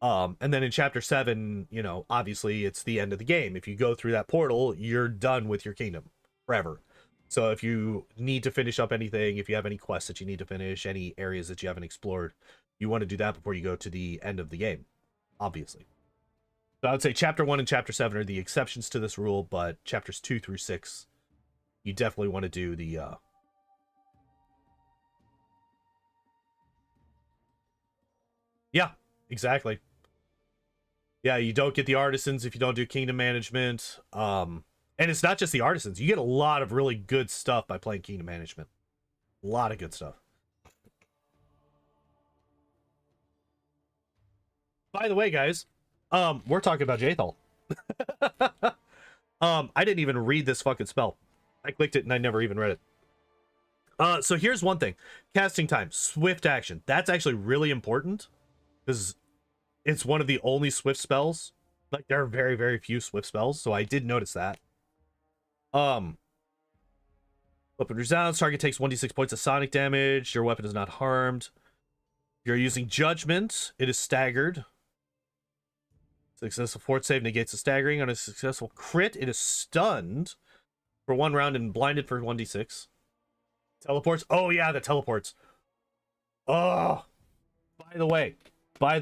And then in chapter 7, you know, obviously it's the end of the game. If you go through that portal, you're done with your kingdom forever. So if you need to finish up anything, if you have any quests that you need to finish, any areas that you haven't explored, you want to do that before you go to the end of the game, obviously. So I would say chapter 1 and chapter 7 are the exceptions to this rule, but chapters 2 through 6, you definitely want to do the yeah, exactly. Yeah, you don't get the artisans if you don't do kingdom management. And it's not just the artisans. You get a lot of really good stuff by playing kingdom management. A lot of good stuff. By the way, guys, we're talking about Jaethal. I didn't even read this fucking spell. I clicked it and I never even read it. So here's one thing. Casting time, swift action. That's actually really important because it's one of the only swift spells. Like, there are very, very few swift spells, so I did notice that. Weapon resounds, target takes 1d6 points of sonic damage. Your weapon is not harmed. If you're using Judgment, it is staggered. Successful fort save negates the staggering. On a successful crit, it is stunned for 1 round and blinded for 1d6. Teleports. Oh, yeah, the teleports. Oh, by the way. Playing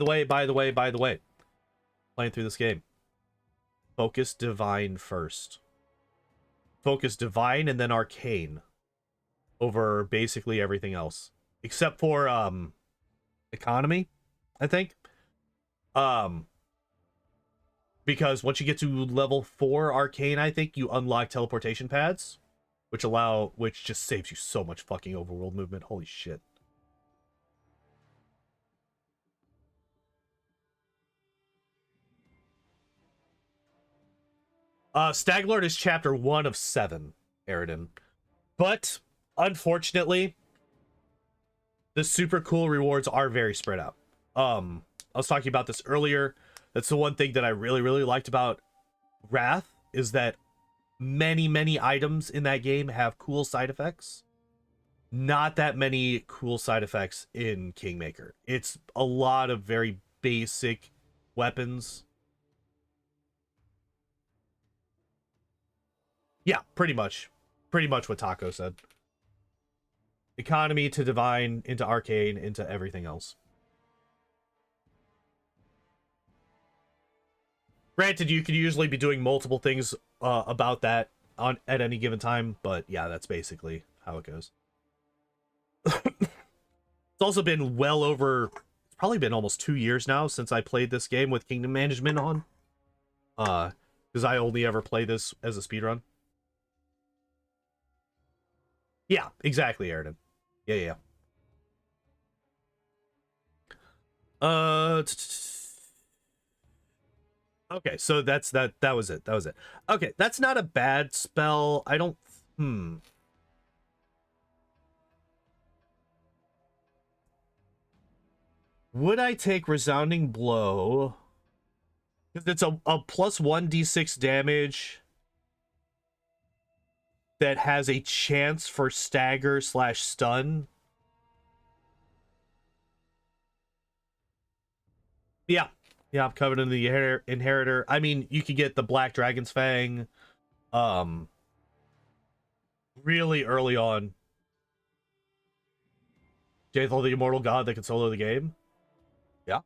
through this game. Focus Divine first. Focus Divine and then Arcane over basically everything else. Except for Economy, I think. Because once you get to level 4 Arcane, I think you unlock teleportation pads, which just saves you so much fucking overworld movement. Holy shit. Staglord is chapter 1 of 7, Eridan. But unfortunately, the super cool rewards are very spread out. I was talking about this earlier. That's the one thing that I really, really liked about Wrath, is that many items in that game have cool side effects. Not that many cool side effects in Kingmaker. It's a lot of very basic weapons. Yeah, pretty much. Pretty much what Taco said. Economy to Divine, into Arcane, into everything else. Granted, you could usually be doing multiple things about that at any given time, but yeah, that's basically how it goes. It's also been well over, it's probably been almost 2 years now since I played this game with Kingdom Management on. Because I only ever play this as a speedrun. Yeah, exactly, Eridan. Yeah. Okay, so that was it. That was it. Okay, that's not a bad spell. I don't Would I take Resounding Blow? Because it's a plus 1d6 damage that has a chance for stagger / stun. Yeah, I'm covered in the Inheritor. I mean, you could get the Black Dragon's Fang really early on. Jaethal, the Immortal God that can solo the game. Yeah.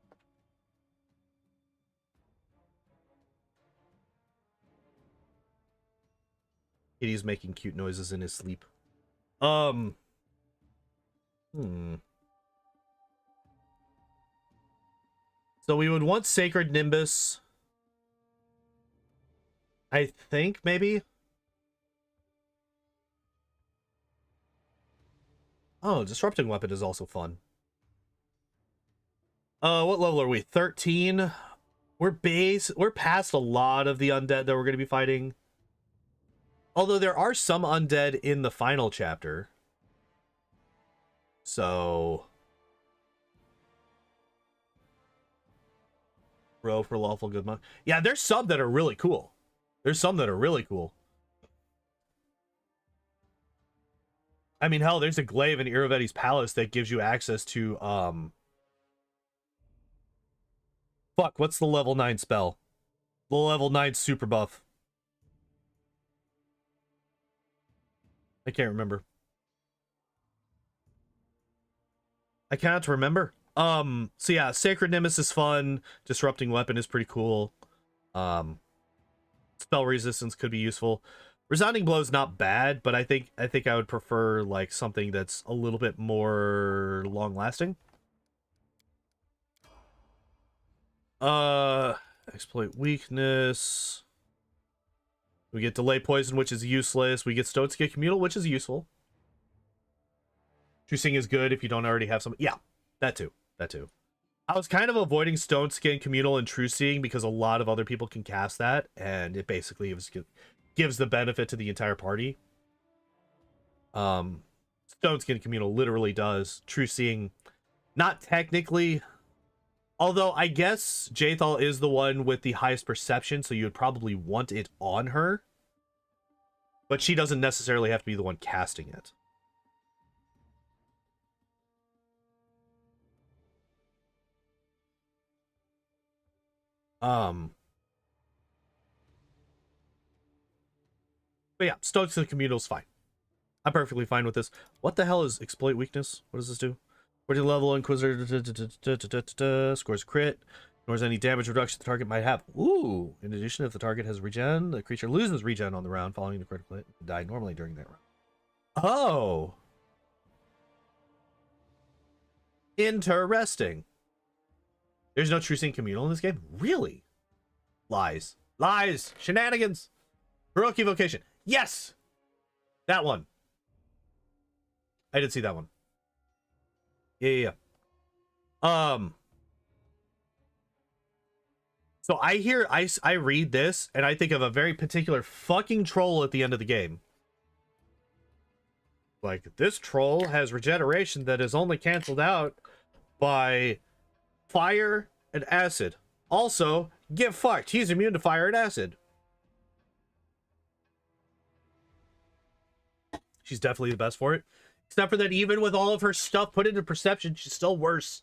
Kitty's making cute noises in his sleep. So we would want Sacred Nimbus. I think, maybe? Oh, disrupting weapon is also fun. What level are we? 13. We're past a lot of the undead that we're going to be fighting. Although there are some undead in the final chapter. So row for lawful good monk. Yeah, there's some that are really cool. There's some that are really cool. I mean, hell, there's a glaive in Iravetti's palace that gives you access to fuck, what's the level 9 spell? The level 9 super buff. I can't remember. I can't remember. So yeah, Sacred Nimbus is fun. Disrupting Weapon is pretty cool. Spell resistance could be useful. Resounding Blow is not bad, but I think I would prefer like something that's a little bit more long lasting. Exploit weakness. We get Delay Poison, which is useless. We get Stone Skin Communal, which is useful. True Seeing is good if you don't already have some. Yeah, that too. That too. I was kind of avoiding Stone Skin Communal and True Seeing because a lot of other people can cast that, and it basically gives the benefit to the entire party. Stone Skin Communal literally does. True Seeing, not technically. Although I guess Jaethal is the one with the highest perception, so you would probably want it on her. But she doesn't necessarily have to be the one casting it. But yeah, Stones to the Communal's fine. I'm perfectly fine with this. What the hell is Exploit Weakness? What does this do? 40 level Inquisitor scores crit. Ignores any damage reduction the target might have. Ooh! In addition, if the target has regen, the creature loses regen on the round following the critical hit and die normally during that round. Oh! Interesting. There's no True Seeing Communal in this game? Really? Lies. Lies! Shenanigans! Heroic Evocation. Yes! That one. I did see that one. Yeah. So I read this and I think of a very particular fucking troll at the end of the game. Like, this troll has regeneration that is only canceled out by fire and acid. Also, get fucked. He's immune to fire and acid. She's definitely the best for it. Except for that, even with all of her stuff put into perception, she's still worse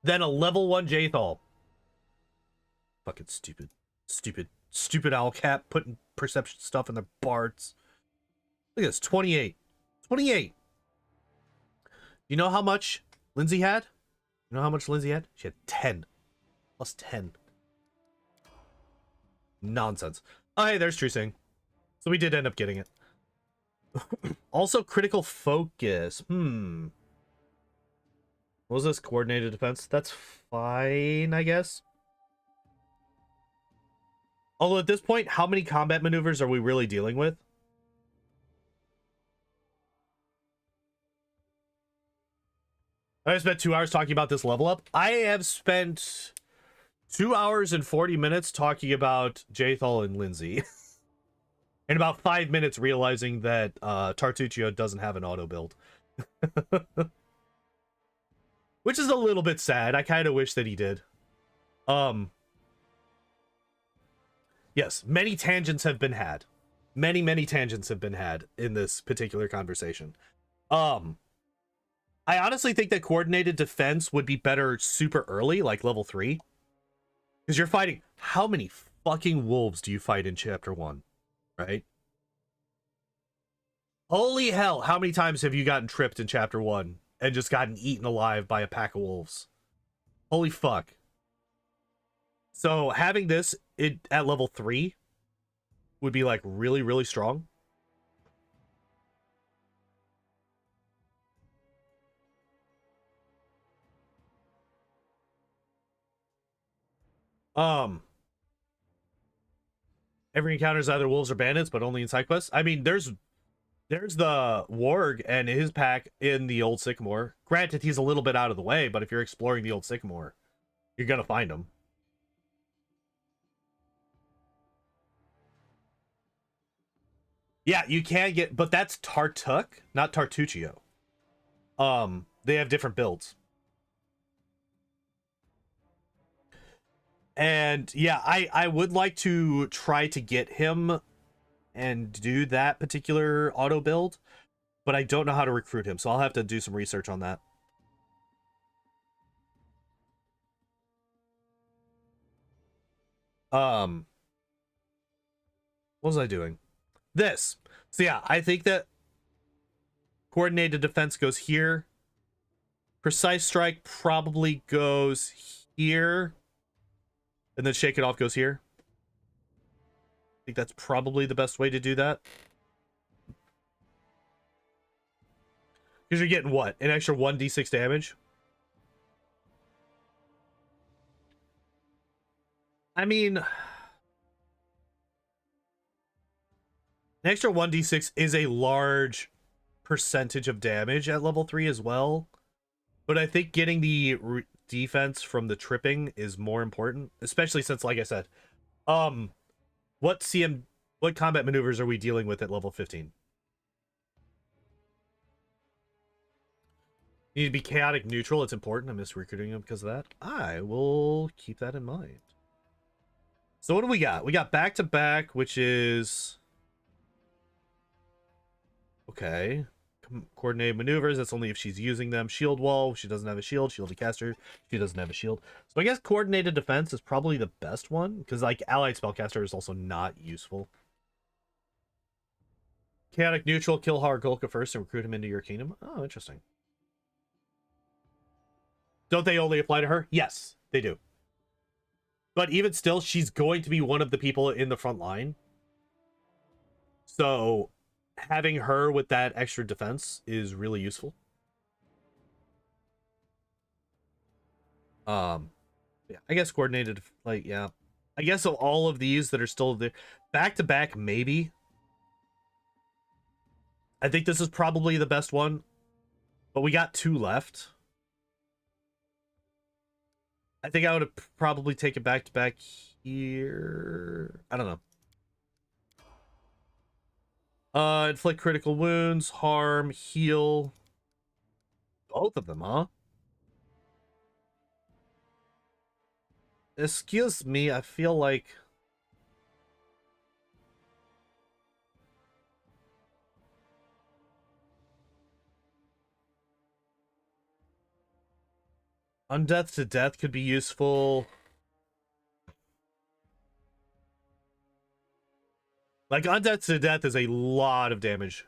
than a level 1 Jaethal. Fucking stupid. Stupid Owlcat putting perception stuff in their bards. Look at this, 28. 28. You know how much Linzi had? You know how much Linzi had? She had 10. Plus 10. Nonsense. Oh, hey, there's True Seeing. So we did end up getting it. Also, critical focus. What was this? Coordinated defense? That's fine, I guess. Although at this point, how many combat maneuvers are we really dealing with? I spent 2 hours talking about this level up. I have spent 2 hours and 40 minutes talking about Jaethal and Linzi. And about 5 minutes realizing that Tartuccio doesn't have an auto build. Which is a little bit sad. I kind of wish that he did. Yes, many tangents have been had. Many tangents have been had in this particular conversation. I honestly think that coordinated defense would be better super early, like level 3. Because you're fighting... How many fucking wolves do you fight in chapter 1? Right? Holy hell, how many times have you gotten tripped in chapter 1 and just gotten eaten alive by a pack of wolves? Holy fuck. So having this at level 3 would be like really strong. Every encounter is either wolves or bandits, but only in side quests. I mean, there's There's the Warg and his pack in the old Sycamore. Granted, he's a little bit out of the way, but if you're exploring the old Sycamore, you're gonna find him. Yeah, you can get, but that's Tartuk, not Tartuccio. They have different builds. And yeah, I would like to try to get him and do that particular auto build, but I don't know how to recruit him, so I'll have to do some research on that. What was I doing? This. So yeah, I think that coordinated defense goes here. Precise strike probably goes here. And then shake it off goes here. I think that's probably the best way to do that. Because you're getting what? An extra 1d6 damage? I mean, an extra 1d6 is a large percentage of damage at level 3 as well. But I think getting the defense from the tripping is more important, especially since, like I said, what combat maneuvers are we dealing with at level 15? You need to be chaotic neutral. It's important. I miss recruiting him because of that. I will keep that in mind. So what do we got? We got back to back, which is okay. Coordinated maneuvers. That's only if she's using them. Shield wall. She doesn't have a shield. Shielded caster. She doesn't have a shield. So I guess coordinated defense is probably the best one because like allied spellcaster is also not useful. Chaotic neutral. Kill Hargulka first and recruit him into your kingdom. Oh, interesting. Don't they only apply to her? Yes, they do. But even still, she's going to be one of the people in the front line. So having her with that extra defense is really useful. Yeah, I guess coordinated, like, yeah. I guess of all of these that are still there, back to back, maybe. I think this is probably the best one, but we got 2 left. I think I would probably take it back to back here. I don't know. Inflict critical wounds, harm, heal. Both of them, huh? Excuse me, I feel like Undeath to Death could be useful. Like, Undeath to Death is a lot of damage.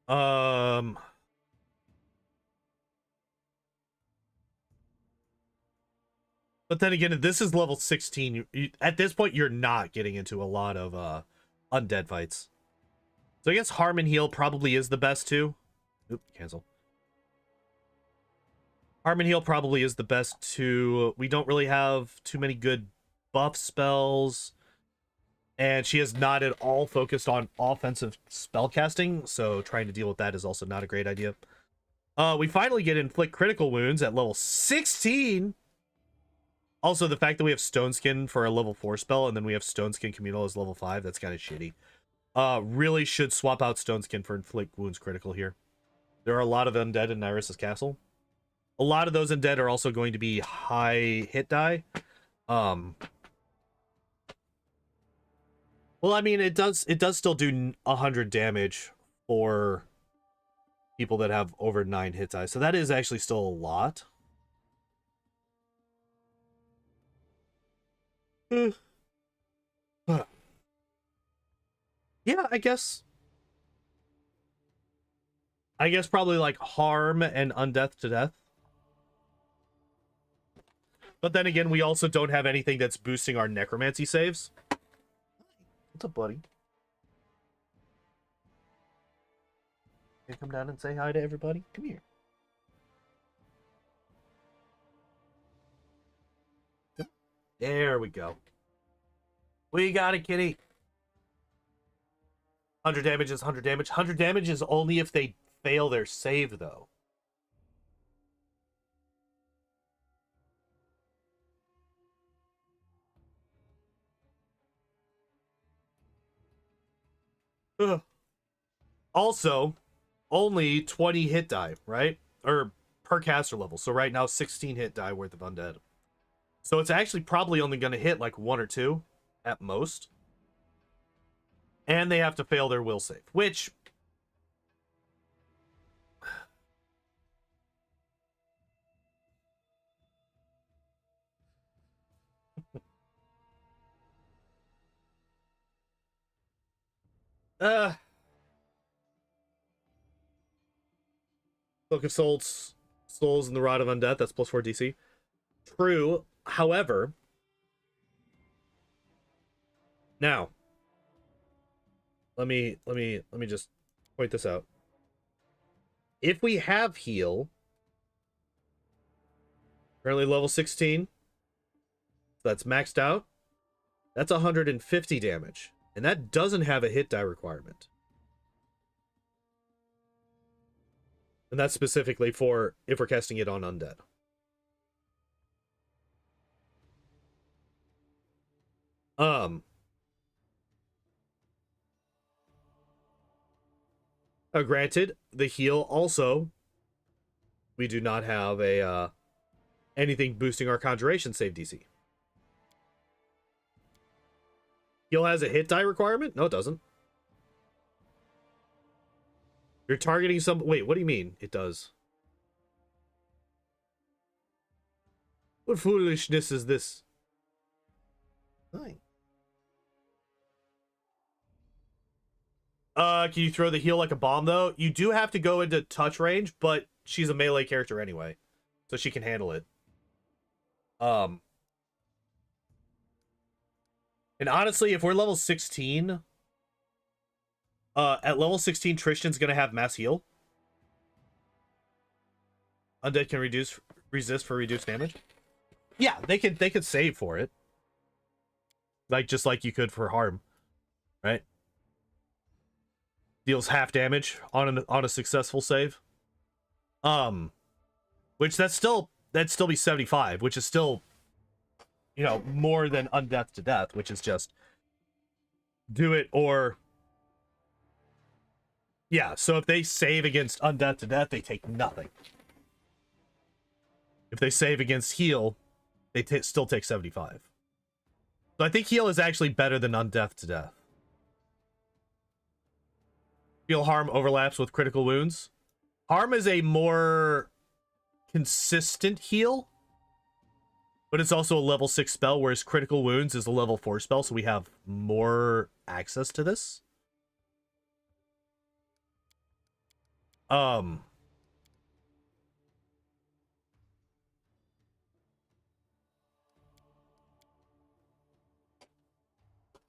But then again, if this is level 16, at this point, you're not getting into a lot of undead fights. So I guess Harm and Heal probably is the best too. Oop, cancel. Harm and Heal probably is the best too. We don't really have too many good buff spells. And she is not at all focused on offensive spellcasting, so trying to deal with that is also not a great idea. We finally get Inflict Critical Wounds at level 16. Also, the fact that we have Stone Skin for a level 4 spell, and then we have Stone Skin Communal as level 5, that's kind of shitty. Really should swap out Stone Skin for Inflict Wounds Critical here. There are a lot of undead in Nyrus's castle. A lot of those undead are also going to be high hit die. Well, I mean, it does still do 100 damage for people that have over 9 hit die. So that is actually still a lot. Yeah, I guess probably like Harm and Undeath to Death. But then again, we also don't have anything that's boosting our necromancy saves. What's up, buddy? Can you come down and say hi to everybody? Come here. There we go. We got it, kitty. 100 damage is 100 damage. 100 damage is only if they fail their save, though. Ugh. Also, only 20 hit die, right? Or per caster level. So right now, 16 hit die worth of undead. So it's actually probably only going to hit like 1 or 2 at most. And they have to fail their will save, which... Book of Souls and the Rod of Undeath, that's +4 DC. True. However, now let me just point this out. If we have heal, currently level 16, so that's maxed out. That's 150 damage, and that doesn't have a hit die requirement. And that's specifically for if we're casting it on undead. Granted, the heal also, we do not have a anything boosting our conjuration save DC. Heal has a hit die requirement? No, it doesn't. You're targeting some... Wait, what do you mean? It does. What foolishness is this? Fine. Can you throw the heal like a bomb, though? You do have to go into touch range, but she's a melee character anyway, so she can handle it. And honestly, if we're level 16, at level 16, Tristan's gonna have mass heal. Undead can resist for reduced damage. Yeah, they could save for it. Like just like you could for harm, right? Deals half damage on a successful save. Which that'd still be 75, which is still, you know, more than undeath to death, which is just do it or... Yeah, so if they save against undeath to death, they take nothing. If they save against heal, they still take 75. So I think heal is actually better than undeath to death. Feel harm overlaps with critical wounds. Harm is a more consistent heal, but it's also a level 6 spell, whereas critical wounds is a level 4 spell, so we have more access to this.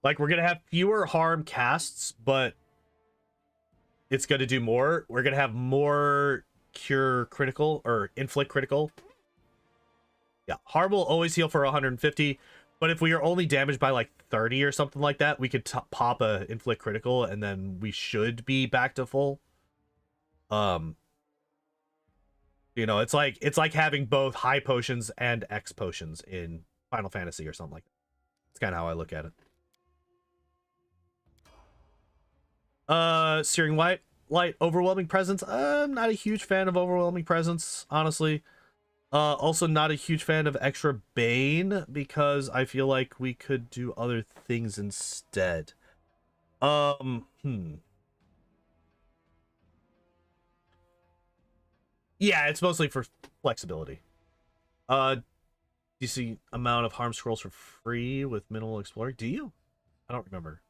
Like, we're gonna have fewer harm casts, but it's gonna do more. We're gonna have more cure critical, or inflict critical. Yeah, harm will always heal for 150, but if we are only damaged by like 30 or something like that, we could pop a inflict critical, and then we should be back to full. You know, it's like having both high potions and X potions in Final Fantasy or something like that. It's kind of how I look at it. Searing light, overwhelming presence. I'm not a huge fan of overwhelming presence, honestly. Also not a huge fan of extra bane, because I feel like we could do other things instead. Yeah, it's mostly for flexibility. You see amount of harm scrolls for free with minimal exploring? Do you? I don't remember.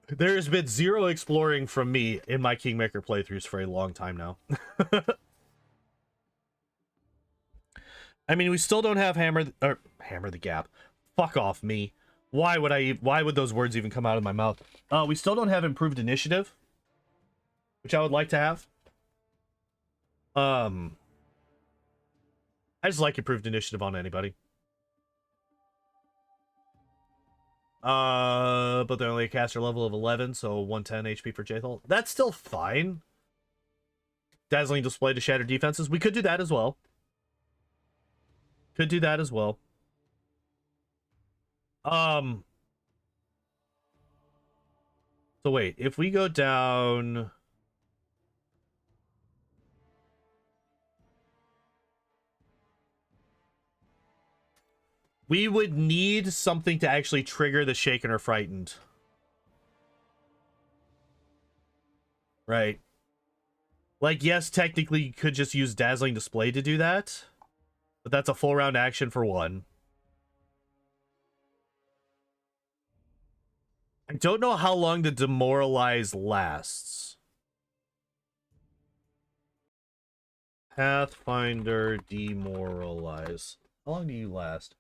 There's been 0 exploring from me in my Kingmaker playthroughs for a long time now. I mean, we still don't have hammer the gap. Fuck off, me. Why would those words even come out of my mouth? We still don't have improved initiative, which I would like to have. I just like improved initiative on anybody. But they're only a caster level of 11, so 110 HP for Jaethal. That's still fine. Dazzling display to shatter defenses. We could do that as well. Could do that as well. So wait, if we go down... We would need something to actually trigger the shaken or frightened. Right. Like, yes, technically you could just use Dazzling Display to do that. But that's a full round action for one. I don't know how long the Demoralize lasts. Pathfinder Demoralize. How long do you last?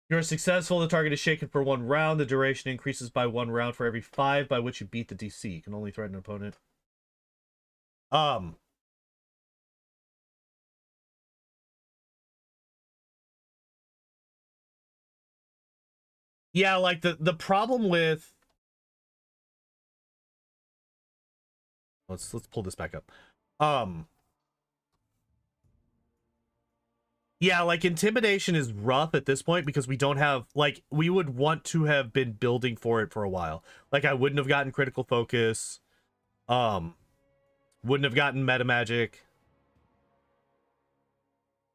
You're successful. The target is shaken for 1 round. The duration increases by 1 round for every 5 by which you beat the DC. You can only threaten an opponent. Yeah, like the problem with... Let's pull this back up. Yeah, like intimidation is rough at this point because we don't have, like, we would want to have been building for it for a while. Like, I wouldn't have gotten critical focus. Wouldn't have gotten meta magic.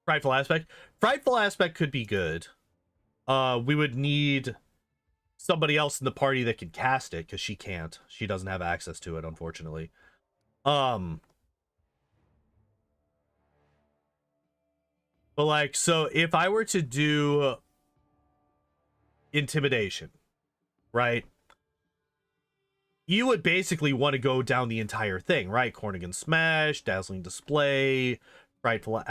Frightful aspect. Frightful aspect could be good. We would need somebody else in the party that can cast it because she can't. She doesn't have access to it, unfortunately. But like, so if I were to do intimidation, right? You would basically want to go down the entire thing, right? Cornigan Smash, Dazzling Display, Frightful,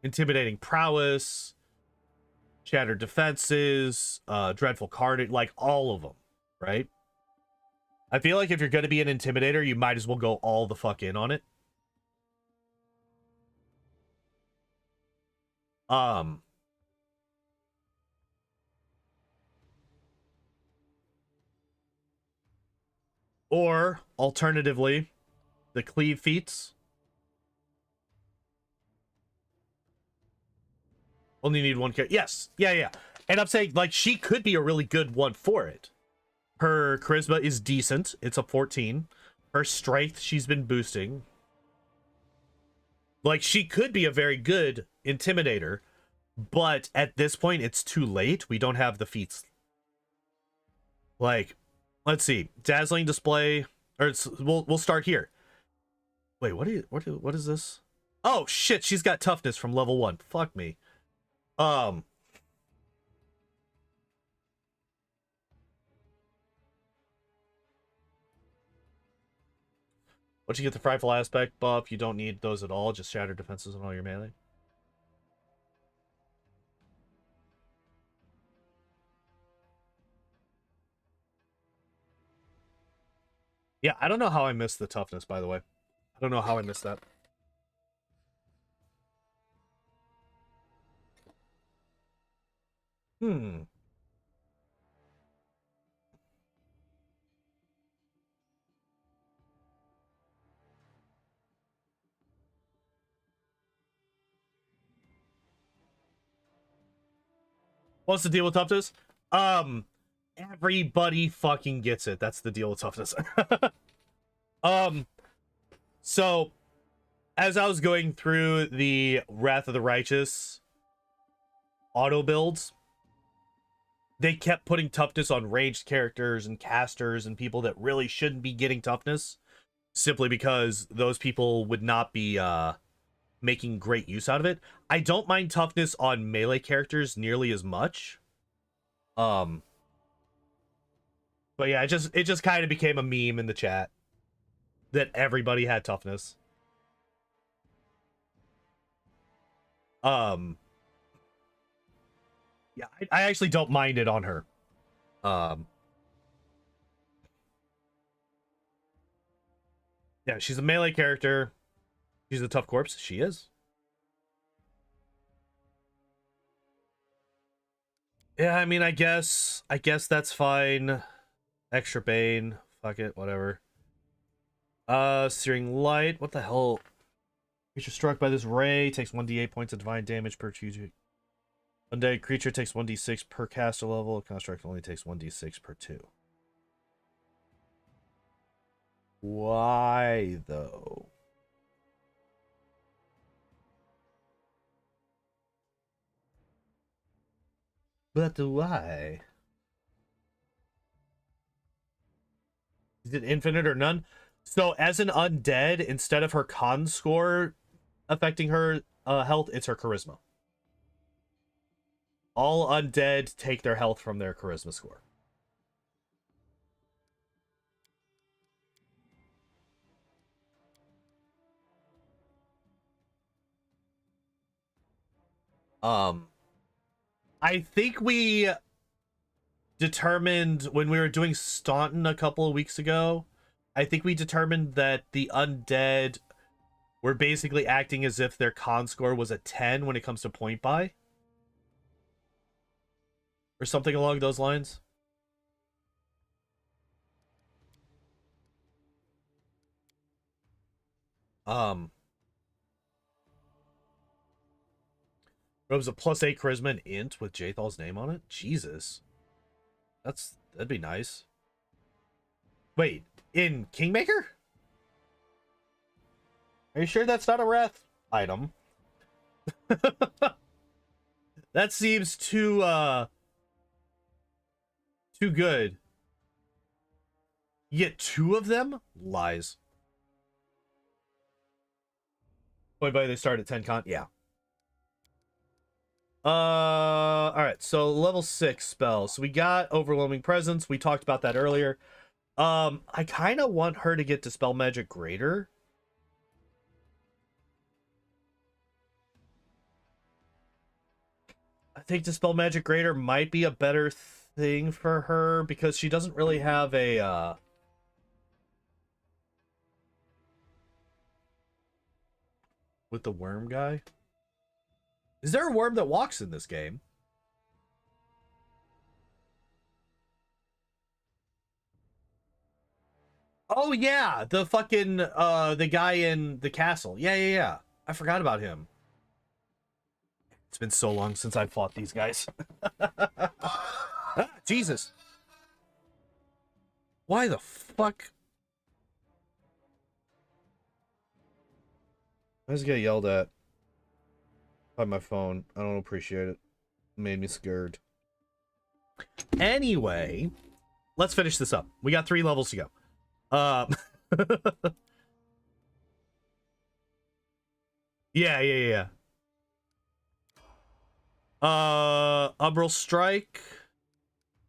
Intimidating Prowess, Shattered Defenses, Dreadful Card, like all of them, right? I feel like if you're going to be an Intimidator, you might as well go all the fuck in on it. Or, alternatively, the Cleave Feats. Only need 1 character. Yes. Yeah. And I'm saying, like, she could be a really good one for it. Her charisma is decent. It's a 14. Her strength, she's been boosting. Like, she could be a very good intimidator. But at this point, it's too late. We don't have the feats. Like, let's see. Dazzling Display. Or we'll start here. Wait, what is this? Oh, shit. She's got toughness from level 1. Fuck me. Once you get the Frightful Aspect buff, you don't need those at all. Just Shatter Defenses on all your melee. Yeah, I don't know how I missed the toughness, by the way. I don't know how I missed that. What's the deal with toughness? Everybody fucking gets it. That's the deal with toughness. So as I was going through the Wrath of the Righteous auto builds, they kept putting toughness on ranged characters and casters and people that really shouldn't be getting toughness, simply because those people would not be making great use out of it. I don't mind toughness on melee characters nearly as much. But yeah, it just kind of became a meme in the chat that everybody had toughness. Um, yeah, I actually don't mind it on her. Yeah, she's a melee character. She's a tough corpse. She is. Yeah, I mean, I guess that's fine. Extra Bane. Fuck it, whatever. Searing Light. What the hell? Creature struck by this ray takes 1d8 points of divine damage per two. Undead creature takes 1d6 per caster level. Construct only takes 1d6 per 2. Why, though? But why? Is it infinite or none? So, as an undead, instead of her con score affecting her health, it's her charisma. All undead take their health from their charisma score. I think we determined when we were doing Staunton a couple of weeks ago, I think we determined that the undead were basically acting as if their con score was a 10 when it comes to point buy. Or something along those lines. Um, it was a +8 charisma and int with Jaethal's name on it. Jesus. That'd be nice. Wait, in Kingmaker? Are you sure that's not a wrath item? That seems too good. You get 2 of them? Lies. Wait, by they start at 10 con? Yeah. All right. So level 6 spells. So we got Overwhelming Presence. We talked about that earlier. I kind of want her to get Dispel Magic Greater. I think Dispel Magic Greater might be a better thing for her because she doesn't really have a with the worm guy. Is there a worm that walks in this game? Oh yeah, the fucking the guy in the castle. Yeah. I forgot about him. It's been so long since I fought these guys. Ah, Jesus. Why the fuck? I just get yelled at by my phone. I don't appreciate it. Made me scared. Anyway, let's finish this up. We got 3 levels to go. Yeah. Umbral Strike.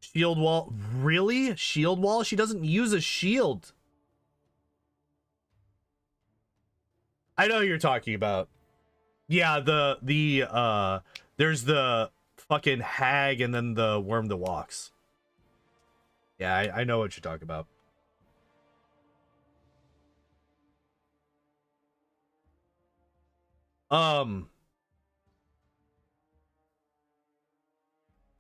Shield Wall. Really? Shield Wall? She doesn't use a shield. I know who you're talking about. Yeah, there's the fucking hag and then the worm that walks. Yeah, I know what you're talking about.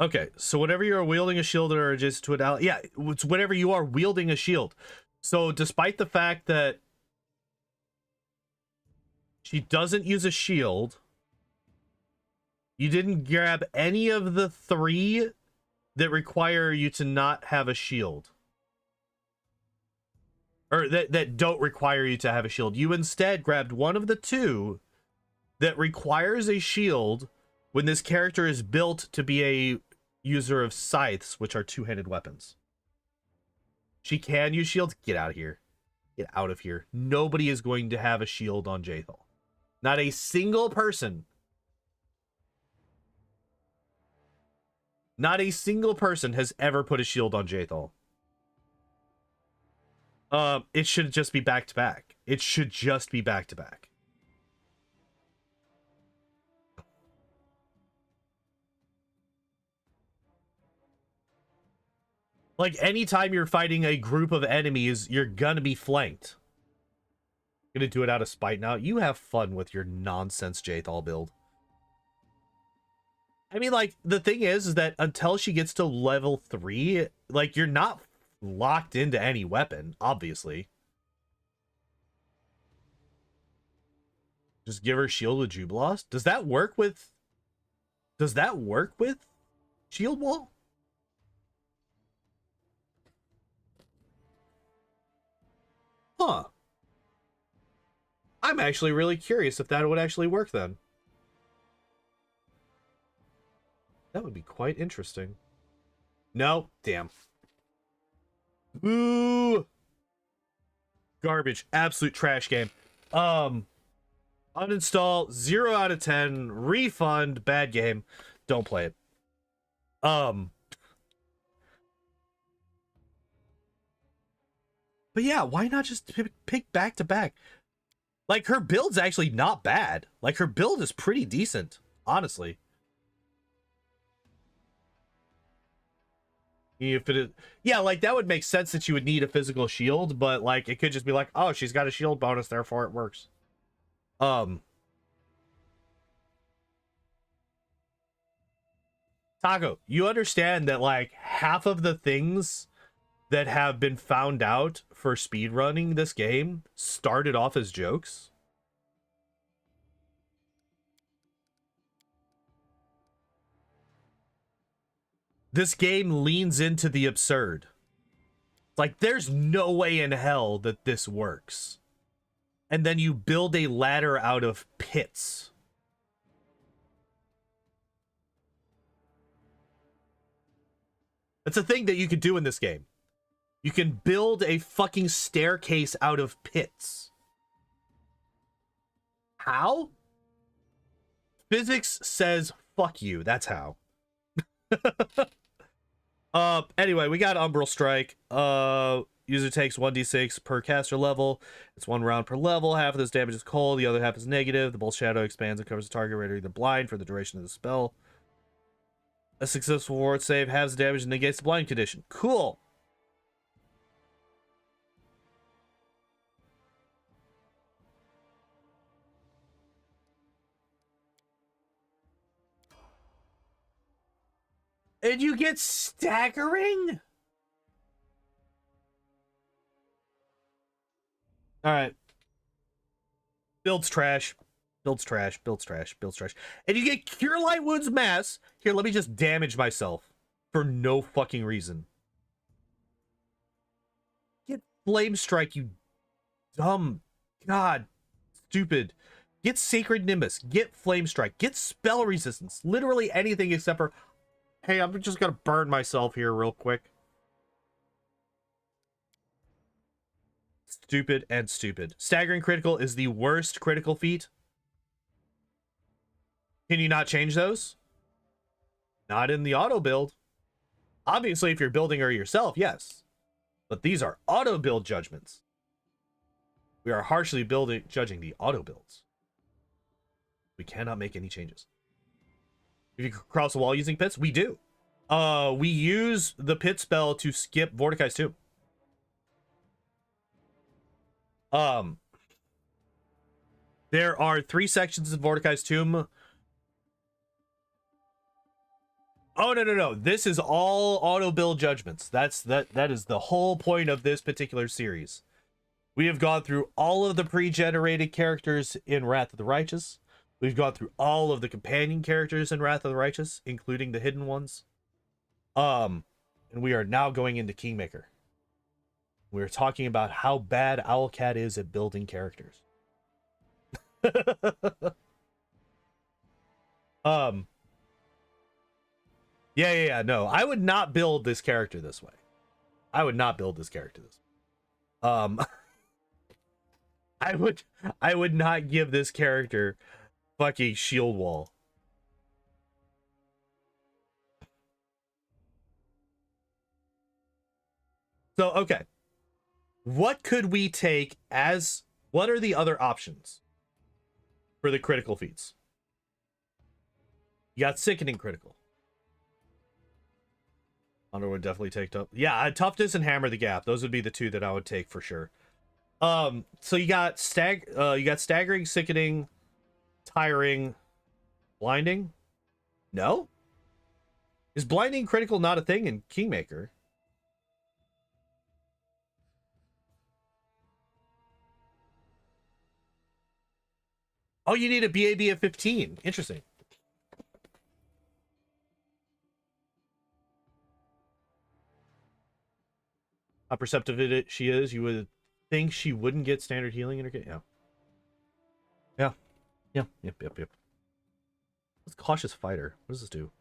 Okay, so whenever you're wielding a shield or just to an ally, yeah, it's whenever you are wielding a shield. So despite the fact that she doesn't use a shield, you didn't grab any of the 3 that require you to not have a shield. Or that don't require you to have a shield. You instead grabbed one of the 2 that requires a shield when this character is built to be a user of scythes, which are 2-handed weapons. She can use shields. Get out of here. Get out of here. Nobody is going to have a shield on Jaethal. Not a single person. Not a single person has ever put a shield on Jaethal. It should just be back to back. It should just be back to back. Like, anytime you're fighting a group of enemies, you're gonna be flanked. Gonna do it out of spite now. You have fun with your nonsense Jaethal build. I mean, like, the thing is that until she gets to level 3, like, you're not locked into any weapon, obviously. Just give her Shield with Jubilost? Does that work with... Does that work with Shield Wall? Huh. I'm actually really curious if that would actually work then. That would be quite interesting. No, damn. Ooh. Garbage. Absolute trash game. Uninstall, 0 out of 10, refund, bad game. Don't play it. But yeah, why not just pick back to back? Like, her build's actually not bad. Like, her build is pretty decent, honestly. If it is, yeah, like, that would make sense that you would need a physical shield, but, like, it could just be like, oh, she's got a shield bonus, therefore it works. Taco, you understand that, like, half of the things that have been found out for speedrunning this game started off as jokes? This game leans into the absurd. Like, there's no way in hell that this works. And then you build a ladder out of pits. That's a thing that you could do in this game. You can build a fucking staircase out of pits. How? Physics says fuck you. That's how. Anyway, we got Umbral Strike. User takes 1d6 per caster level. It's 1 round per level. Half of this damage is cold, the other half is negative. The Bolt Shadow expands and covers the target rate either blind for the duration of the spell. A successful ward save halves the damage and negates the blind condition. Cool. And you get staggering? Alright. Build's trash. Build's trash. Build's trash. Build's trash. And you get Cure Light Wounds Mass. Here, let me just damage myself. For no fucking reason. Get Flame Strike, you dumb... God. Stupid. Get Sacred Nimbus. Get Flame Strike. Get Spell Resistance. Literally anything except for... Hey, I'm just gonna burn myself here real quick. Stupid and stupid. Staggering Critical is the worst critical feat. Can you not change those? Not in the auto build. Obviously, if you're building her yourself, yes. But these are auto build judgments. We are harshly judging the auto builds. We cannot make any changes. If you cross the wall using pits, we do. We use the pit spell to skip Vorticai's Tomb. There are 3 sections of Vorticai's Tomb. Oh, no. This is all auto build judgments. That is the whole point of this particular series. We have gone through all of the pre-generated characters in Wrath of the Righteous. We've gone through all of the companion characters in Wrath of the Righteous, including the hidden ones. And we are now going into Kingmaker. We're talking about how bad Owlcat is at building characters. Yeah, no. I would not build this character this way. I would not build this character this way. I would not give this character fucking shield wall. So, okay. What could we take as... What are the other options for the critical feats? You got Sickening Critical. Honor would definitely take up. Yeah, toughness and hammer the gap. Those would be the two that I would take for sure. So you got staggering, sickening, tiring, blinding. No, is blinding critical not a thing in Kingmaker? Oh, you need a BAB of 15. Interesting. How perceptive she is, you would think she wouldn't get standard healing in her kit. Yeah. Yeah. Yeah. Yep. What's Cautious Fighter? What does this do?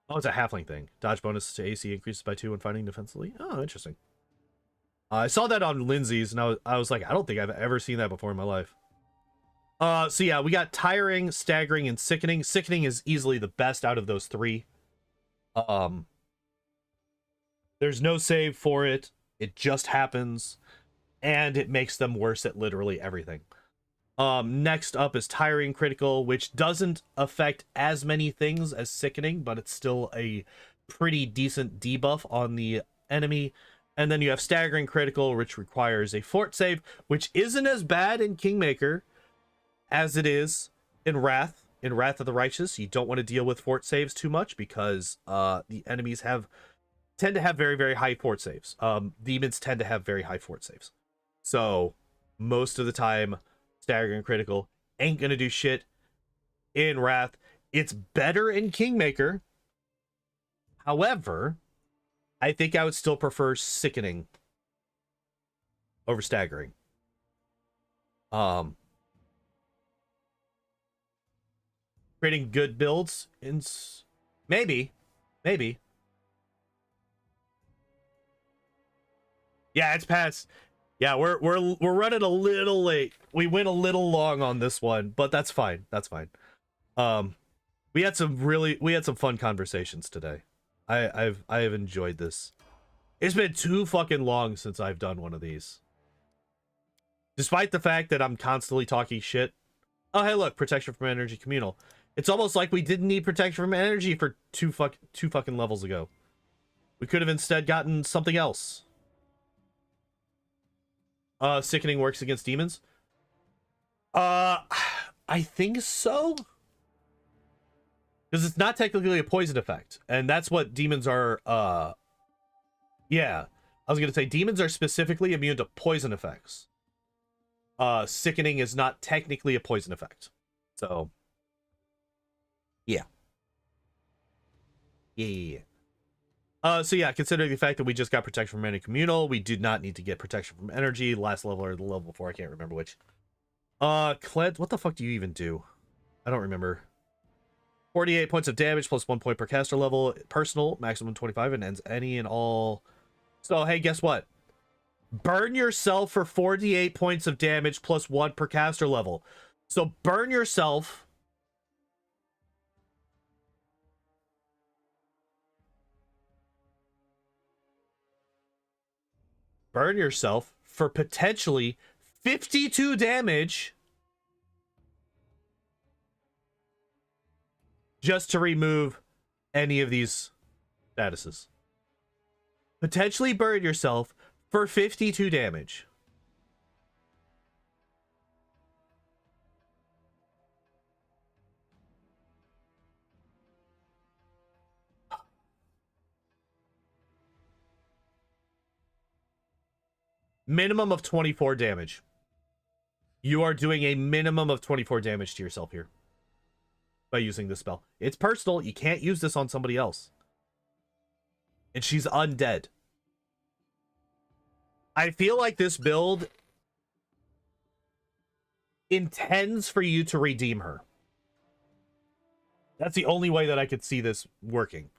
Oh, it's a halfling thing. Dodge bonus to AC increases by 2 when fighting defensively. Oh, interesting. I saw that on Linzi's, and I was like, I don't think I've ever seen that before in my life. So yeah, we got tiring, staggering, and sickening. Sickening is easily the best out of those three. There's no save for it. It just happens, and it makes them worse at literally everything. Next up is tiring critical, which doesn't affect as many things as sickening, but it's still a pretty decent debuff on the enemy. And then you have staggering critical, which requires a fort save, which isn't as bad in Kingmaker as it is in Wrath. In Wrath of the Righteous, you don't want to deal with fort saves too much because the enemies tend to have very, very high fort saves. Demons tend to have very high fort saves. So most of the time, staggering critical ain't gonna do shit in Wrath. It's better in Kingmaker. However, I think I would still prefer sickening over staggering. Creating good builds in maybe. Yeah, it's past. Yeah, we're running a little late. We went a little long on this one, but that's fine. That's fine. We had some fun conversations today. I have enjoyed this. It's been too fucking long since I've done one of these. Despite the fact that I'm constantly talking shit. Oh, hey, look, protection from energy communal. It's almost like we didn't need protection from energy for two fucking levels ago. We could have instead gotten something else. Sickening works against demons. I think so. Because it's not technically a poison effect. And that's what demons are, yeah. I was gonna say demons are specifically immune to poison effects. Sickening is not technically a poison effect. So yeah. So yeah, considering the fact that we just got protection from any communal, we did not need to get protection from energy. Last level or the level before, I can't remember which. Cleanse, what the fuck do you even do? I don't remember. 48 points of damage plus 1 point per caster level. Personal, maximum 25, and ends any and all. So hey, guess what? Burn yourself for 48 points of damage plus 1 per caster level. So burn yourself. Burn yourself for potentially 52 damage just to remove any of these statuses. Potentially burn yourself for 52 damage. Minimum of 24 damage. You are doing a minimum of 24 damage to yourself here by using this spell. It's personal. You can't use this on somebody else. And she's undead. I feel like this build intends for you to redeem her. That's the only way that I could see this working.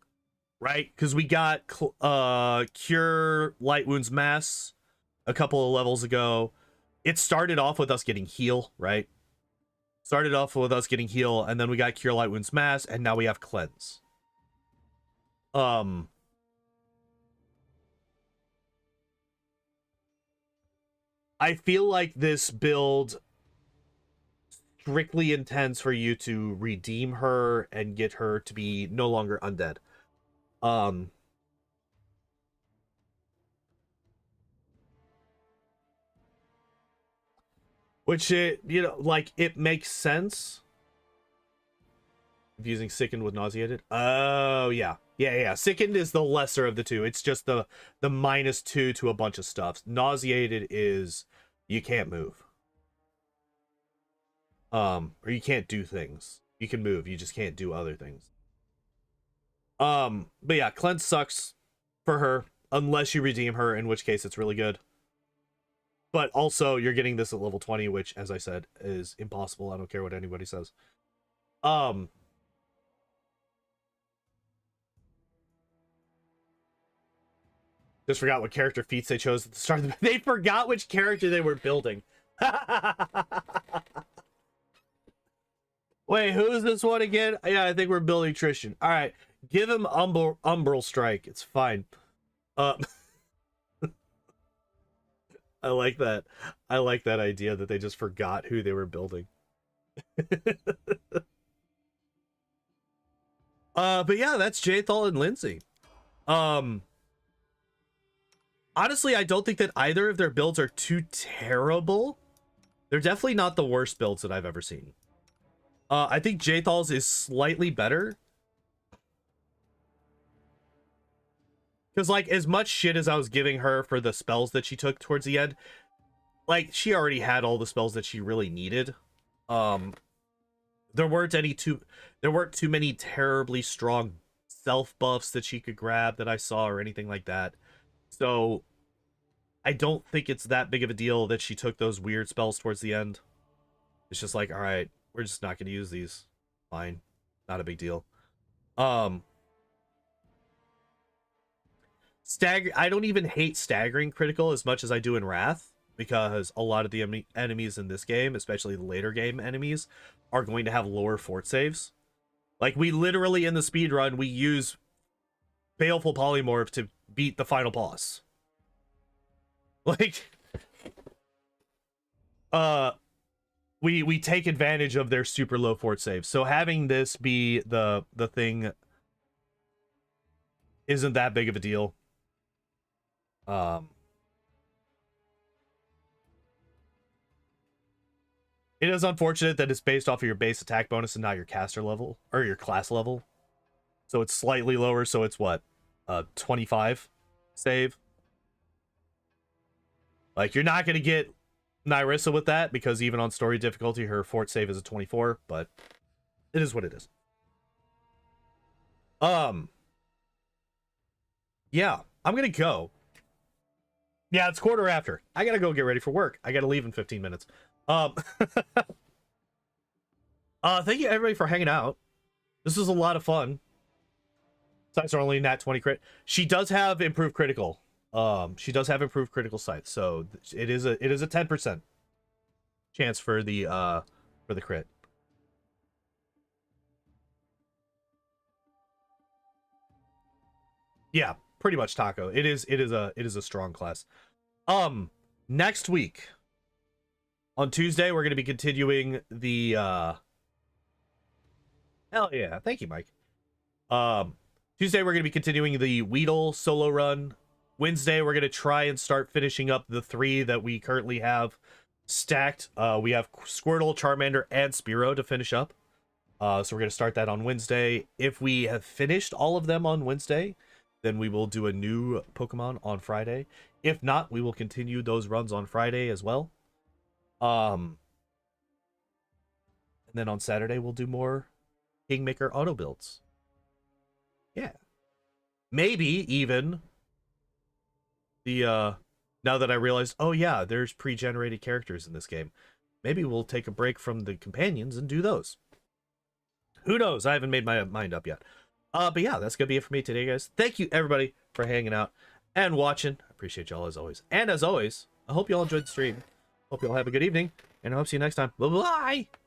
Right? Because we got Cure Light Wounds Mass a couple of levels ago. It started off with us getting heal, right? Started off with us getting heal, and then we got Cure Light Wounds Mass, and now we have Cleanse. I feel like this build strictly intends for you to redeem her and get her to be no longer undead. Which, like, it makes sense. Confusing sickened with nauseated. Oh, yeah. Yeah. Sickened is the lesser of the two. It's just the -2 to a bunch of stuff. Nauseated is you can't move. Or you can't do things. You can move, you just can't do other things. But yeah, cleanse sucks for her unless you redeem her, in which case it's really good. But also you're getting this at level 20, which, as I said, is impossible. I don't care what anybody says. Just forgot what character feats they chose at the start of the... They forgot which character they were building. Wait, who's this one again? Yeah, I think we're building Tristan. All right, give him Umbral Strike. It's fine. I like that. I like that idea that they just forgot who they were building. But yeah, that's Jaethal and Linzi. Honestly, I don't think that either of their builds are too terrible. They're definitely not the worst builds that I've ever seen. I think Jaethal's is slightly better. Because, like, as much shit as I was giving her for the spells that she took towards the end, like, she already had all the spells that she really needed. There weren't too many terribly strong self buffs that she could grab that I saw or anything like that. So I don't think it's that big of a deal that she took those weird spells towards the end. It's just like, all right, we're just not going to use these. Fine. Not a big deal. I don't even hate staggering critical as much as I do in Wrath, because a lot of the enemies in this game, especially the later game enemies, are going to have lower fort saves. Like, we literally, in the speedrun, we use Baleful Polymorph to beat the final boss. Like, we take advantage of their super low fort saves. So having this be the thing isn't that big of a deal. It is unfortunate that it's based off of your base attack bonus and not your caster level or your class level. So it's slightly lower, so it's what? 25 save. Like, you're not going to get Nyrissa with that, because even on story difficulty, her fort save is a 24, but it is what it is. Yeah, I'm going to go. Yeah, it's quarter after. I got to go get ready for work. I got to leave in 15 minutes. Thank you everybody for hanging out. This was a lot of fun. Sights are only nat 20 crit. She does have improved critical. She does have improved critical sights, so it is a 10% chance for the crit. Yeah, pretty much Taco. It is a strong class. Next week on Tuesday we're going to be continuing the hell yeah, thank you, Mike. Tuesday we're going to be continuing the Weedle solo run. Wednesday we're going to try and start finishing up the 3 that we currently have stacked. We have Squirtle, Charmander, and Spearow to finish up. So we're going to start that on Wednesday. If we have finished all of them on Wednesday, then we will do a new Pokemon on Friday. If not, we will continue those runs on Friday as well. And then on Saturday we'll do more Kingmaker auto builds. Yeah. Maybe even the now that I realized, oh yeah, there's pre-generated characters in this game. Maybe we'll take a break from the companions and do those. Who knows? I haven't made my mind up yet. But yeah, that's gonna be it for me today, guys. Thank you everybody for hanging out and watching. I appreciate y'all as always. And as always, I hope y'all enjoyed the stream. Hope y'all have a good evening, and I hope to see you next time. Bye-bye!